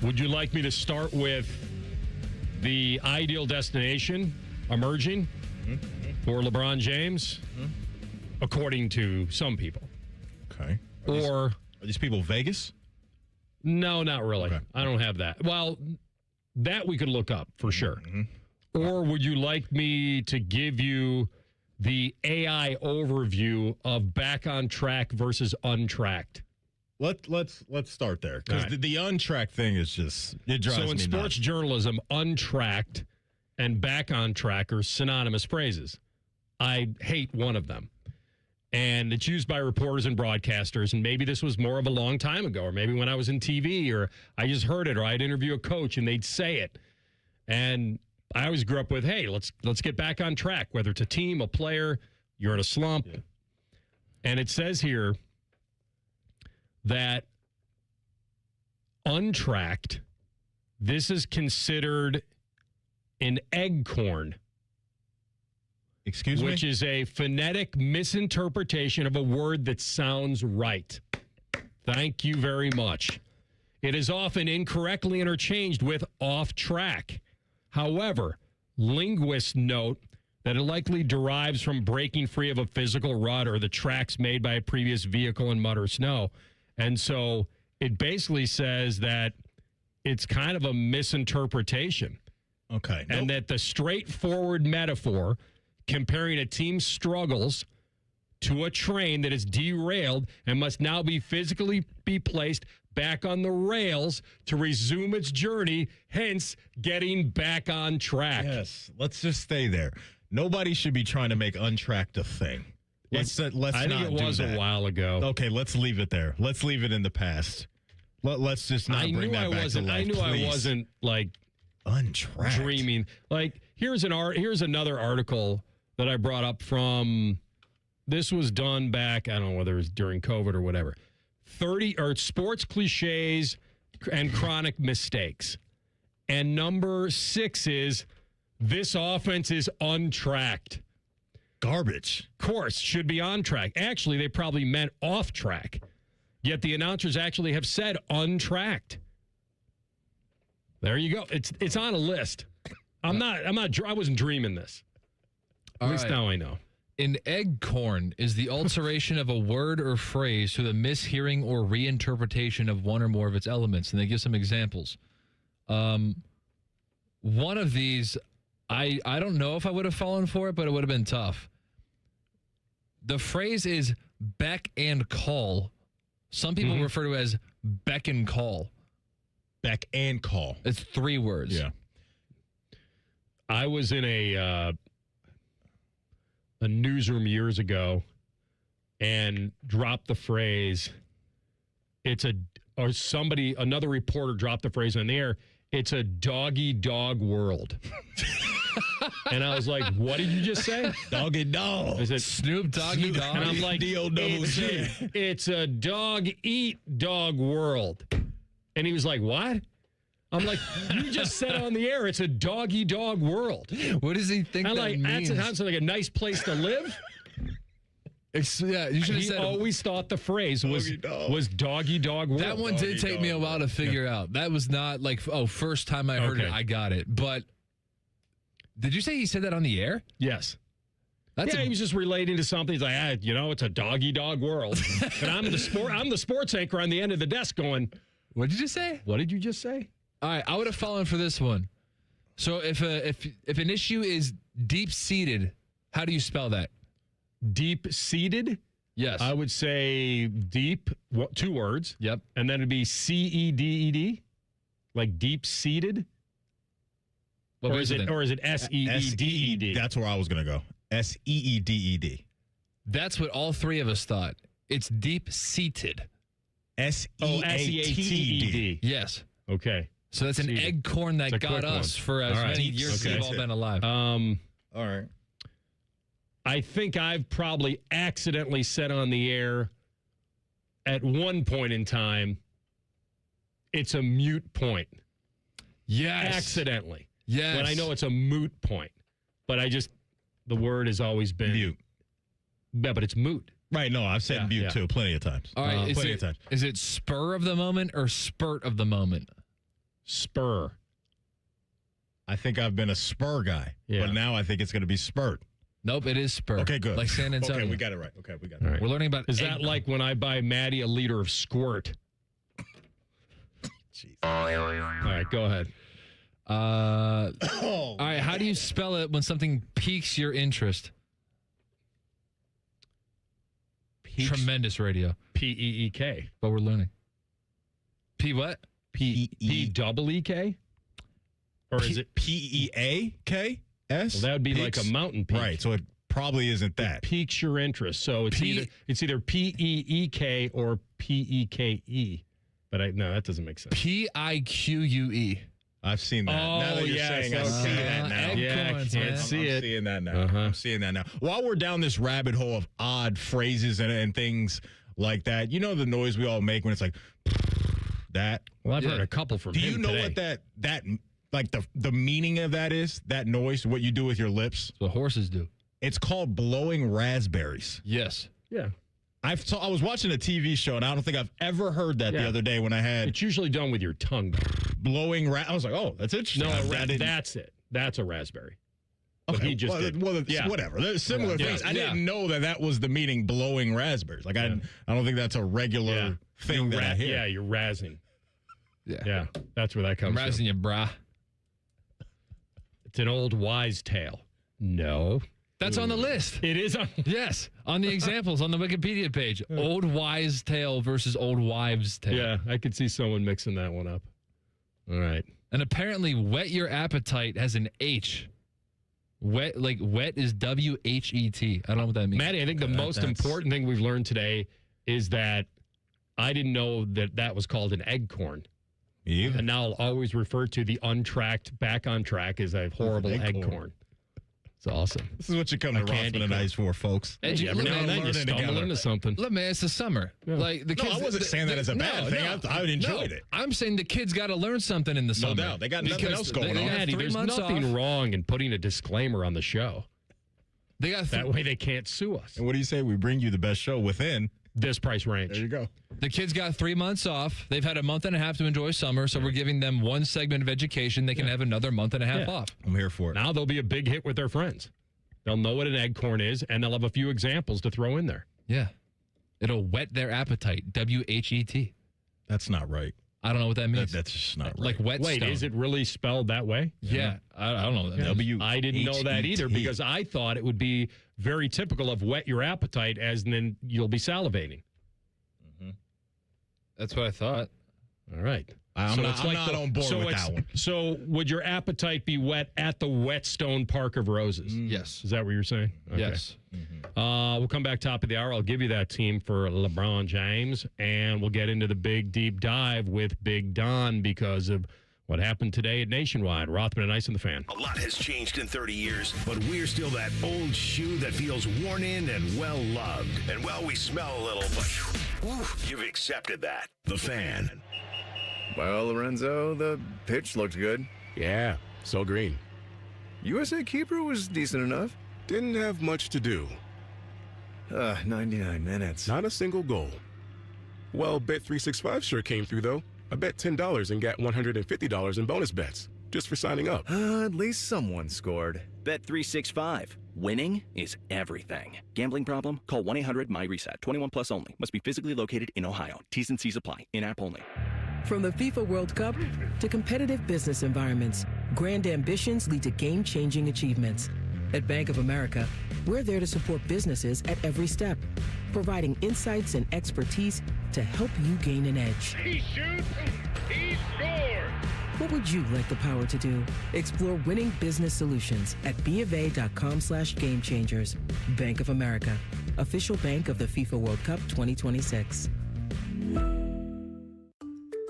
Would you like me to start with the ideal destination emerging for LeBron James, according to some people? Okay. Are these people Vegas? No, not really. Okay. I don't have that. Well, that we could look up for sure. Or would you like me to give you the AI overview of back on track versus untracked? Let's start there, because right. the untracked thing is just, it drives me So in sports journalism, untracked and back on track are synonymous phrases. I hate one of them. And it's used by reporters and broadcasters, and maybe this was more of a long time ago, or maybe when I was in TV, or I just heard it, or I'd interview a coach and they'd say it. And I always grew up with, hey, let's get back on track, whether it's a team, a player, you're in a slump. Yeah. And it says here that untracked, this is considered an eggcorn. Excuse me? Which is a phonetic misinterpretation of a word that sounds right. Thank you very much. It is often incorrectly interchanged with off track. However, linguists note that it likely derives from breaking free of a physical rut or the tracks made by a previous vehicle in mud or snow. And so it basically says that it's kind of a misinterpretation. Okay. And that the straightforward metaphor comparing a team's struggles to a train that is derailed and must now be physically be placed back on the rails to resume its journey, hence getting back on track. Yes, let's just stay there. Nobody should be trying to make untracked a thing. Let's I not think it was do that. a while ago. Okay, let's leave it there. Let's leave it in the past. Let's just not bring that back to life. I knew please. I wasn't like untracked dreaming. Like here's another article that I brought up from. This was done back, I don't know whether it was during COVID or whatever. 30 or sports cliches and chronic mistakes. And number 6 is this offense is untracked. Garbage. Of course, should be on track. Actually, they probably meant off track. Yet the announcers actually have said untracked. There you go. It's on a list. I wasn't dreaming this. At least now I know. An eggcorn is the alteration of a word or phrase through the mishearing or reinterpretation of one or more of its elements. And they give some examples. One of these, I don't know if I would have fallen for it, but it would have been tough. The phrase is beck and call. Some people refer to it as beck and call. Beck and call. It's 3 words. Yeah. I was in a newsroom years ago and dropped the phrase, another reporter dropped the phrase on the air, it's a doggy dog world. And I was like, what did you just say? Doggy dog. I said, Snoop Doggy Dog. And I'm like, it's a dog eat dog world. And he was like, what? I'm like, you just said on the air, it's a doggy dog world. What does he think that means? That sounds like a nice place to live. You should have said. Always thought the phrase was doggy dog world. That one did take me a while to figure out. That was not like, first time I heard it, I got it. But did you say he said that on the air? Yes. He was just relating to something. He's like, it's a doggy dog world. And I'm the sports anchor on the end of the desk going, what did you say? What did you just say? All right, I would have fallen for this one. So if an issue is deep-seated, how do you spell that? Deep-seated? Yes. I would say deep, 2 words. Yep. And then it'd be C-E-D-E-D, like deep-seated. Or is it S-E-E-D-E-D? That's where I was going to go. S-E-E-D-E-D. That's what all three of us thought. It's deep-seated. S-E-A-T-E-D. Yes. Okay. So that's an egg corn that got us for as many years as we've all been alive. All right. I think I've probably accidentally said on the air at one point in time, it's a mute point. Yes. Accidentally. Yes. When I know it's a moot point. But the word has always been mute. Yeah, but it's moot. Right, no, I've said mute too, plenty of times. All right, plenty of times. Is it spur of the moment or spurt of the moment? Spur. I think I've been a spur guy, but now I think it's going to be spurt. Nope, it is spur. Okay, good. Like San Antonio. Okay, we got it right. Okay, we got it All right. We're learning about Is that like when I buy Maddie a liter of squirt? Jeez. All right, go ahead. All right, how do you spell it when something piques your interest? Tremendous radio. P-E-E-K. But we're learning. P what? P-E-E-K? Or is it P-E-A-K-S? Well, that would be like a mountain peak. Right, so it probably isn't that. It piques your interest. So it's either P-E-E-K or P-E-K-E. But no, that doesn't make sense. P-I-Q-U-E. I've seen that. Oh, now that you're saying I see that now. Yeah, I can't see it. I'm seeing that now. I'm seeing that now. While we're down this rabbit hole of odd phrases and things like that, you know the noise we all make when it's like that? Well, I've heard a couple from him Do you know today. what that like the meaning of that is? That noise, what you do with your lips? What horses do. It's called blowing raspberries. Yes. Yeah. I was watching a TV show, and I don't think I've ever heard that the other day when I had... It's usually done with your tongue. Blowing... I was like, oh, that's interesting. No, that's it. That's a raspberry. Okay, but he just whatever. There's similar things. I didn't know that was the meaning, blowing raspberries. Like, I don't think that's a regular thing that I hear. Yeah, you're razzing. Yeah, that's where that comes from. I'm razzing you, brah. It's an old wise tale. No. That's on the list. It is on. Yes, on the examples on the Wikipedia page. Old wise tale versus old wives' tale. Yeah, I could see someone mixing that one up. All right. And apparently, whet your appetite has an H. Wet is W-H-E-T. I don't know what that means. Maddie, I think the most important thing we've learned today is that I didn't know that was called an egg corn. Yeah. And now I'll always refer to the untracked back on track as a horrible egg corn. It's awesome. This is what you come to Rothman and Ice for, folks. Every now and then you stumble into something. Look, man, it's the summer. Yeah. Like the kids. I wasn't saying that as a bad thing. I enjoyed it. I'm saying the kids got to learn something in the summer. No doubt. They got nothing else going on. Maddie, there's nothing wrong in putting a disclaimer on the show. They got that way they can't sue us. And what do you say? We bring you the best show within this price range. There you go. The kids got 3 months off. They've had a month and a half to enjoy summer, so we're giving them one segment of education. They can have another month and a half off. I'm here for it. Now they'll be a big hit with their friends. They'll know what an egg corn is, and they'll have a few examples to throw in there. Yeah. It'll whet their appetite. W-H-E-T. That's not right. I don't know what that means. That's just not right. Like whetstone. Wait, is it really spelled that way? Yeah. I don't know what that means. I didn't know that either because I thought it would be very typical of whet your appetite as then you'll be salivating. Mm-hmm. That's what I thought. All right. I'm not on board with that one. So would your appetite be wet at the Whetstone Park of Roses? Yes. Is that what you're saying? Okay. Yes. We'll come back top of the hour. I'll give you that team for LeBron James, and we'll get into the big deep dive with Big Don because of what happened today at Nationwide. Rothman and Ice and the Fan. A lot has changed in 30 years, but we're still that old shoe that feels worn in and well-loved. And, well, we smell a little, but you've accepted that. The Fan. Well, Lorenzo, the pitch looked good. Yeah, so green. USA keeper was decent enough. Didn't have much to do. 99 minutes. Not a single goal. Well, Bet365 sure came through, though. I bet $10 and got $150 in bonus bets just for signing up. At least someone scored. Bet365. Winning is everything. Gambling problem? Call 1-800-MY-RESET. 21 plus only. Must be physically located in Ohio. T's and C's apply. In-app only. From the FIFA World Cup to competitive business environments, grand ambitions lead to game-changing achievements. At Bank of America, we're there to support businesses at every step, providing insights and expertise to help you gain an edge. He shoots, he scores! What would you like the power to do? Explore winning business solutions at BofA.com/gamechangers. Bank of America, official bank of the FIFA World Cup 2026.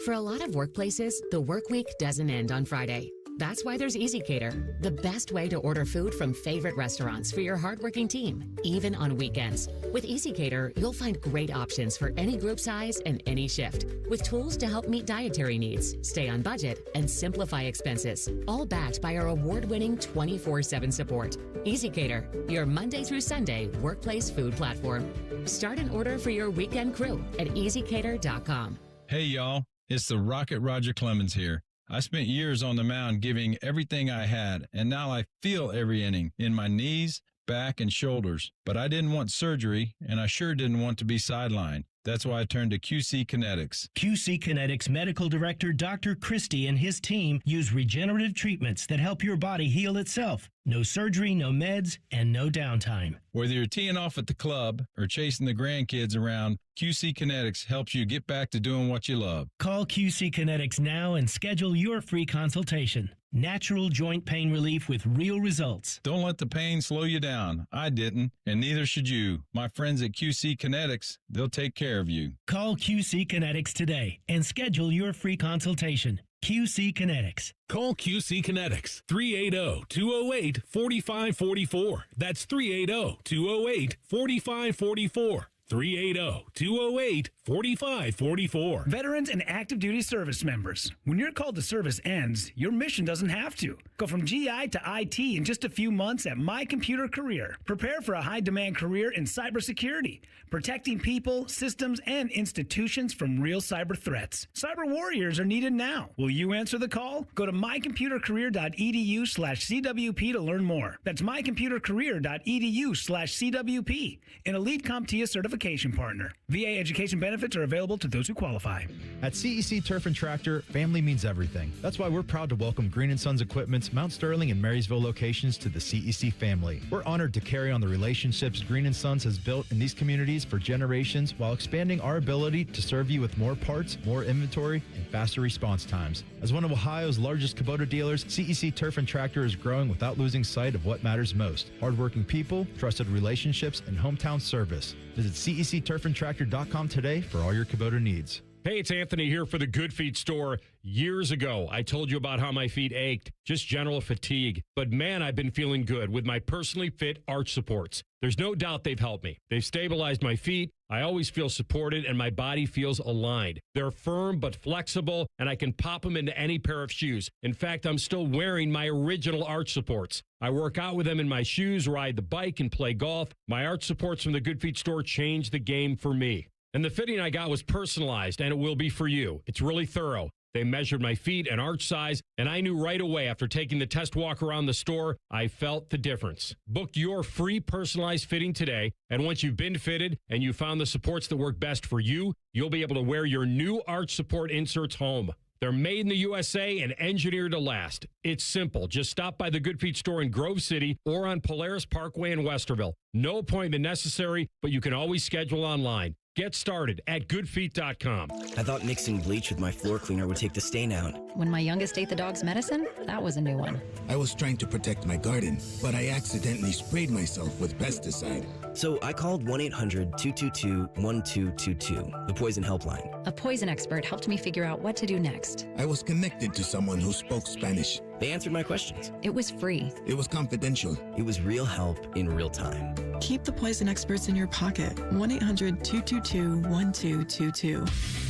For a lot of workplaces, the work week doesn't end on Friday. That's why there's EasyCater, the best way to order food from favorite restaurants for your hardworking team, even on weekends. With EasyCater, you'll find great options for any group size and any shift, with tools to help meet dietary needs, stay on budget, and simplify expenses, all backed by our award-winning 24/7 support. EasyCater, your Monday through Sunday workplace food platform. Start an order for your weekend crew at easycater.com. Hey, y'all. It's the Rocket Roger Clemens here. I spent years on the mound giving everything I had, and now I feel every inning in my knees, back, and shoulders. But I didn't want surgery, and I sure didn't want to be sidelined. That's why I turned to QC Kinetics. QC Kinetics Medical Director Dr. Christie and his team use regenerative treatments that help your body heal itself. No surgery, no meds, and no downtime. Whether you're teeing off at the club or chasing the grandkids around, QC Kinetics helps you get back to doing what you love. Call QC Kinetics now and schedule your free consultation. Natural joint pain relief with real results. Don't let the pain slow you down. I didn't, and neither should you. My friends at QC Kinetics, they'll take care of you. Call QC Kinetics today and schedule your free consultation. QC Kinetics. Call QC Kinetics, 380-208-4544. That's 380-208-4544. 380-208-4544. Veterans and active duty service members, when your call to service ends, your mission doesn't have to. Go from GI to IT in just a few months at My Computer Career. Prepare for a high-demand career in cybersecurity, protecting people, systems, and institutions from real cyber threats. Cyber warriors are needed now. Will you answer the call? Go to mycomputercareer.edu/CWP to learn more. That's mycomputercareer.edu/CWP. An elite CompTIA certification partner. VA education benefits are available to those who qualify. At CEC Turf and Tractor, family means everything. That's why we're proud to welcome Green & Sons Equipment's Mount Sterling and Marysville locations to the CEC family. We're honored to carry on the relationships Green & Sons has built in these communities for generations while expanding our ability to serve you with more parts, more inventory, and faster response times. As one of Ohio's largest Kubota dealers, CEC Turf and Tractor is growing without losing sight of what matters most: hardworking people, trusted relationships, and hometown service. Visit CECTurfandTractor.com today for all your Kubota needs. Hey, it's Anthony here for the Good Feet store. Years ago, I told you about how my feet ached, just general fatigue. But man, I've been feeling good with my personally fit arch supports. There's no doubt they've helped me. They've stabilized my feet. I always feel supported and my body feels aligned. They're firm but flexible, and I can pop them into any pair of shoes. In fact, I'm still wearing my original arch supports. I work out with them in my shoes, ride the bike, and play golf. My arch supports from the Good Feet store changed the game for me. And the fitting I got was personalized, and it will be for you. It's really thorough. They measured my feet and arch size, and I knew right away after taking the test walk around the store, I felt the difference. Book your free personalized fitting today, and once you've been fitted and you found the supports that work best for you, you'll be able to wear your new arch support inserts home. They're made in the USA and engineered to last. It's simple. Just stop by the Good Feet store in Grove City or on Polaris Parkway in Westerville. No appointment necessary, but you can always schedule online. Get started at goodfeet.com. I thought mixing bleach with my floor cleaner would take the stain out. When my youngest ate the dog's medicine, that was a new one. I was trying to protect my garden, but I accidentally sprayed myself with pesticide. So I called 1-800-222-1222, the poison helpline. A poison expert helped me figure out what to do next. I was connected to someone who spoke Spanish. They answered my questions. It was free. It was confidential. It was real help in real time. Keep the poison experts in your pocket. 1-800-222-1222.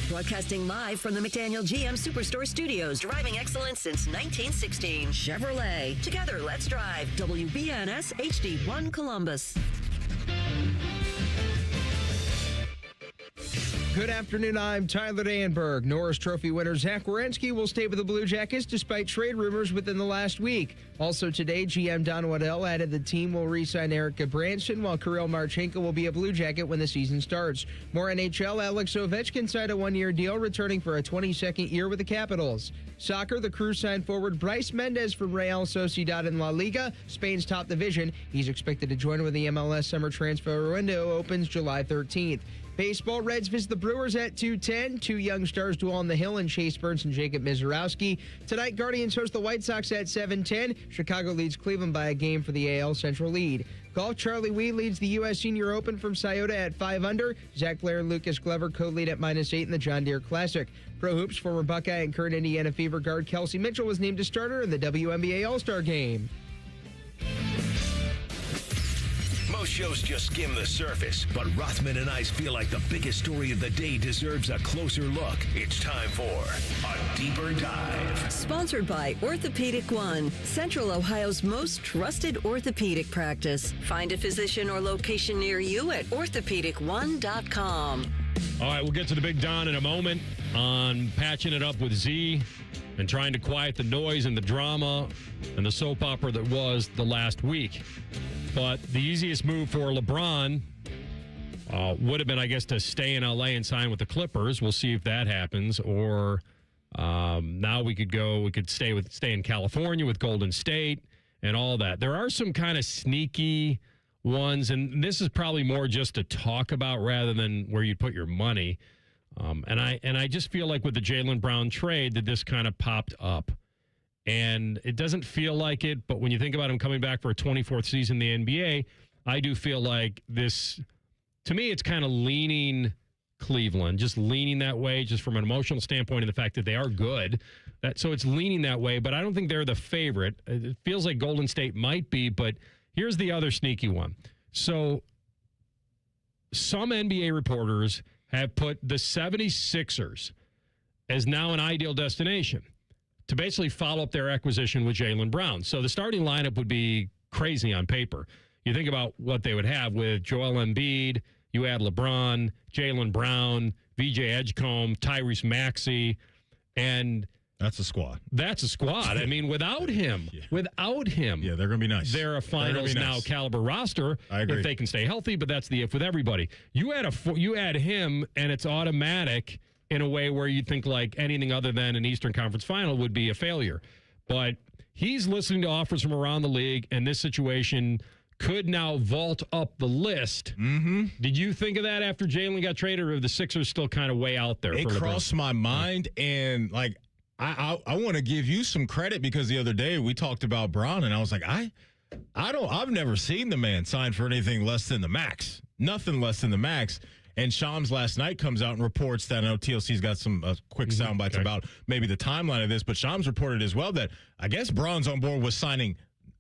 Broadcasting live from the McDaniel GM Superstore Studios. Driving excellence since 1916. Chevrolet. Together, let's drive. WBNS HD1 Columbus. Good afternoon, I'm Tyler Danberg. Norris Trophy winner Zach Werenski will stay with the Blue Jackets despite trade rumors within the last week. Also today, GM Don Waddell added the team will re-sign Erica Branson, while Kirill Marchenko will be a Blue Jacket when the season starts. More NHL, Alex Ovechkin signed a one-year deal, returning for a 22nd year with the Capitals. Soccer, the Crew signed forward Bryce Mendez from Real Sociedad in La Liga, Spain's top division. He's expected to join when the MLS summer transfer window opens July 13th. Baseball, Reds visit the Brewers at 2:10. Two young stars duel on the hill in Chase Burns and Jacob Mizorowski. Tonight, Guardians host the White Sox at 7:10. Chicago leads Cleveland by a game for the AL Central lead. Golf, Charlie Wee leads the U.S. Senior Open from Scioto at 5 under. Zach Blair and Lucas Glover co-lead at -8 in the John Deere Classic. Pro Hoops, former Buckeye and current Indiana Fever guard Kelsey Mitchell was named a starter in the WNBA All-Star Game. Most shows just skim the surface, but Rothman and Ice feel like the biggest story of the day deserves a closer look. It's time for a deeper dive. Sponsored by Orthopedic One, Central Ohio's most trusted orthopedic practice. Find a physician or location near you at orthopedic1.com. All right, we'll get to the Big Don in a moment on patching it up with Z and trying to quiet the noise and the drama and the soap opera that was the last week. But the easiest move for LeBron would have been, I guess, to stay in L.A. and sign with the Clippers. We'll see if that happens. Or now we could stay in California with Golden State and all that. There are some kind of sneaky ones, and this is probably more just to talk about rather than where you'd put your money. And I just feel like with the Jaylen Brown trade that this kind of popped up. And it doesn't feel like it, but when you think about him coming back for a 24th season in the NBA, I do feel like this, to me, it's kind of leaning Cleveland, just leaning that way, just from an emotional standpoint and the fact that they are good. So it's leaning that way, but I don't think they're the favorite. It feels like Golden State might be, but here's the other sneaky one. So some NBA reporters have put the 76ers as now an ideal destination to basically follow up their acquisition with Jaylen Brown. So the starting lineup would be crazy on paper. You think about what they would have with Joel Embiid, you add LeBron, Jaylen Brown, VJ Edgecombe, Tyrese Maxey, and that's a squad. That's a squad. I mean, without him, yeah, they're going to be nice. They're a finals now caliber roster. I agree. If they can stay healthy, but that's the if with everybody. You add him, and it's automatic in a way where you'd think like anything other than an Eastern Conference final would be a failure. But he's listening to offers from around the league, and this situation could now vault up the list. Mm-hmm. Did you think of that after Jaylen got traded, or are the Sixers still kind of way out there? It crossed my mind, and like I want to give you some credit because the other day we talked about Brown, and I was like, I've never seen the man sign for anything less than the max. Nothing less than the max. And Shams last night comes out and reports that, I know TLC's got some quick sound bites about maybe the timeline of this, but Shams reported as well that I guess Braun's on board with signing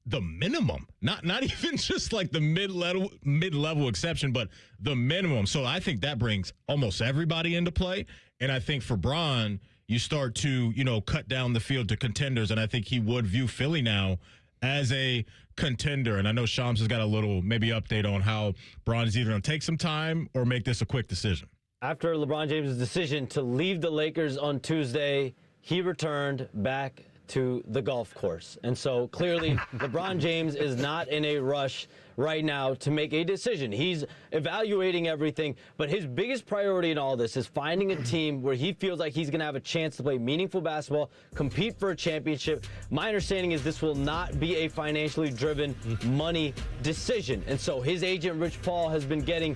the minimum, not even just like the mid-level exception, but the minimum. So I think that brings almost everybody into play. And I think for Braun, you start to, cut down the field to contenders. And I think he would view Philly now as a contender. And I know Shams has got a little maybe update on how Braun is either going to take some time or make this a quick decision. After LeBron James' decision to leave the Lakers on Tuesday, he returned back to the golf course. And so clearly LeBron James is not in a rush right now to make a decision. He's evaluating everything, but his biggest priority in all this is finding a team where he feels like he's going to have a chance to play meaningful basketball, compete for a championship. My understanding is this will not be a financially driven money decision. And so his agent, Rich Paul, has been getting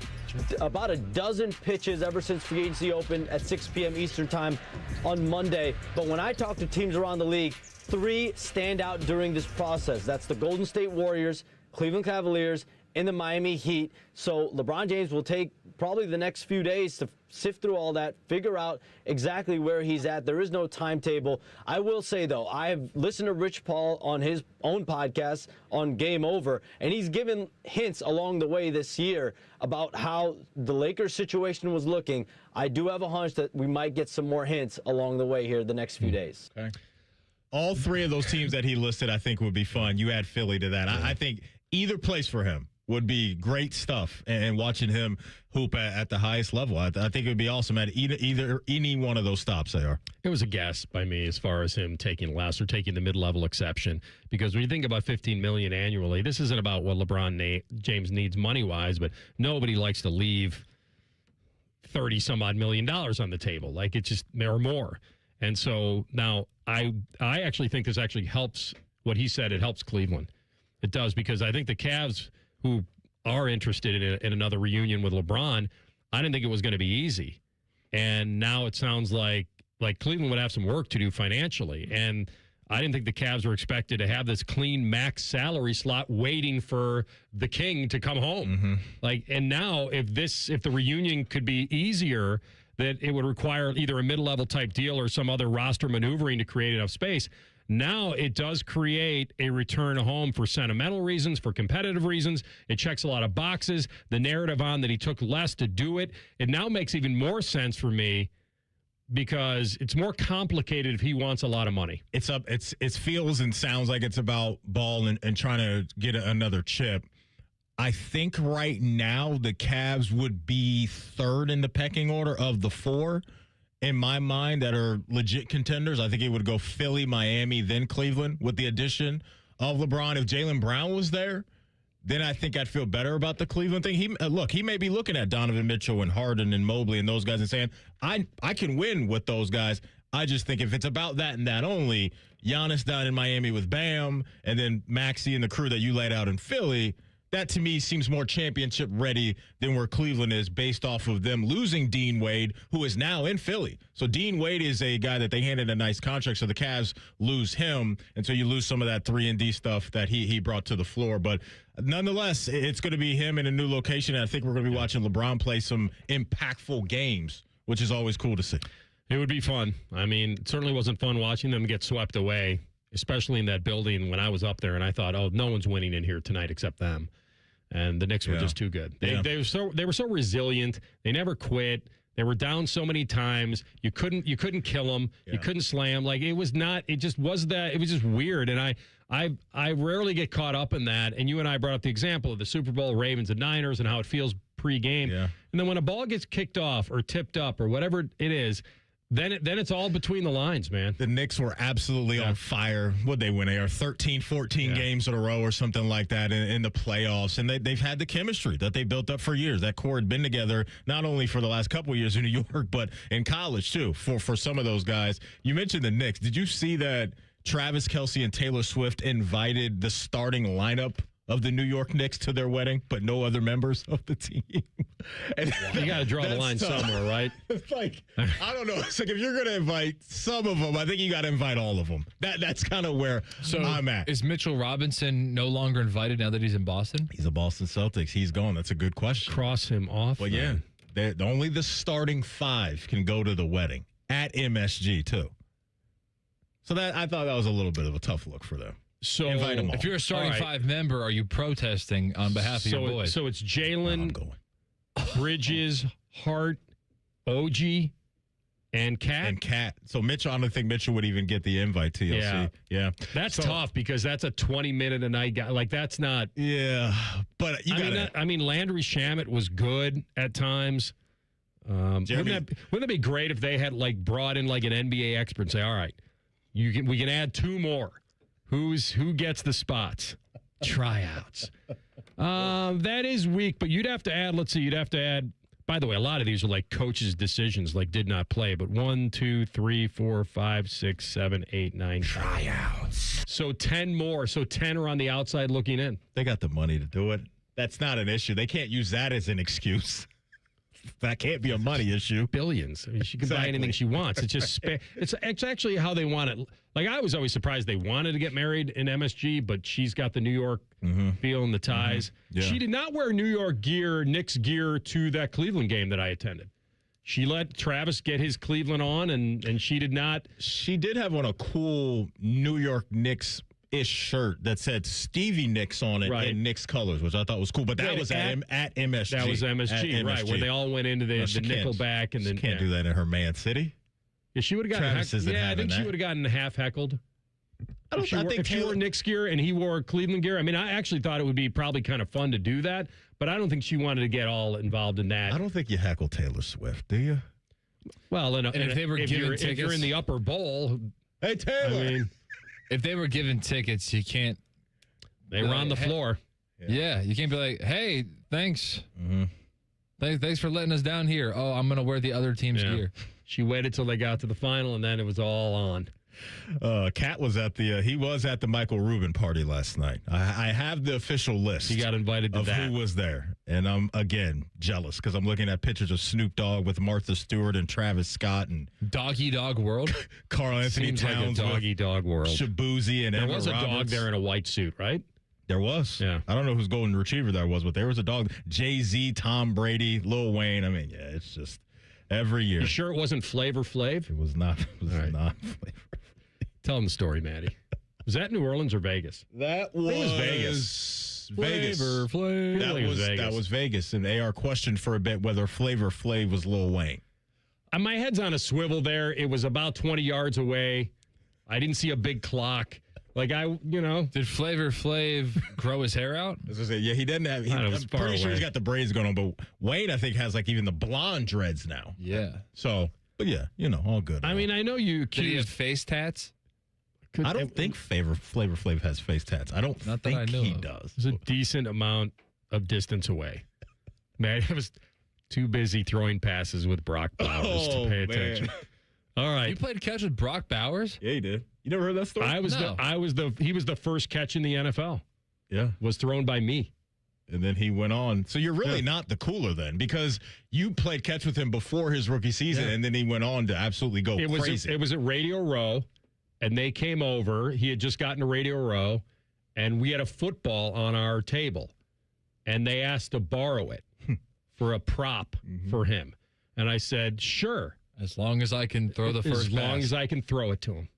about a dozen pitches ever since free agency opened at 6 p.m. Eastern time on Monday. But when I talk to teams around the league, 3 stand out during this process. That's the Golden State Warriors, Cleveland Cavaliers, and the Miami Heat. So LeBron James will take probably the next few days to sift through all that, figure out exactly where he's at. There is no timetable. I will say, though, I have listened to Rich Paul on his own podcast on Game Over, and he's given hints along the way this year about how the Lakers situation was looking. I do have a hunch that we might get some more hints along the way here the next few days. Okay. All 3 of those teams that he listed, I think, would be fun. You add Philly to that. I think either place for him would be great stuff, and watching him hoop at the highest level. I think it would be awesome at either any one of those stops they are. It was a guess by me as far as him taking less or taking the mid-level exception, because when you think about $15 million annually, this isn't about what LeBron James needs money-wise, but nobody likes to leave $30-some-odd million on the table. Like, it's just, or more. And so now I actually think this actually helps what he said. It helps Cleveland. It does, because I think the Cavs, who are interested in another reunion with LeBron, I didn't think it was going to be easy. And now it sounds like Cleveland would have some work to do financially. And I didn't think the Cavs were expected to have this clean max salary slot waiting for the king to come home. Mm-hmm. And now if the reunion could be easier, that it would require either a mid-level type deal or some other roster maneuvering to create enough space. Now it does create a return home for sentimental reasons, for competitive reasons. It checks a lot of boxes. The narrative on that he took less to do it, it now makes even more sense for me, because it's more complicated if he wants a lot of money. It feels and sounds like it's about ball and trying to get another chip. I think right now the Cavs would be third in the pecking order of the four, in my mind, that are legit contenders. I think it would go Philly, Miami, then Cleveland with the addition of LeBron. If Jaylen Brown was there, then I think I'd feel better about the Cleveland thing. He may be looking at Donovan Mitchell and Harden and Mobley and those guys and saying, I can win with those guys. I just think if it's about that and that only, Giannis down in Miami with Bam, and then Maxey and the crew that you laid out in Philly, that to me seems more championship ready than where Cleveland is, based off of them losing Dean Wade, who is now in Philly. So Dean Wade is a guy that they handed a nice contract, so the Cavs lose him, and so you lose some of that 3-and-D stuff that he brought to the floor. But nonetheless, it's going to be him in a new location, and I think we're going to be watching LeBron play some impactful games, which is always cool to see. It would be fun. I mean, it certainly wasn't fun watching them get swept away, especially in that building when I was up there, and I thought, oh, no one's winning in here tonight except them. And the Knicks were just too good. They were so resilient. They never quit. They were down so many times. You couldn't kill them. You couldn't slam. Like, it was just weird. And I rarely get caught up in that. And you and I brought up the example of the Super Bowl, Ravens and Niners, and how it feels pre-game. Yeah. And then when a ball gets kicked off or tipped up or whatever it is, then it's all between the lines, man. The Knicks were absolutely on fire. What'd they win? They are 13, 14 games in a row or something like that in the playoffs. And they've had the chemistry that they built up for years. That core had been together not only for the last couple of years in New York, but in college, too, for some of those guys. You mentioned the Knicks. Did you see that Travis Kelce and Taylor Swift invited the starting lineup of the New York Knicks to their wedding, but no other members of the team? And you got to draw the line somewhere, right? It's like, I don't know. It's like, if you're going to invite some of them, I think you got to invite all of them. That's kind of where I'm at. Is Mitchell Robinson no longer invited now that he's in Boston? He's a Boston Celtics. He's gone. That's a good question. Cross him off. Well, yeah. Only the starting five can go to the wedding at MSG, too. So I thought that was a little bit of a tough look for them. So invite them all. If you're a starting five member, are you protesting on behalf of your boys? So it's Jalen, Bridges, Hart, OG, and Cat. So Mitchell, I don't think Mitchell would even get the invite to TLC. Yeah. That's tough, because that's a 20-minute a night guy. Like, that's not. Yeah, but I mean, Landry Shamet was good at times. Wouldn't that be great if they had brought in an NBA expert and say, all right, we can add two more. Who gets the spots? Tryouts. That is weak, but you'd have to add, by the way, a lot of these are coaches' decisions, did not play, but 1, 2, 3, 4, 5, 6, 7, 8, 9. Tryouts. So 10 more. So 10 are on the outside looking in. They got the money to do it. That's not an issue. They can't use that as an excuse. That can't be a money issue. Billions. I mean, she can buy anything she wants. It's just it's actually how they want it. I was always surprised they wanted to get married in MSG, but she's got the New York feel and the ties. Yeah. She did not wear New York gear, Knicks gear, to that Cleveland game that I attended. She let Travis get his Cleveland on, and she did not. She did have on a cool New York Knicks-ish shirt that said Stevie Nicks on it in Knicks colors, which I thought was cool. But that was at MSG. That was MSG, right, where they all went into the Nickelback. And then can't do that in her Man City. Yeah, she would have gotten Travis isn't I think having she that. would have gotten half heckled. If she wore Knicks gear and he wore Cleveland gear, I mean, I actually thought it would be probably kind of fun to do that, but I don't think she wanted to get all involved in that. I don't think you heckle Taylor Swift, do you? Well, if they were giving tickets, if you're in the upper bowl, hey Taylor. I mean, if they were given tickets, you can't. They were on the floor. Yeah, you can't be like, hey, thanks. Mm-hmm. Thanks for letting us down here. Oh, I'm going to wear the other team's gear. She waited till they got to the final, and then it was all on. Kat was at the Michael Rubin party last night. I have the official list. He got invited to of that. who was there, and I'm again jealous because I'm looking at pictures of Snoop Dogg with Martha Stewart and Travis Scott and Doggy Dog World. Carl Anthony Seems Towns, like a Doggy Dog World. Shabuzi and there Emma was a Roberts. dog there in a white suit, right? There was. Yeah. I don't know whose golden retriever that was, but there was a dog. Jay-Z, Tom Brady, Lil Wayne. I mean, yeah, it's just every year. You sure it wasn't Flavor Flav? It was not. It was not Flavor. Tell them the story, Maddie. Was that New Orleans or Vegas? That was, Vegas. Vegas. Flavor Flav. That was Vegas. And AR questioned for a bit whether Flavor Flav was Lil Wayne. My head's on a swivel there. It was about 20 yards away. I didn't see a big clock. Did Flavor Flav grow his hair out? As I say, yeah, he didn't have. I'm pretty sure he's got the braids going on, but Wayne, I think, has like even the blonde dreads now. Yeah. So, but yeah, all good. I mean, I know you accused. Did he have face tats? I don't think Flavor Flav has face tats. I don't think he does. There's a decent amount of distance away. Man, I was too busy throwing passes with Brock Bowers to pay attention. All right. You played catch with Brock Bowers? Yeah, he did. You never heard that story? He was the first catch in the NFL. Yeah. Was thrown by me. And then he went on. So you're really not the cooler then, because you played catch with him before his rookie season, and then he went on to absolutely go crazy. It was at Radio Row, and they came over. He had just gotten to Radio Row, and we had a football on our table, and they asked to borrow it for a prop for him. And I said, sure. As long as I can throw the first pass. As long as I can throw it to him.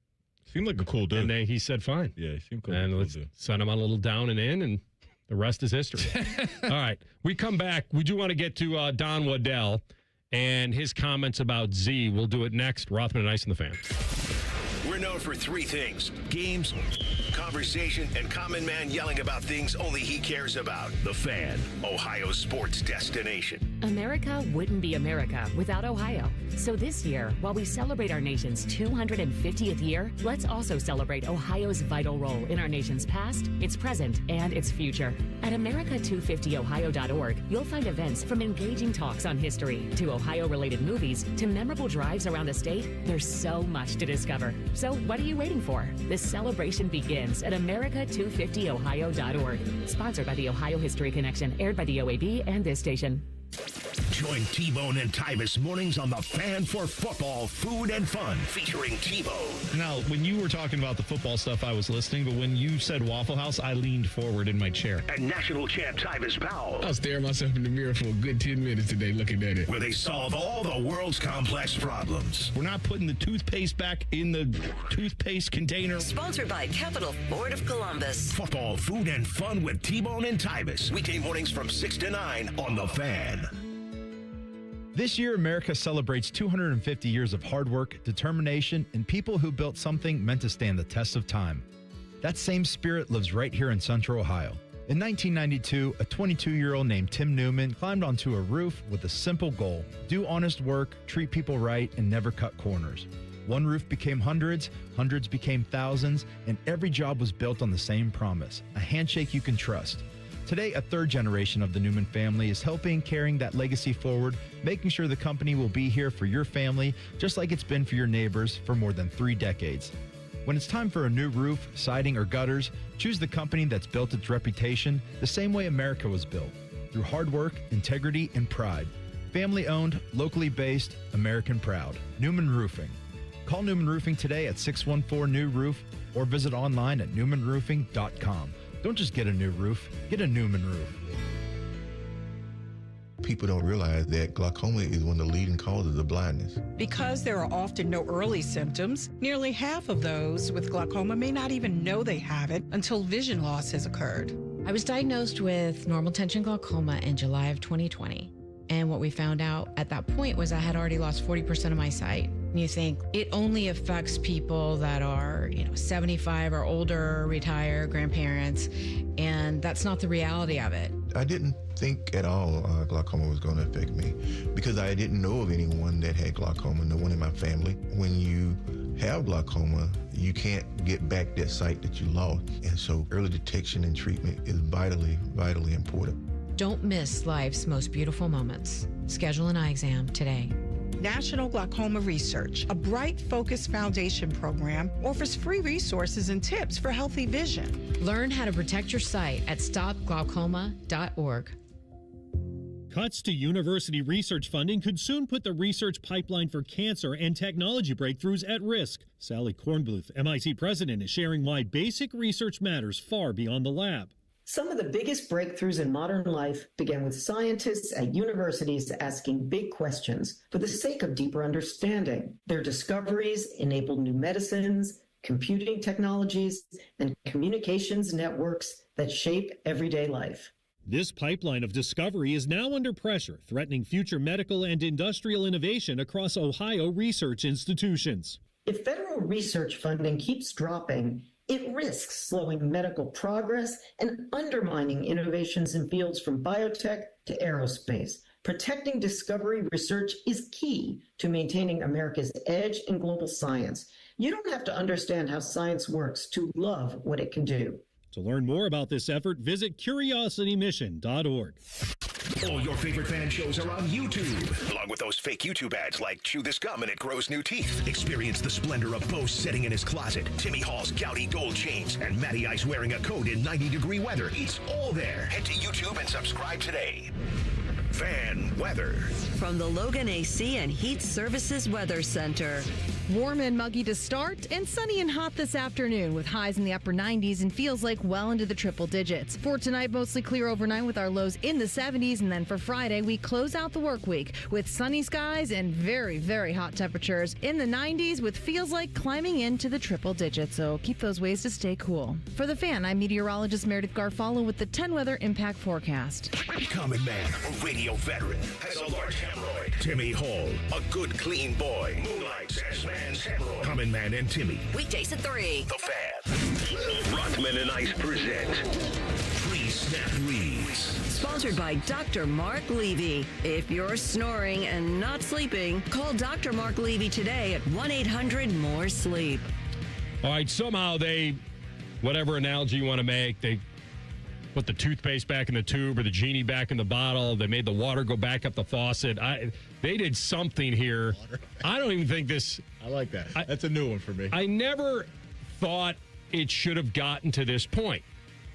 Seemed like a cool dude. And he said, fine. Yeah, he seemed cool. And let's send him on a little down and in, and the rest is history. All right. We come back. We do want to get to Don Waddell and his comments about Z. We'll do it next. Rothman and Ice and the Fan. We're known for three things: games, conversation, and common man yelling about things only he cares about. The Fan, Ohio's sports destination. America wouldn't be America without Ohio. So this year, while we celebrate our nation's 250th year, let's also celebrate Ohio's vital role in our nation's past, its present, and its future. At America250ohio.org, you'll find events from engaging talks on history to Ohio-related movies to memorable drives around the state. There's so much to discover. So what are you waiting for? This celebration begins at America250ohio.org. Sponsored by the Ohio History Connection, aired by the OAB and this station. Join T-Bone and Tyvus mornings on The Fan for football, food, and fun, featuring T-Bone. Now, when you were talking about the football stuff, I was listening, but when you said Waffle House, I leaned forward in my chair. And national champ Tyvus Powell. I was staring myself in the mirror for a good 10 minutes today looking at it. Where they solve all the world's complex problems. We're not putting the toothpaste back in the toothpaste container. Sponsored by Capital Ford of Columbus. Football, food, and fun with T-Bone and Tyvus. Weekday mornings from 6 to 9 on The Fan. This year, America celebrates 250 years of hard work, determination, and people who built something meant to stand the test of time. That same spirit lives right here in Central Ohio. In 1992, a 22-year-old named Tim Newman climbed onto a roof with a simple goal: do honest work, treat people right, and never cut corners. One roof became hundreds, hundreds became thousands, and every job was built on the same promise: a handshake you can trust. Today, a third generation of the Newman family is helping carrying that legacy forward, making sure the company will be here for your family, just like it's been for your neighbors for more than 3 decades. When it's time for a new roof, siding, or gutters, choose the company that's built its reputation the same way America was built, through hard work, integrity, and pride. Family-owned, locally based, American proud. Newman Roofing. Call Newman Roofing today at 614-NEW-ROOF or visit online at newmanroofing.com. Don't just get a new roof, get a Newman roof. People don't realize that glaucoma is one of the leading causes of blindness. Because there are often no early symptoms, nearly half of those with glaucoma may not even know they have it until vision loss has occurred. I was diagnosed with normal tension glaucoma in July of 2020. And what we found out at that point was I had already lost 40% of my sight. You think it only affects people that are, 75 or older, retired, grandparents, and that's not the reality of it. I didn't think at all glaucoma was going to affect me because I didn't know of anyone that had glaucoma, no one in my family. When you have glaucoma, you can't get back that sight that you lost. And so early detection and treatment is vitally, vitally important. Don't miss life's most beautiful moments. Schedule an eye exam today. National Glaucoma Research, a Bright Focus Foundation program, offers free resources and tips for healthy vision. Learn how to protect your sight at stopglaucoma.org. Cuts to university research funding could soon put the research pipeline for cancer and technology breakthroughs at risk. Sally Kornbluth, MIT president, is sharing why basic research matters far beyond the lab. Some of the biggest breakthroughs in modern life began with scientists at universities asking big questions for the sake of deeper understanding. Their discoveries enabled new medicines, computing technologies, and communications networks that shape everyday life. This pipeline of discovery is now under pressure, threatening future medical and industrial innovation across Ohio research institutions. If federal research funding keeps dropping, it risks slowing medical progress and undermining innovations in fields from biotech to aerospace. Protecting discovery research is key to maintaining America's edge in global science. You don't have to understand how science works to love what it can do. To learn more about this effort, visit curiositymission.org. All your favorite fan shows are on YouTube, along with those fake YouTube ads like Chew This Gum and It Grows New Teeth. Experience the splendor of Bo sitting in his closet, Timmy Hall's gouty gold chains, and Matty Ice wearing a coat in 90-degree weather. It's all there. Head to YouTube and subscribe today. Fan weather. From the Logan AC and Heat Services Weather Center. Warm and muggy to start, and sunny and hot this afternoon with highs in the upper 90s and feels like well into the triple digits. For tonight, mostly clear overnight with our lows in the 70s, and then for Friday, we close out the work week with sunny skies and very, very hot temperatures in the 90s with feels like climbing into the triple digits, so keep those ways to stay cool. For The Fan, I'm meteorologist Meredith Garfalo with the 10 Weather Impact Forecast. Common Man, a radio veteran, has a large hemorrhoid. Timmy Hall, a good, clean boy, moonlights as man's hemorrhoid. Common Man and Timmy. Weekdays at 3. The Fan. Rothman and Ice present Please Snap Leads. Sponsored by Dr. Mark Levy. If you're snoring and not sleeping, call Dr. Mark Levy today at 1-800-MORE-SLEEP. All right, somehow they, whatever analogy you want to make, they put the toothpaste back in the tube or the genie back in the bottle. They made the water go back up the faucet. They did something here. I don't even think this... I like that. That's a new one for me. I never thought it should have gotten to this point.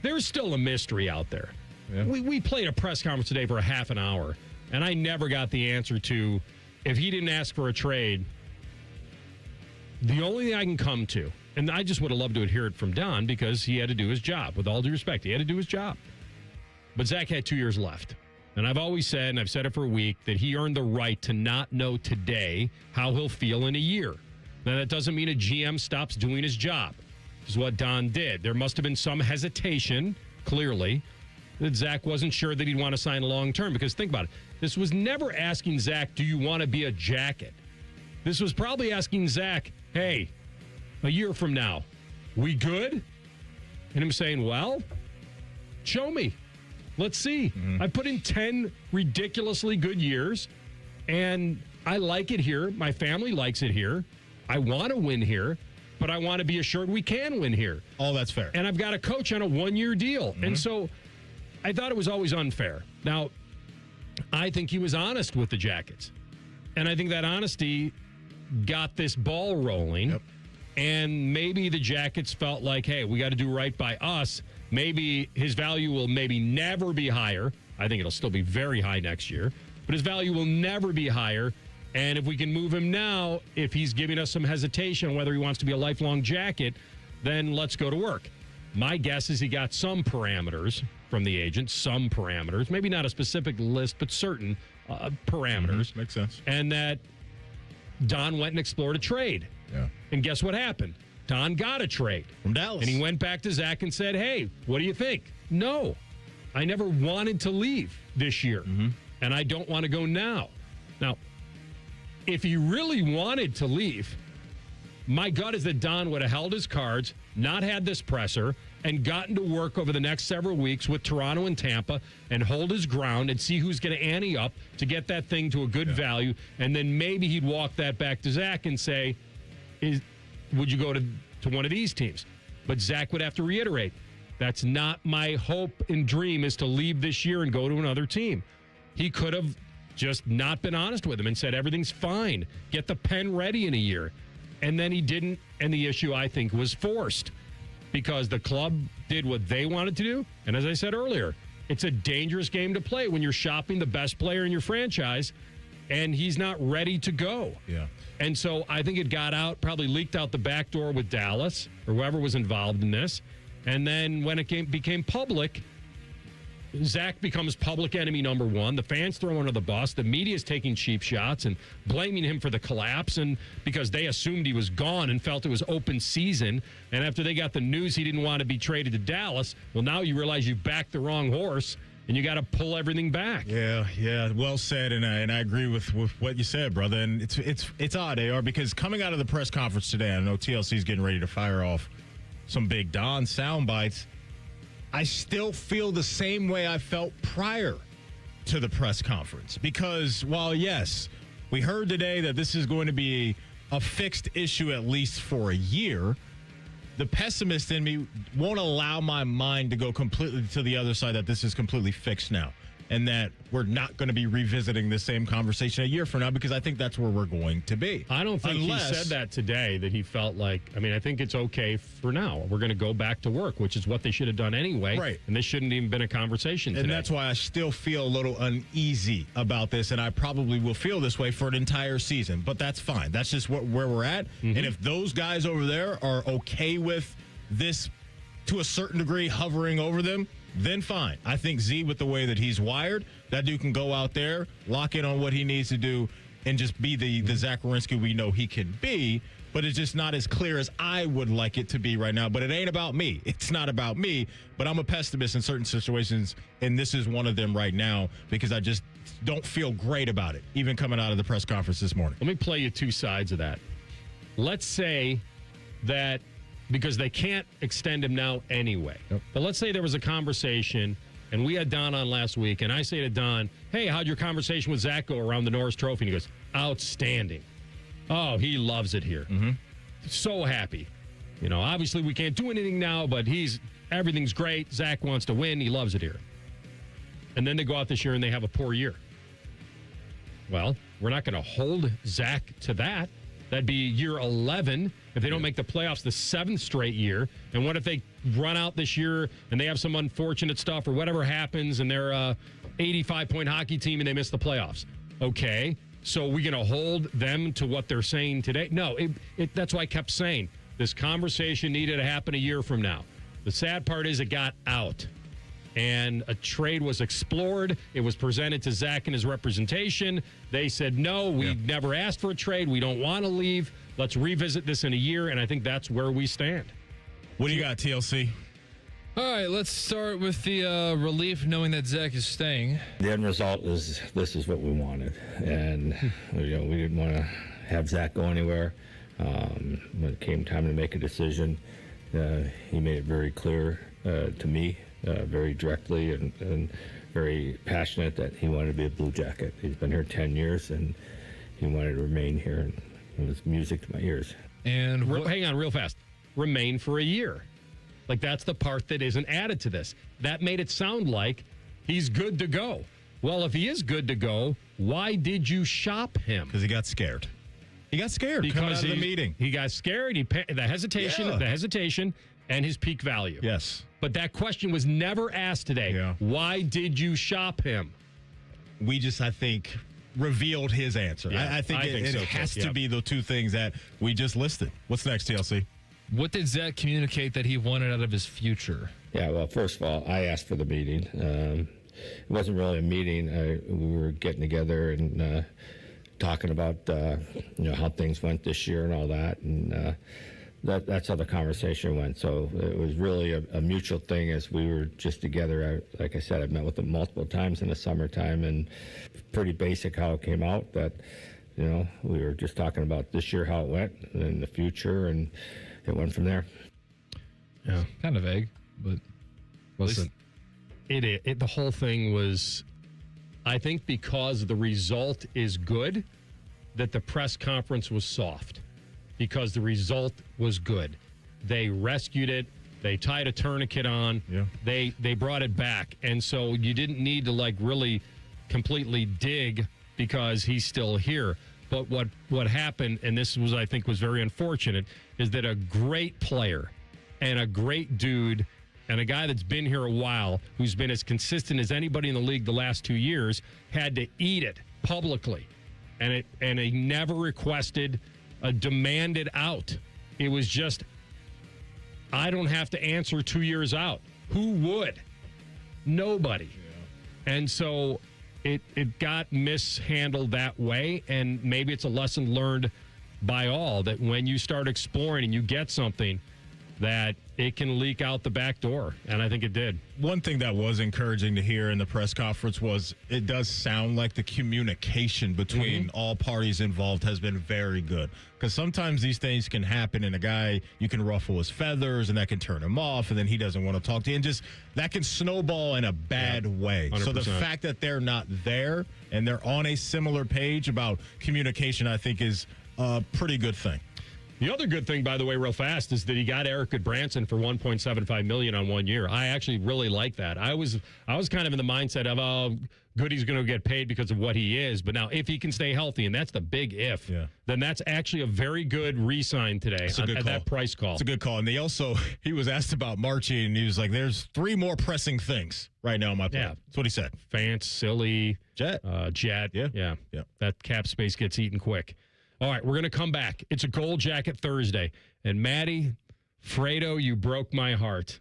There's still a mystery out there. Yeah. We played a press conference today for a half an hour, and I never got the answer to, if he didn't ask for a trade, the only thing I can come to, and I just would have loved to hear it from Don because he had to do his job. With all due respect, he had to do his job. But Zach had 2 years left. And I've always said, and I've said it for a week, that he earned the right to not know today how he'll feel in a year. Now, that doesn't mean a GM stops doing his job. This is what Don did. There must have been some hesitation, clearly, that Zach wasn't sure that he'd want to sign long-term. Because think about it. This was never asking Zach, do you want to be a Jacket? This was probably asking Zach, hey, a year from now, we good? And him saying, well, show me. Let's see. I put in 10 ridiculously good years, and I like it here. My family likes it here. I want to win here, but I want to be assured we can win here. Oh, that's fair. And I've got a coach on a one-year deal. And so I thought it was always unfair. Now, I think he was honest with the Jackets. And I think that honesty got this ball rolling. Yep. And maybe the Jackets felt like, hey, we got to do right by us. Maybe his value will maybe never be higher. I think it'll still be very high next year. But his value will never be higher. And if we can move him now, if he's giving us some hesitation on whether he wants to be a lifelong Jacket, then let's go to work. My guess is he got some parameters from the agent, some parameters. Maybe not a specific list, but certain parameters. Makes sense. And that Don went and explored a trade. Yeah. And guess what happened? Don got a trade. From Dallas. And he went back to Zach and said, hey, what do you think? No, I never wanted to leave this year. And I don't want to go now. Now, if he really wanted to leave, my gut is that Don would have held his cards, not had this presser, and gotten to work over the next several weeks with Toronto and Tampa and hold his ground and see who's going to ante up to get that thing to a good value. And then maybe he'd walk that back to Zach and say, would you go to one of these teams? But Zach would have to reiterate, that's not my hope and dream, is to leave this year and go to another team. He could have just not been honest with him and said, everything's fine. Get the pen ready in a year. And then he didn't. And the issue, I think, was forced because the club did what they wanted to do. And as I said earlier, it's a dangerous game to play when you're shopping the best player in your franchise and he's not ready to go. Yeah. And so I think it got out, probably leaked out the back door with Dallas or whoever was involved in this. And then when it became public, Zach becomes public enemy number one. The fans throw under the bus. The media's taking cheap shots and blaming him for the collapse, and because they assumed he was gone and felt it was open season. And after they got the news he didn't want to be traded to Dallas, well, now you realize you backed the wrong horse and you got to pull everything back. Yeah. Well said, and I agree with what you said, brother. And it's odd, AR, because coming out of the press conference today, I know TLC's getting ready to fire off some big Don sound bites. I still feel the same way I felt prior to the press conference. Because while, yes, we heard today that this is going to be a fixed issue at least for a year, the pessimist in me won't allow my mind to go completely to the other side, that this is completely fixed now and that we're not going to be revisiting the same conversation a year from now, because I think that's where we're going to be. I don't think he said that today, that he felt like, I think it's okay for now. We're going to go back to work, which is what they should have done anyway. Right. And this shouldn't even been a conversation today. And that's why I still feel a little uneasy about this, and I probably will feel this way for an entire season. But that's fine. That's just where we're at. Mm-hmm. And if those guys over there are okay with this to a certain degree hovering over them, then fine. I think Z, with the way that he's wired, that dude can go out there, lock in on what he needs to do, and just be the Zach Werenski we know he can be. But it's just not as clear as I would like it to be right now. But it ain't about me. It's not about me. But I'm a pessimist in certain situations, and this is one of them right now, because I just don't feel great about it, even coming out of the press conference this morning. Let me play you two sides of that. Let's say that, because they can't extend him now anyway. Yep. But let's say there was a conversation, and we had Don on last week, and I say to Don, hey, how'd your conversation with Zach go around the Norris Trophy? And he goes, outstanding. Oh, he loves it here. Mm-hmm. So happy. Obviously we can't do anything now, but everything's great. Zach wants to win. He loves it here. And then they go out this year and they have a poor year. Well, we're not going to hold Zach to that. That'd be year 11 if they don't make the playoffs the 7th straight year. And what if they run out this year and they have some unfortunate stuff or whatever happens and they're a 85-point hockey team and they miss the playoffs? Okay, so we're going to hold them to what they're saying today? No, that's why I kept saying this conversation needed to happen a year from now. The sad part is it got out. And a trade was explored. It was presented to Zach and his representation. They said, no, we never asked for a trade. We don't want to leave. Let's revisit this in a year. And I think that's where we stand. What do you got, TLC? All right, let's start with the relief knowing that Zach is staying. The end result is this is what we wanted. And, we didn't want to have Zach go anywhere. When it came time to make a decision, he made it very clear to me, very directly and very passionate, that he wanted to be a Blue Jacket. He's been here 10 years and he wanted to remain here, and it was music to my ears. And hang on real fast. Remain for a year. Like, that's the part that isn't added to this. That made it sound like he's good to go. Well, if he is good to go, why did you shop him? Because he got scared. He got scared coming out of the meeting. He got scared. The hesitation, and his peak value. Yes. But that question was never asked today. Yeah. Why did you shop him? We just, I think, revealed his answer. Yeah, I think it has to be the two things that we just listed. What's next, TLC? What did Zach communicate that he wanted out of his future? Yeah, well, first of all, I asked for the meeting. It wasn't really a meeting. We were getting together and talking about how things went this year and all that, and that's how the conversation went. So it was really a mutual thing as we were just together. Like I said, I've met with him multiple times in the summertime, and pretty basic how it came out that we were just talking about this year, how it went, and the future, and it went from there. Yeah, kind of vague, but listen, the whole thing was, I think, because the result is good, that the press conference was soft, because the result was good. They rescued it. They tied a tourniquet on. Yeah. They brought it back, and so you didn't need to really completely dig because he's still here. But what happened, and this was, I think, was very unfortunate, is that a great player and a great dude and a guy that's been here a while, who's been as consistent as anybody in the league the last 2 years, had to eat it publicly. And he never requested a demanded out. It was just, I don't have to answer 2 years out. Who would? Nobody. Yeah. And so it got mishandled that way, and maybe it's a lesson learned by all, that when you start exploring and you get something, that it can leak out the back door, and I think it did. One thing that was encouraging to hear in the press conference was it does sound like the communication between all parties involved has been very good, because sometimes these things can happen, and a guy, you can ruffle his feathers, and that can turn him off, and then he doesn't want to talk to you, and just that can snowball in a bad way. 100%. So the fact that they're not there and they're on a similar page about communication, I think, is a pretty good thing. The other good thing, by the way, real fast, is that he got Eric Goodbranson for $1.75 million on 1 year. I actually really like that. I was kind of in the mindset of, Goody's going to get paid because of what he is. But now, if he can stay healthy, and that's the big if, then that's actually a very good re-sign today at that price call. It's a good call. And he was asked about Marchie, and he was like, there's 3 more pressing things right now on my plate. Yeah. That's what he said. Fance, Silly, Jet. Yeah. That cap space gets eaten quick. All right, we're going to come back. It's a Gold Jacket Thursday. And Maddie, Fredo, you broke my heart.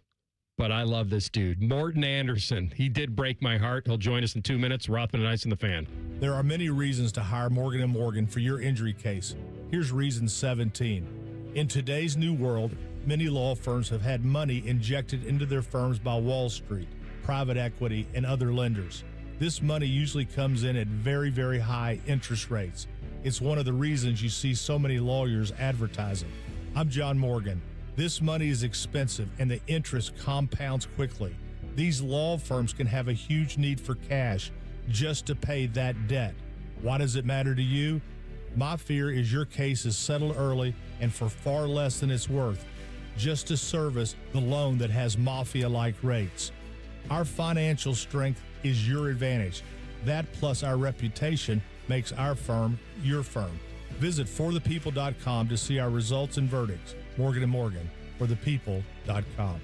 But I love this dude. Morton Anderson. He did break my heart. He'll join us in 2 minutes. Rothman and Ice in the Fan. There are many reasons to hire Morgan & Morgan for your injury case. Here's reason 17. In today's new world, many law firms have had money injected into their firms by Wall Street, private equity, and other lenders. This money usually comes in at very, very high interest rates. It's one of the reasons you see so many lawyers advertising. I'm John Morgan. This money is expensive and the interest compounds quickly. These law firms can have a huge need for cash just to pay that debt. Why does it matter to you? My fear is your case is settled early and for far less than it's worth, just to service the loan that has mafia-like rates. Our financial strength is your advantage. That plus our reputation makes our firm your firm. Visit forthepeople.com to see our results and verdicts. Morgan & Morgan, forthepeople.com.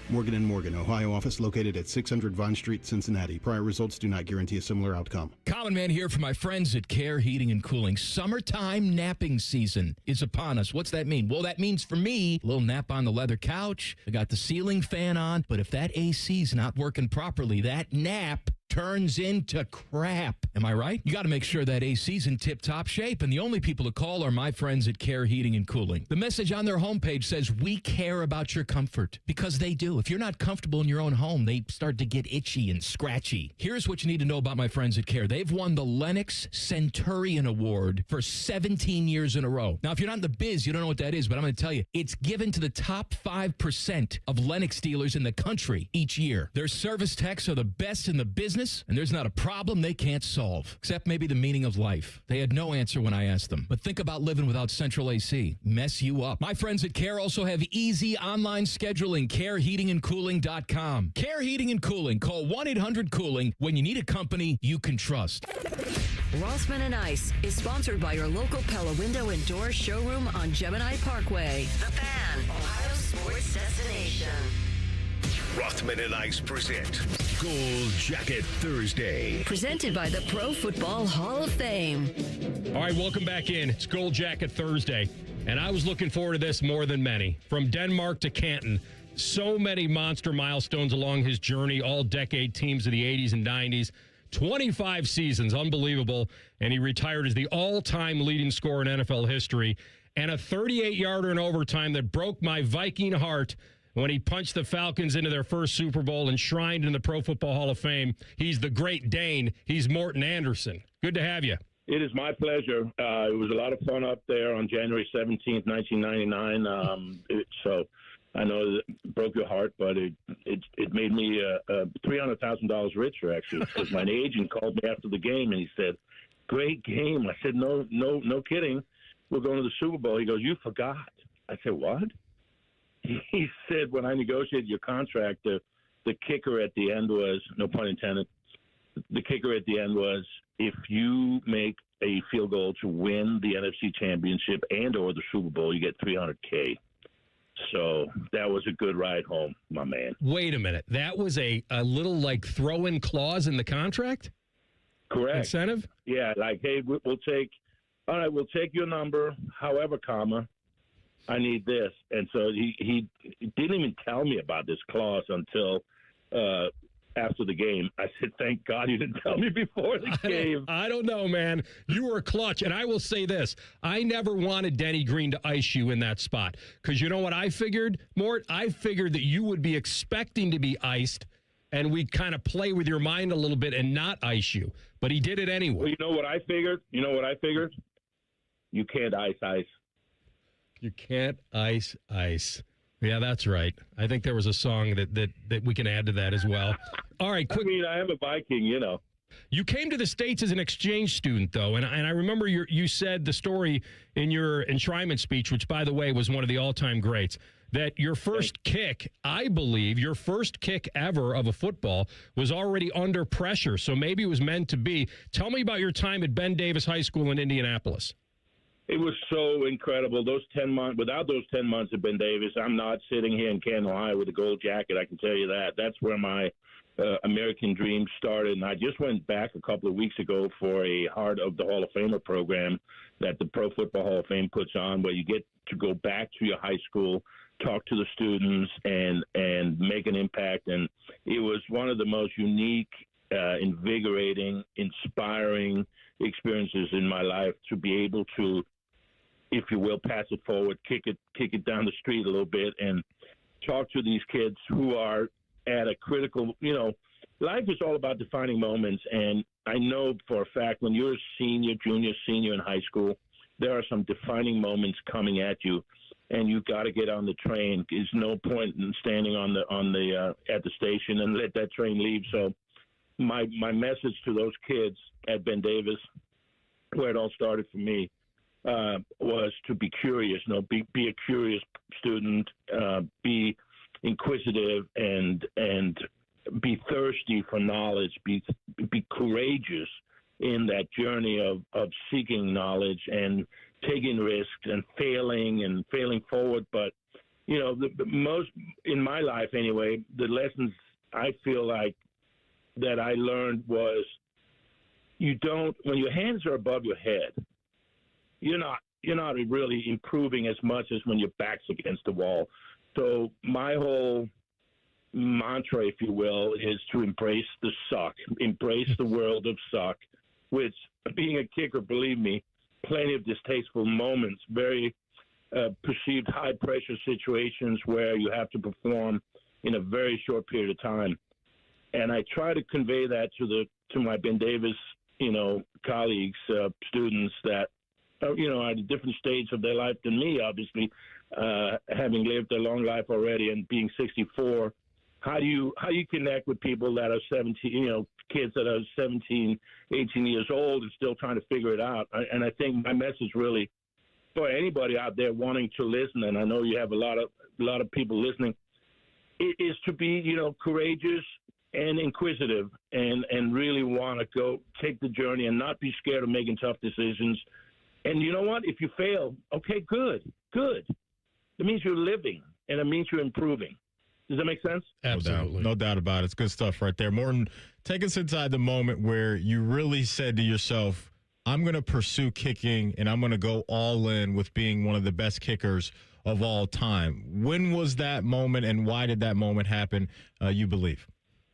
Morgan & Morgan, Ohio office located at 600 Vine Street, Cincinnati. Prior results do not guarantee a similar outcome. Common Man here for my friends at Care Heating and Cooling. Summertime napping season is upon us. What's that mean? Well, that means for me, a little nap on the leather couch. I got the ceiling fan on, but if that AC's not working properly, that nap turns into crap. Am I right? You got to make sure that AC's in tip-top shape, and the only people to call are my friends at Care Heating and Cooling. The message on their homepage says, we care about your comfort, because they do. If you're not comfortable in your own home, they start to get itchy and scratchy. Here's what you need to know about my friends at Care. They've won the Lennox Centurion Award for 17 years in a row. Now, if you're not in the biz, you don't know what that is, but I'm going to tell you, it's given to the top 5% of Lennox dealers in the country each year. Their service techs are the best in the business, and there's not a problem they can't solve, except maybe the meaning of life. They had no answer when I asked them. But think about living without central AC. Mess you up. My friends at Care also have easy online scheduling. CareHeatingandCooling.com. Care Heating and Cooling. Call 1-800-COOLING when you need a company you can trust. Rothman and Ice is sponsored by your local Pella Window and Door showroom on Gemini Parkway. The Fan, Ohio sports destination. Rothman and Ice present Gold Jacket Thursday. Presented by the Pro Football Hall of Fame. All right, welcome back in. It's Gold Jacket Thursday, and I was looking forward to this more than many. From Denmark to Canton, so many monster milestones along his journey, all-decade teams of the 80s and 90s. 25 seasons, unbelievable, and he retired as the all-time leading scorer in NFL history, and a 38-yarder in overtime that broke my Viking heart when he punched the Falcons into their first Super Bowl, enshrined in the Pro Football Hall of Fame. He's the Great Dane. He's Morton Anderson. Good to have you. It is my pleasure. It was a lot of fun up there on January 17th, 1999. So I know that it broke your heart, but it made me $300,000 richer, actually, because my agent called me after the game and he said, "Great game." I said, no kidding. We're going to the Super Bowl. He goes, "You forgot." I said, "What?" He said, "When I negotiated your contract, the kicker at the end was, no pun intended, the kicker at the end was, if you make a field goal to win the NFC Championship and or the Super Bowl, you get $300K. So that was a good ride home, my man. Wait a minute. That was a little like throw-in clause in the contract? Correct. Incentive? Yeah, like, hey, we'll take your number, however, comma, I need this. And so he didn't even tell me about this clause until after the game. I said, thank God you didn't tell me before the game. I don't know, man. You were clutch. And I will say this. I never wanted Denny Green to ice you in that spot. Because you know what I figured, Mort? I figured that you would be expecting to be iced, and we'd kind of play with your mind a little bit and not ice you. But he did it anyway. Well, you know what I figured? You can't ice. You can't ice. Yeah, that's right. I think there was a song that we can add to that as well. All right, quick. I mean, I am a Viking, you know. You came to the States as an exchange student, though, and I remember you said the story in your enshrinement speech, which, by the way, was one of the all-time greats, that your first kick, I believe, your first kick ever of a football was already under pressure, so maybe it was meant to be. Tell me about your time at Ben Davis High School in Indianapolis. It was so incredible. Those 10 months, without those 10 months at Ben Davis, I'm not sitting here in Canton, Ohio with a gold jacket. I can tell you that. That's where my American dream started. And I just went back a couple of weeks ago for a Heart of the Hall of Famer program that the Pro Football Hall of Fame puts on, where you get to go back to your high school, talk to the students, and make an impact. And it was one of the most unique, invigorating, inspiring experiences in my life to be able to, if you will, pass it forward, kick it down the street a little bit, and talk to these kids who are at a critical, life is all about defining moments. And I know for a fact when you're a senior in high school, there are some defining moments coming at you, and you've got to get on the train. There's no point in standing on the at the station and let that train leave. So my message to those kids at Ben Davis, where it all started for me, was to be curious. Be a curious student, be inquisitive, and be thirsty for knowledge. Be courageous in that journey of seeking knowledge and taking risks and failing forward. But the most in my life anyway, the lessons I feel like that I learned was, when your hands are above your head, you're not really improving as much as when your back's against the wall. So my whole mantra, if you will, is to embrace the suck, embrace the world of suck, which, being a kicker, believe me, plenty of distasteful moments, very perceived high-pressure situations where you have to perform in a very short period of time. And I try to convey that to my Ben Davis, colleagues, students that, at a different stage of their life than me, obviously, having lived a long life already and being 64. How do you connect with people that are 17, kids that are 17, 18 years old and still trying to figure it out? And I think my message really, for anybody out there wanting to listen, and I know you have a lot of people listening, is to be, courageous and inquisitive, and really want to go take the journey and not be scared of making tough decisions. And you know what? If you fail, okay, good. It means you're living, and it means you're improving. Does that make sense? Absolutely. No doubt about it. It's good stuff right there. Morton, take us inside the moment where you really said to yourself, I'm going to pursue kicking, and I'm going to go all in with being one of the best kickers of all time. When was that moment, and why did that moment happen, you believe?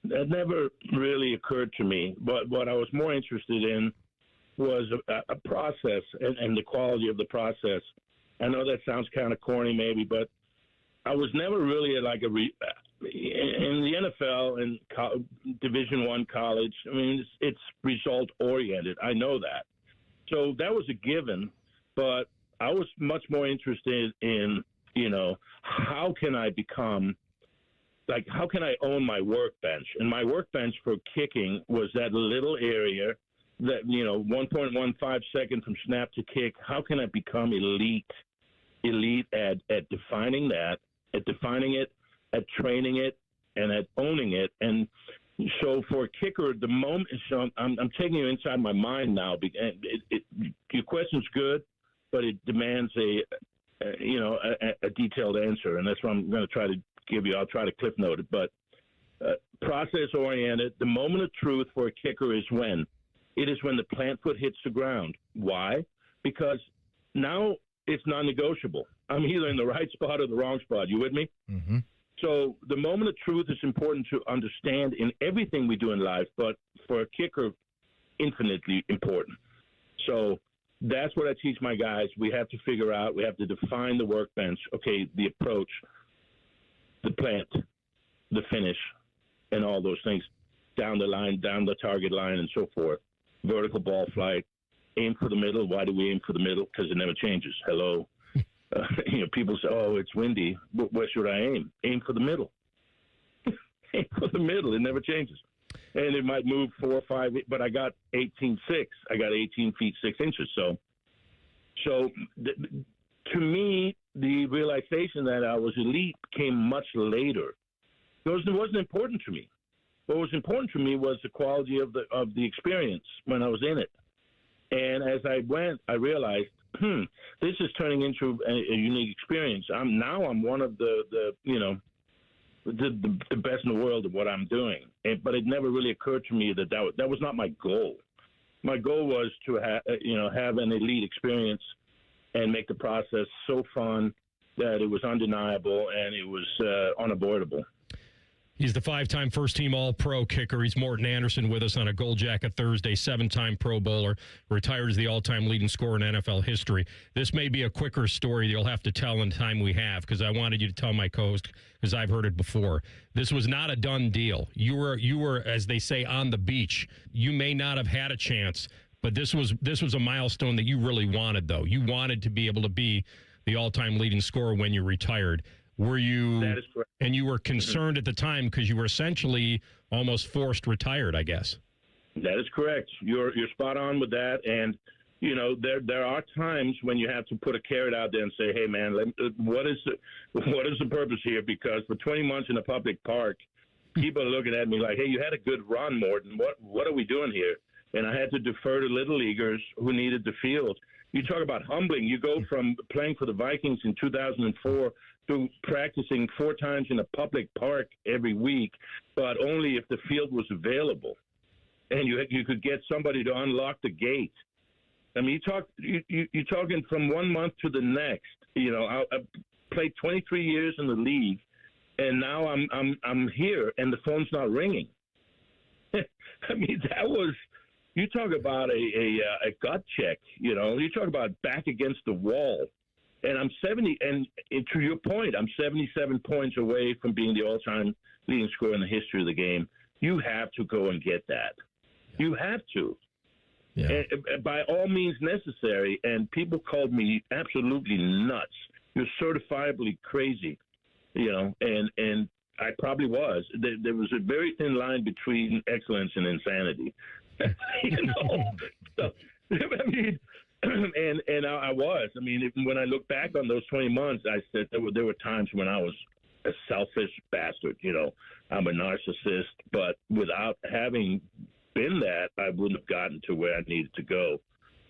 That never really occurred to me. But what I was more interested in was a process and the quality of the process. I know that sounds kind of corny maybe, but I was never really in the NFL and Division I college. I mean, it's result oriented. I know that. So that was a given, but I was much more interested in, how can I become, how can I own my workbench? And my workbench for kicking was that little area that, 1.15 seconds from snap to kick. How can I become elite at defining that, at defining it, at training it, and at owning it? And so for a kicker, the moment, so I'm taking you inside my mind now. Your question's good, but it demands a detailed answer, and that's what I'm going to try to give you. I'll try to cliff note it, but process oriented. The moment of truth for a kicker is when? It is when the plant foot hits the ground. Why? Because now it's non-negotiable. I'm either in the right spot or the wrong spot. You with me? Mm-hmm. So the moment of truth is important to understand in everything we do in life, but for a kicker, infinitely important. So that's what I teach my guys. We have to figure out, we have to define the workbench, okay, the approach, the plant, the finish, and all those things down the line, down the target line, and so forth. Vertical ball flight, aim for the middle. Why do we aim for the middle? Because it never changes. Hello. People say, "Oh, it's windy. Where should I aim?" Aim for the middle. Aim for the middle. It never changes. And it might move 4 or 5, but I got 18.6. I got 18 feet 6 inches. So to me, the realization that I was elite came much later. It wasn't important to me. What was important to me was the quality of the experience when I was in it. And as I went, I realized, this is turning into a unique experience. I'm one of the best in the world at what I'm doing. But it never really occurred to me that was not my goal. My goal was to have an elite experience and make the process so fun that it was undeniable and it was unavoidable. He's the 5-time first-team All-Pro kicker. He's Morton Anderson with us on a Gold Jacket Thursday, 7-time Pro Bowler, retired as the all-time leading scorer in NFL history. This may be a quicker story you'll have to tell in time we have, because I wanted you to tell my co-host, because I've heard it before. This was not a done deal. You were, as they say, on the beach. You may not have had a chance, but this was a milestone that you really wanted, though. You wanted to be able to be the all-time leading scorer when you retired. Were you? That is correct. And you were concerned at the time because you were essentially almost forced retired, I guess. That is correct. You're spot on with that. And there are times when you have to put a carrot out there and say, "Hey, man, what is the purpose here?" Because for 20 months in a public park, people are looking at me like, "Hey, you had a good run, Morton. What are we doing here?" And I had to defer to little leaguers who needed the field. You talk about humbling. You go from playing for the Vikings in 2004 to practicing 4 times in a public park every week, but only if the field was available, and you could get somebody to unlock the gate. I mean, you're talking from 1 month to the next. I played 23 years in the league, and now I'm here, and the phone's not ringing. I mean, that was. You talk about a gut check, you talk about back against the wall. And I'm 70, and to your point, I'm 77 points away from being the all-time leading scorer in the history of the game. You have to go and get that. You have to. Yeah. And by all means necessary. And people called me absolutely nuts. You're certifiably crazy, and I probably was. There was a very thin line between excellence and insanity. So, I mean, and I was. I mean, when I look back on those 20 months, I said there were times when I was a selfish bastard. I'm a narcissist, but without having been that, I wouldn't have gotten to where I needed to go.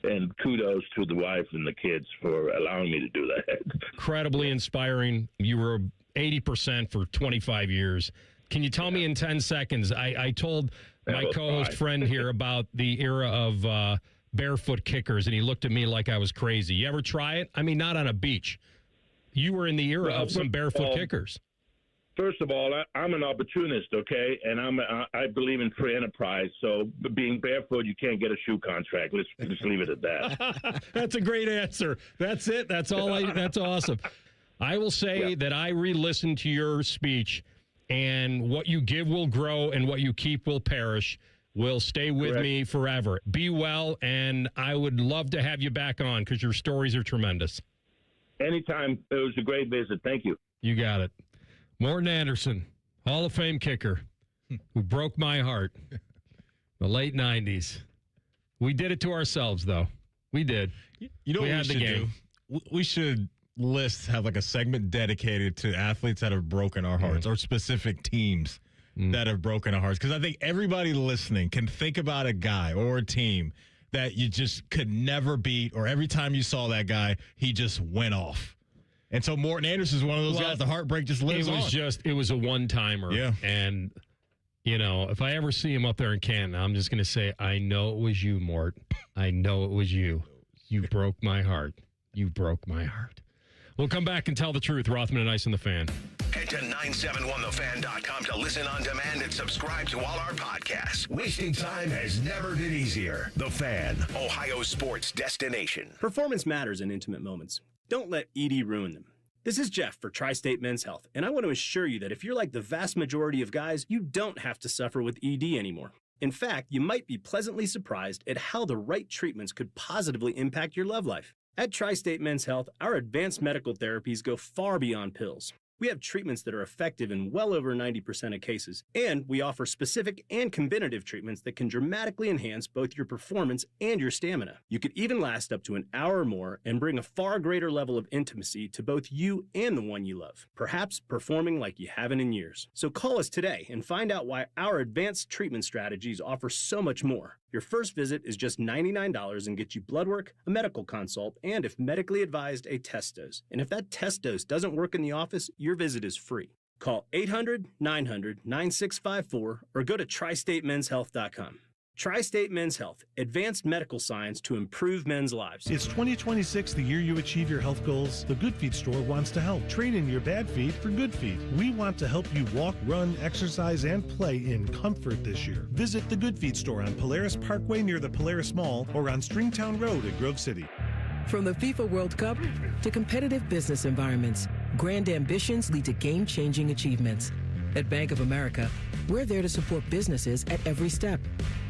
And kudos to the wife and the kids for allowing me to do that. Incredibly inspiring. You were 80% for 25 years. Can you tell me in 10 seconds? I told my co-host friend here about the era of barefoot kickers, and he looked at me like I was crazy. You ever try it? I mean, not on a beach. You were in the era of some barefoot kickers. First of all, I'm an opportunist, okay, and I believe in free enterprise. So being barefoot, you can't get a shoe contract. Let's just leave it at that. That's a great answer. That's it. That's all. That's awesome. I will say that I re-listened to your speech. And what you give will grow and what you keep will perish. will stay with me forever. Be well, and I would love to have you back on because your stories are tremendous. Anytime. It was a great visit. Thank you. You got it. Morton Anderson, Hall of Fame kicker, who broke my heart in the late 90s. We did it to ourselves, though. We did. You know we what had we the should game. do? We should have like a segment dedicated to athletes that have broken our hearts or specific teams that have broken our hearts. Because I think everybody listening can think about a guy or a team that you just could never beat, or every time you saw that guy, he just went off. And so Morton Anderson is one of those guys. The heartbreak just lives on. It was a one-timer. Yeah. And, if I ever see him up there in Canton, I'm just going to say, I know it was you, Mort. I know it was you. You broke my heart. You broke my heart. We'll come back and tell the truth. Rothman and Ice and the Fan. Head to 971thefan.com to listen on demand and subscribe to all our podcasts. Wasting time has never been easier. The Fan, Ohio sports destination. Performance matters in intimate moments. Don't let ED ruin them. This is Jeff for Tri-State Men's Health, and I want to assure you that if you're like the vast majority of guys, you don't have to suffer with ED anymore. In fact, you might be pleasantly surprised at how the right treatments could positively impact your love life. At Tri-State Men's Health, our advanced medical therapies go far beyond pills. We have treatments that are effective in well over 90% of cases, and we offer specific and combinative treatments that can dramatically enhance both your performance and your stamina. You could even last up to an hour or more and bring a far greater level of intimacy to both you and the one you love, perhaps performing like you haven't in years. So call us today and find out why our advanced treatment strategies offer so much more. Your first visit is just $99 and gets you blood work, a medical consult, and if medically advised, a test dose. And if that test dose doesn't work in the office, your visit is free. Call 800-900-9654 or go to tristatemenshealth.com. Tri-State Men's Health, advanced medical science to improve men's lives. Is 2026 the year you achieve your health goals? The Good Feet store wants to help. Trade in your bad feet for good feet. We want to help you walk, run, exercise, and play in comfort this year. Visit the Good Feet store on Polaris Parkway near the Polaris Mall or on Stringtown Road in Grove City. From the FIFA World Cup to competitive business environments, grand ambitions lead to game-changing achievements. At Bank of America, we're there to support businesses at every step,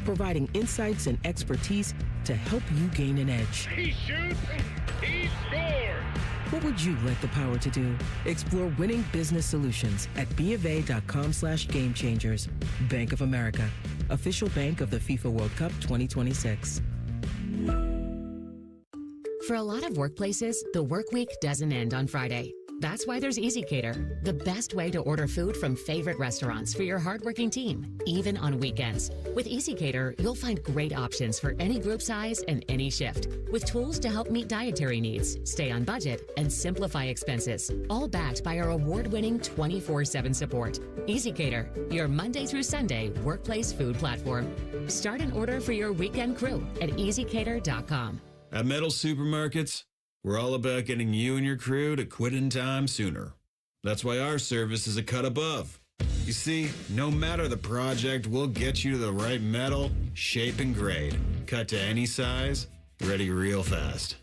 providing insights and expertise to help you gain an edge. He shoots, he scores! What would you like the power to do? Explore winning business solutions at BofA.com/gamechangers. Bank of America, official bank of the FIFA World Cup 2026. For a lot of workplaces, the work week doesn't end on Friday. That's why there's EasyCater, the best way to order food from favorite restaurants for your hardworking team, even on weekends. With EasyCater, you'll find great options for any group size and any shift, with tools to help meet dietary needs, stay on budget, and simplify expenses, all backed by our award-winning 24/7 support. EasyCater, your Monday through Sunday workplace food platform. Start an order for your weekend crew at easycater.com. At Metal Supermarkets, we're all about getting you and your crew to quit in time sooner. That's why our service is a cut above. You see, no matter the project, we'll get you to the right metal, shape, and grade. Cut to any size, ready real fast.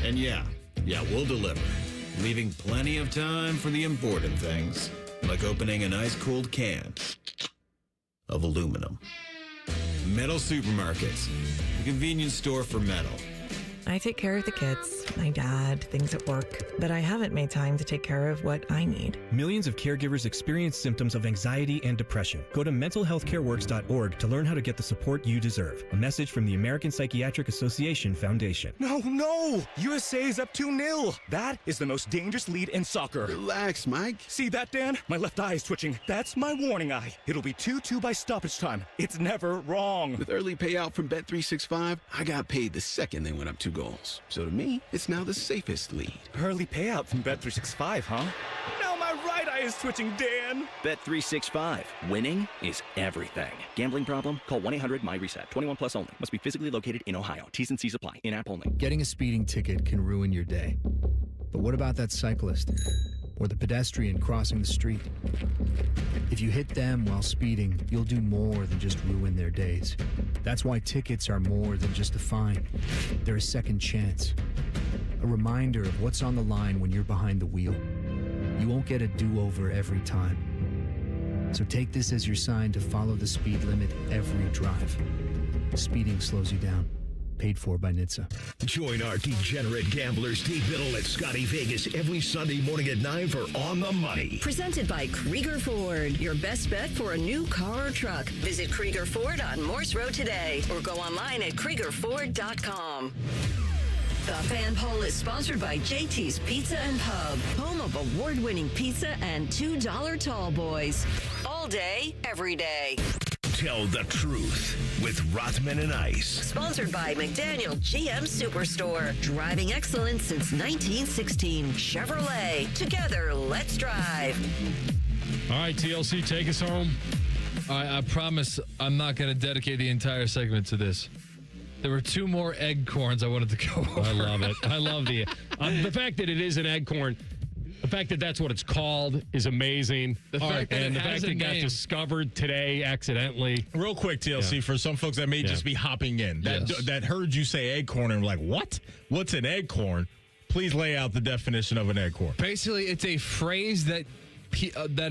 And yeah, we'll deliver, leaving plenty of time for the important things, like opening an ice-cold can of aluminum. Metal Supermarkets, the convenience store for metal. I take care of the kids, my dad, things at work, but I haven't made time to take care of what I need. Millions of caregivers experience symptoms of anxiety and depression. Go to mentalhealthcareworks.org to learn how to get the support you deserve. A message from the American Psychiatric Association Foundation. No! USA is up 2-0. That is the most dangerous lead in soccer. Relax, Mike. See that, Dan? My left eye is twitching. That's my warning eye. It'll be 2-2 by stoppage time. It's never wrong. With early payout from Bet365, I got paid the second they went up 2 goals. So to me, it's now the safest lead. Early payout from Bet365, huh? Now my right eye is twitching, Dan. Bet365. Winning is everything. Gambling problem? Call 1-800-MY-RESET. 21 plus only. Must be physically located in Ohio. T's and C's apply. In-app only. Getting a speeding ticket can ruin your day. But what about that cyclist? Or the pedestrian crossing the street? If you hit them while speeding, you'll do more than just ruin their days. That's why tickets are more than just a fine. They're a second chance. A reminder of what's on the line when you're behind the wheel. You won't get a do-over every time. So take this as your sign to follow the speed limit every drive. Speeding slows you down. Paid for by NHTSA. Join our degenerate gambler Steve Biddle at Scotty Vegas every Sunday morning at 9 for On the Money. Presented by Krieger Ford. Your best bet for a new car or truck. Visit Krieger Ford on Morse Road today or go online at KriegerFord.com. The Fan Poll is sponsored by JT's Pizza and Pub, home of award-winning pizza and $2 tall boys. All day, every day. Tell the truth with Rothman and Ice. Sponsored by McDaniel GM Superstore. Driving excellence since 1916. Chevrolet. Together, let's drive. All right, TLC, take us home. All right, I promise I'm not going to dedicate the entire segment to this. There were 2 more egg corns I wanted to go over. I love it. I love the fact that it is an egg corn. The fact that that's what it's called is amazing. The fact that it got discovered today accidentally. Real quick, TLC, for some folks that may just be hopping in, that heard you say egg corn and were like, what? What's an egg corn? Please lay out the definition of an egg corn. Basically, it's a phrase that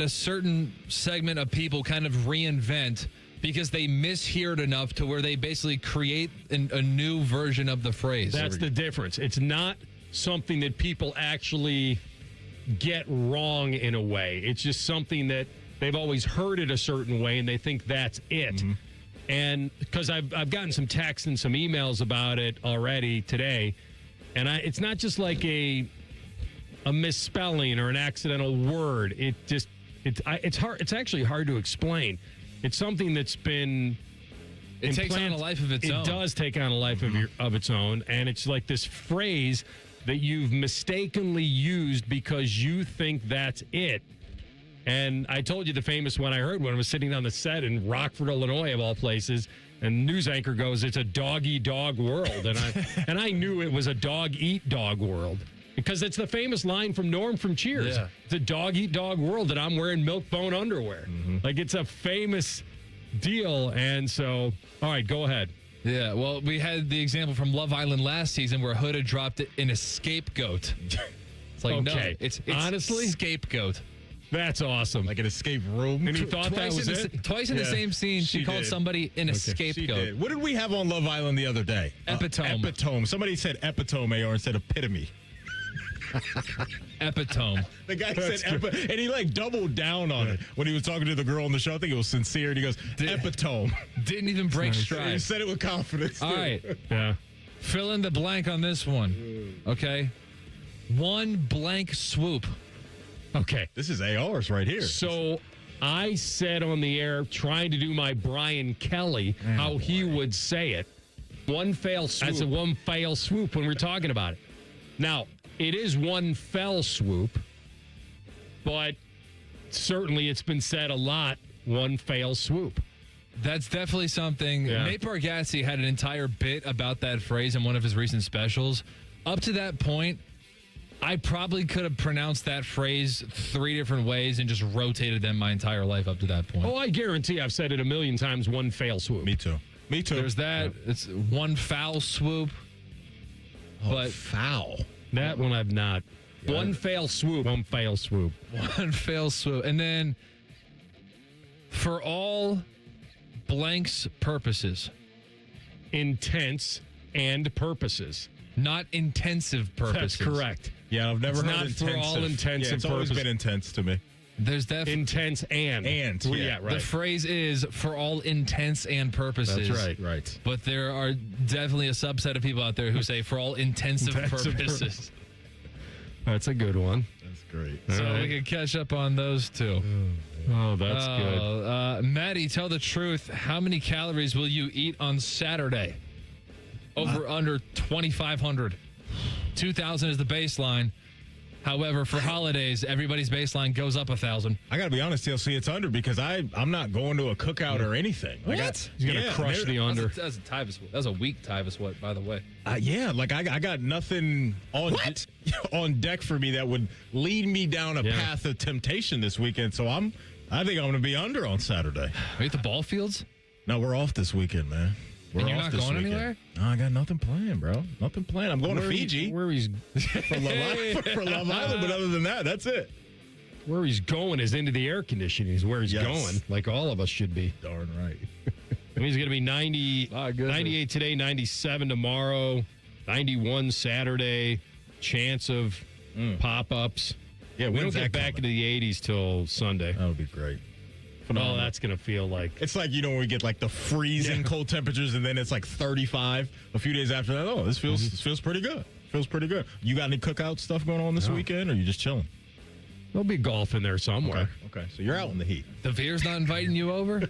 a certain segment of people kind of reinvent because they mishear it enough to where they basically create a new version of the phrase. That's the difference. It's not something that people actually get wrong in a way. It's just something that they've always heard it a certain way and they think that's it. Mm-hmm. And because I've gotten some texts and some emails about it already today, and it's not just like a misspelling or an accidental word. It's hard. It's actually hard to explain. It's something that's been It takes on a life of its own. It does take on a life of its own, and it's like this phrase that you've mistakenly used because you think that's it. And I told you the famous one I heard when I was sitting on the set in Rockford, Illinois, of all places, and news anchor goes, "It's a dog-eat-dog world," and I knew it was a dog-eat-dog world because it's the famous line from Norm from Cheers. Yeah. It's a dog-eat-dog world, and I'm wearing milk-bone underwear. Mm-hmm. Like, it's a famous deal, and so, all right, go ahead. Yeah, well, we had the example from Love Island last season where Hood had dropped it in a scapegoat. It's like, okay. No, it's honestly scapegoat. That's awesome. Like an escape room. And he thought that was it? Twice in the same scene, she called somebody in a scapegoat. What did we have on Love Island the other day? Epitome. Epitome. Somebody said epitome or instead of epitome. Epitome. The guy said and he like doubled down on it when he was talking to the girl on the show. I think it was sincere. And he goes, epitome. Didn't even break stride. He said it with confidence. All right. Yeah. Fill in the blank on this one. Okay. One blank swoop. Okay. This is ARs right here. So I said on the air, trying to do my Brian Kelly, how he would say it. One fail swoop. That's a one fail swoop when we're talking about it. Now, it is one fell swoop, but certainly it's been said a lot, one fail swoop. That's definitely something. Yeah. Nate Bargatze had an entire bit about that phrase in one of his recent specials. Up to that point, I probably could have pronounced that phrase 3 different ways and just rotated them my entire life up to that point. Oh, I guarantee I've said it a million times, one fail swoop. Me too. There's that. Yeah. It's one foul swoop. But foul. That one I've not. Yeah. One fail swoop. One fail swoop. One fail swoop. And then for all blanks purposes. Intense and purposes. Not intensive purposes. That's correct. Yeah, I've never heard not intensive. For all intensive it's purposes. Always been intense to me. There's definitely intense and. Well, yeah, right. The phrase is for all intents and purposes. That's right. But there are definitely a subset of people out there who say for all intensive purposes. That's a good one. That's great. So we can catch up on those two. Oh, that's good. Maddie, tell the truth. How many calories will you eat on Saturday? Under 2,500. 2,000 is the baseline. However, for holidays, everybody's baseline goes up 1,000. I got to be honest, TLC, it's under because I'm not going to a cookout or anything. What? He's going to crush the under. That's a weak Tyvus what, by the way. Yeah, like I got nothing on deck for me that would lead me down a path of temptation this weekend. So I think I'm going to be under on Saturday. Are you at the ball fields? No, we're off this weekend, man. And you're not going anywhere? No, I got nothing planned, bro. Nothing planned. I'm going to Fiji. Where he's for Love Island, but other than that, that's it. Where he's going is into the air conditioning is where he's going, like all of us should be. Darn right. I mean, he's going to be 98 today, 97 tomorrow, 91 Saturday, chance of pop-ups. Yeah, we don't get back into the 80s till Sunday. That would be great. Oh, that's going to feel like... It's like, when we get like the freezing cold temperatures and then it's like 35 a few days after that. Oh, this feels pretty good. Feels pretty good. You got any cookout stuff going on this weekend, or are you just chilling? There'll be golf in there somewhere. Okay. So you're out in the heat. DeVere's not inviting you over?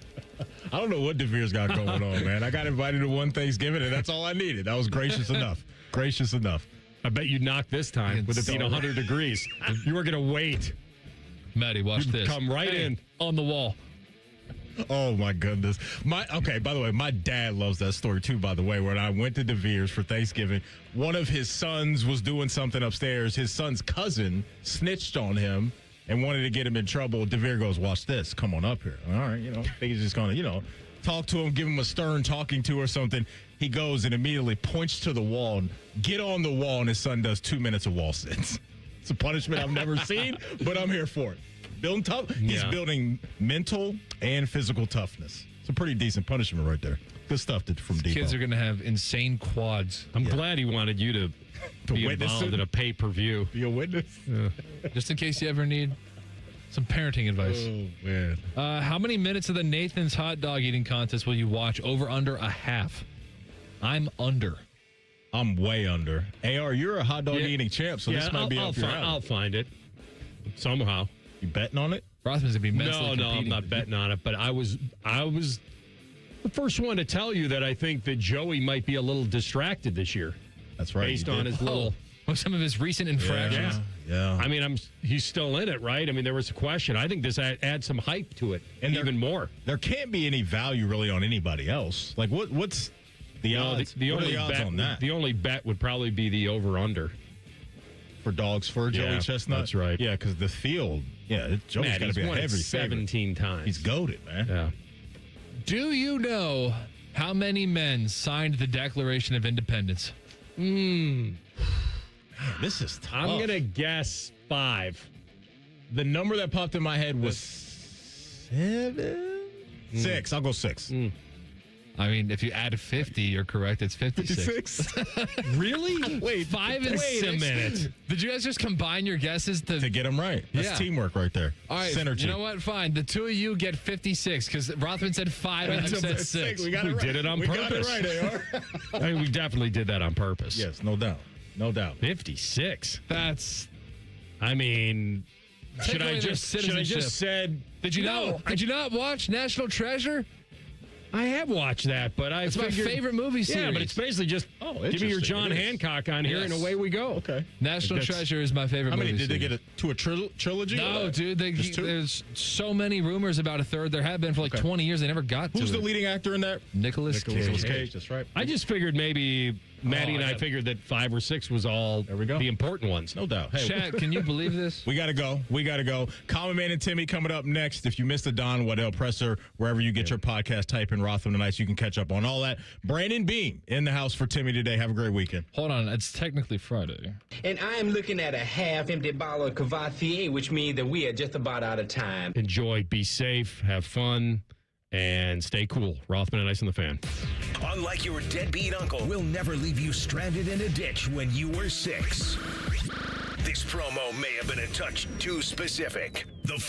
I don't know what DeVere's got going on, man. I got invited to one Thanksgiving, and that's all I needed. That was gracious enough. Gracious enough. I bet you knocked this time with it being 100 degrees. You were going to wait. Maddie, watch this. Come right in on the wall. Oh, my goodness. By the way, my dad loves that story, too, by the way. When I went to DeVere's for Thanksgiving, one of his sons was doing something upstairs. His son's cousin snitched on him and wanted to get him in trouble. DeVere goes, watch this. Come on up here. All right, I think he's just going to, talk to him, give him a stern talking to or something. He goes and immediately points to the wall and get on the wall, and his son does 2 minutes of wall sits. It's a punishment I've never seen, but I'm here for it. Building tough. He's building mental and physical toughness. It's a pretty decent punishment right there. Good stuff from Depot. Kids are going to have insane quads. I'm glad he wanted you to be involved in a pay-per-view. Be a witness? Just in case you ever need some parenting advice. Oh, man. How many minutes of the Nathan's hot dog eating contest will you watch? Over, under, a half? I'm under. I'm way under. AR, you're a hot dog eating champ, so this might be up your alley. I'll find it somehow. You betting on it? Rothman's going to be mentally No, I'm not betting on it, but I was the first one to tell you that I think that Joey might be a little distracted this year. That's right. Based on his little... some of his recent infractions. Yeah. I mean, he's still in it, right? I mean, there was a question. I think this adds some hype to it, and even more. There can't be any value really on anybody else. Like, what's the odds? The what only are the odds bet, on that? The only bet would probably be the over-under. For dogs for Joey Chestnut? That's right. Yeah, because the field, Joey's got to be a heavy 17 favorite. times. He's goated, man. Yeah. Do you know how many men signed the Declaration of Independence? Man, this is tough. I'm going to guess 5. The number that popped in my head was 7? 6. I'll go 6. I mean, if you add 50, you're correct. It's 56. Really? Wait, 5 and 6. Wait a minute. Did you guys just combine your guesses to get them right? That's teamwork right there. All right. Synergy. You know what? Fine. The two of you get 56 because Rothman said 5 and you said 6. We got it right. Did it on purpose. We got it right, AR. I mean, we definitely did that on purpose. Yes, no doubt. No doubt. 56. That's... I mean... Should I just said... Did you not watch National Treasure? I have watched that, but it's my favorite movie series. Yeah, but it's basically just give me your John Hancock on here, and away we go. Okay. National Treasure is my favorite movie. How many did series. they get to a trilogy? No, dude. There's so many rumors about a third. There have been for like 20 years. They never got to Who's it. the leading actor in that? Nicolas Cage. That's right. I just figured maybe Maddie and I figured that 5 or 6 was all the important ones. No doubt. Hey, Chad, can you believe this? We got to go. Common Man and Timmy coming up next. If you missed the Don Waddell presser, wherever you get your podcast, type in Rothman Ice. You can catch up on all that. Brandon Beam in the house for Timmy today. Have a great weekend. Hold on. It's technically Friday. And I am looking at a half-empty bottle of Cavatier, which means that we are just about out of time. Enjoy, be safe, have fun, and stay cool. Rothman and Ice on the Fan. Unlike your deadbeat uncle, we'll never leave you stranded in a ditch when you were 6. This promo may have been a touch too specific. The Fan.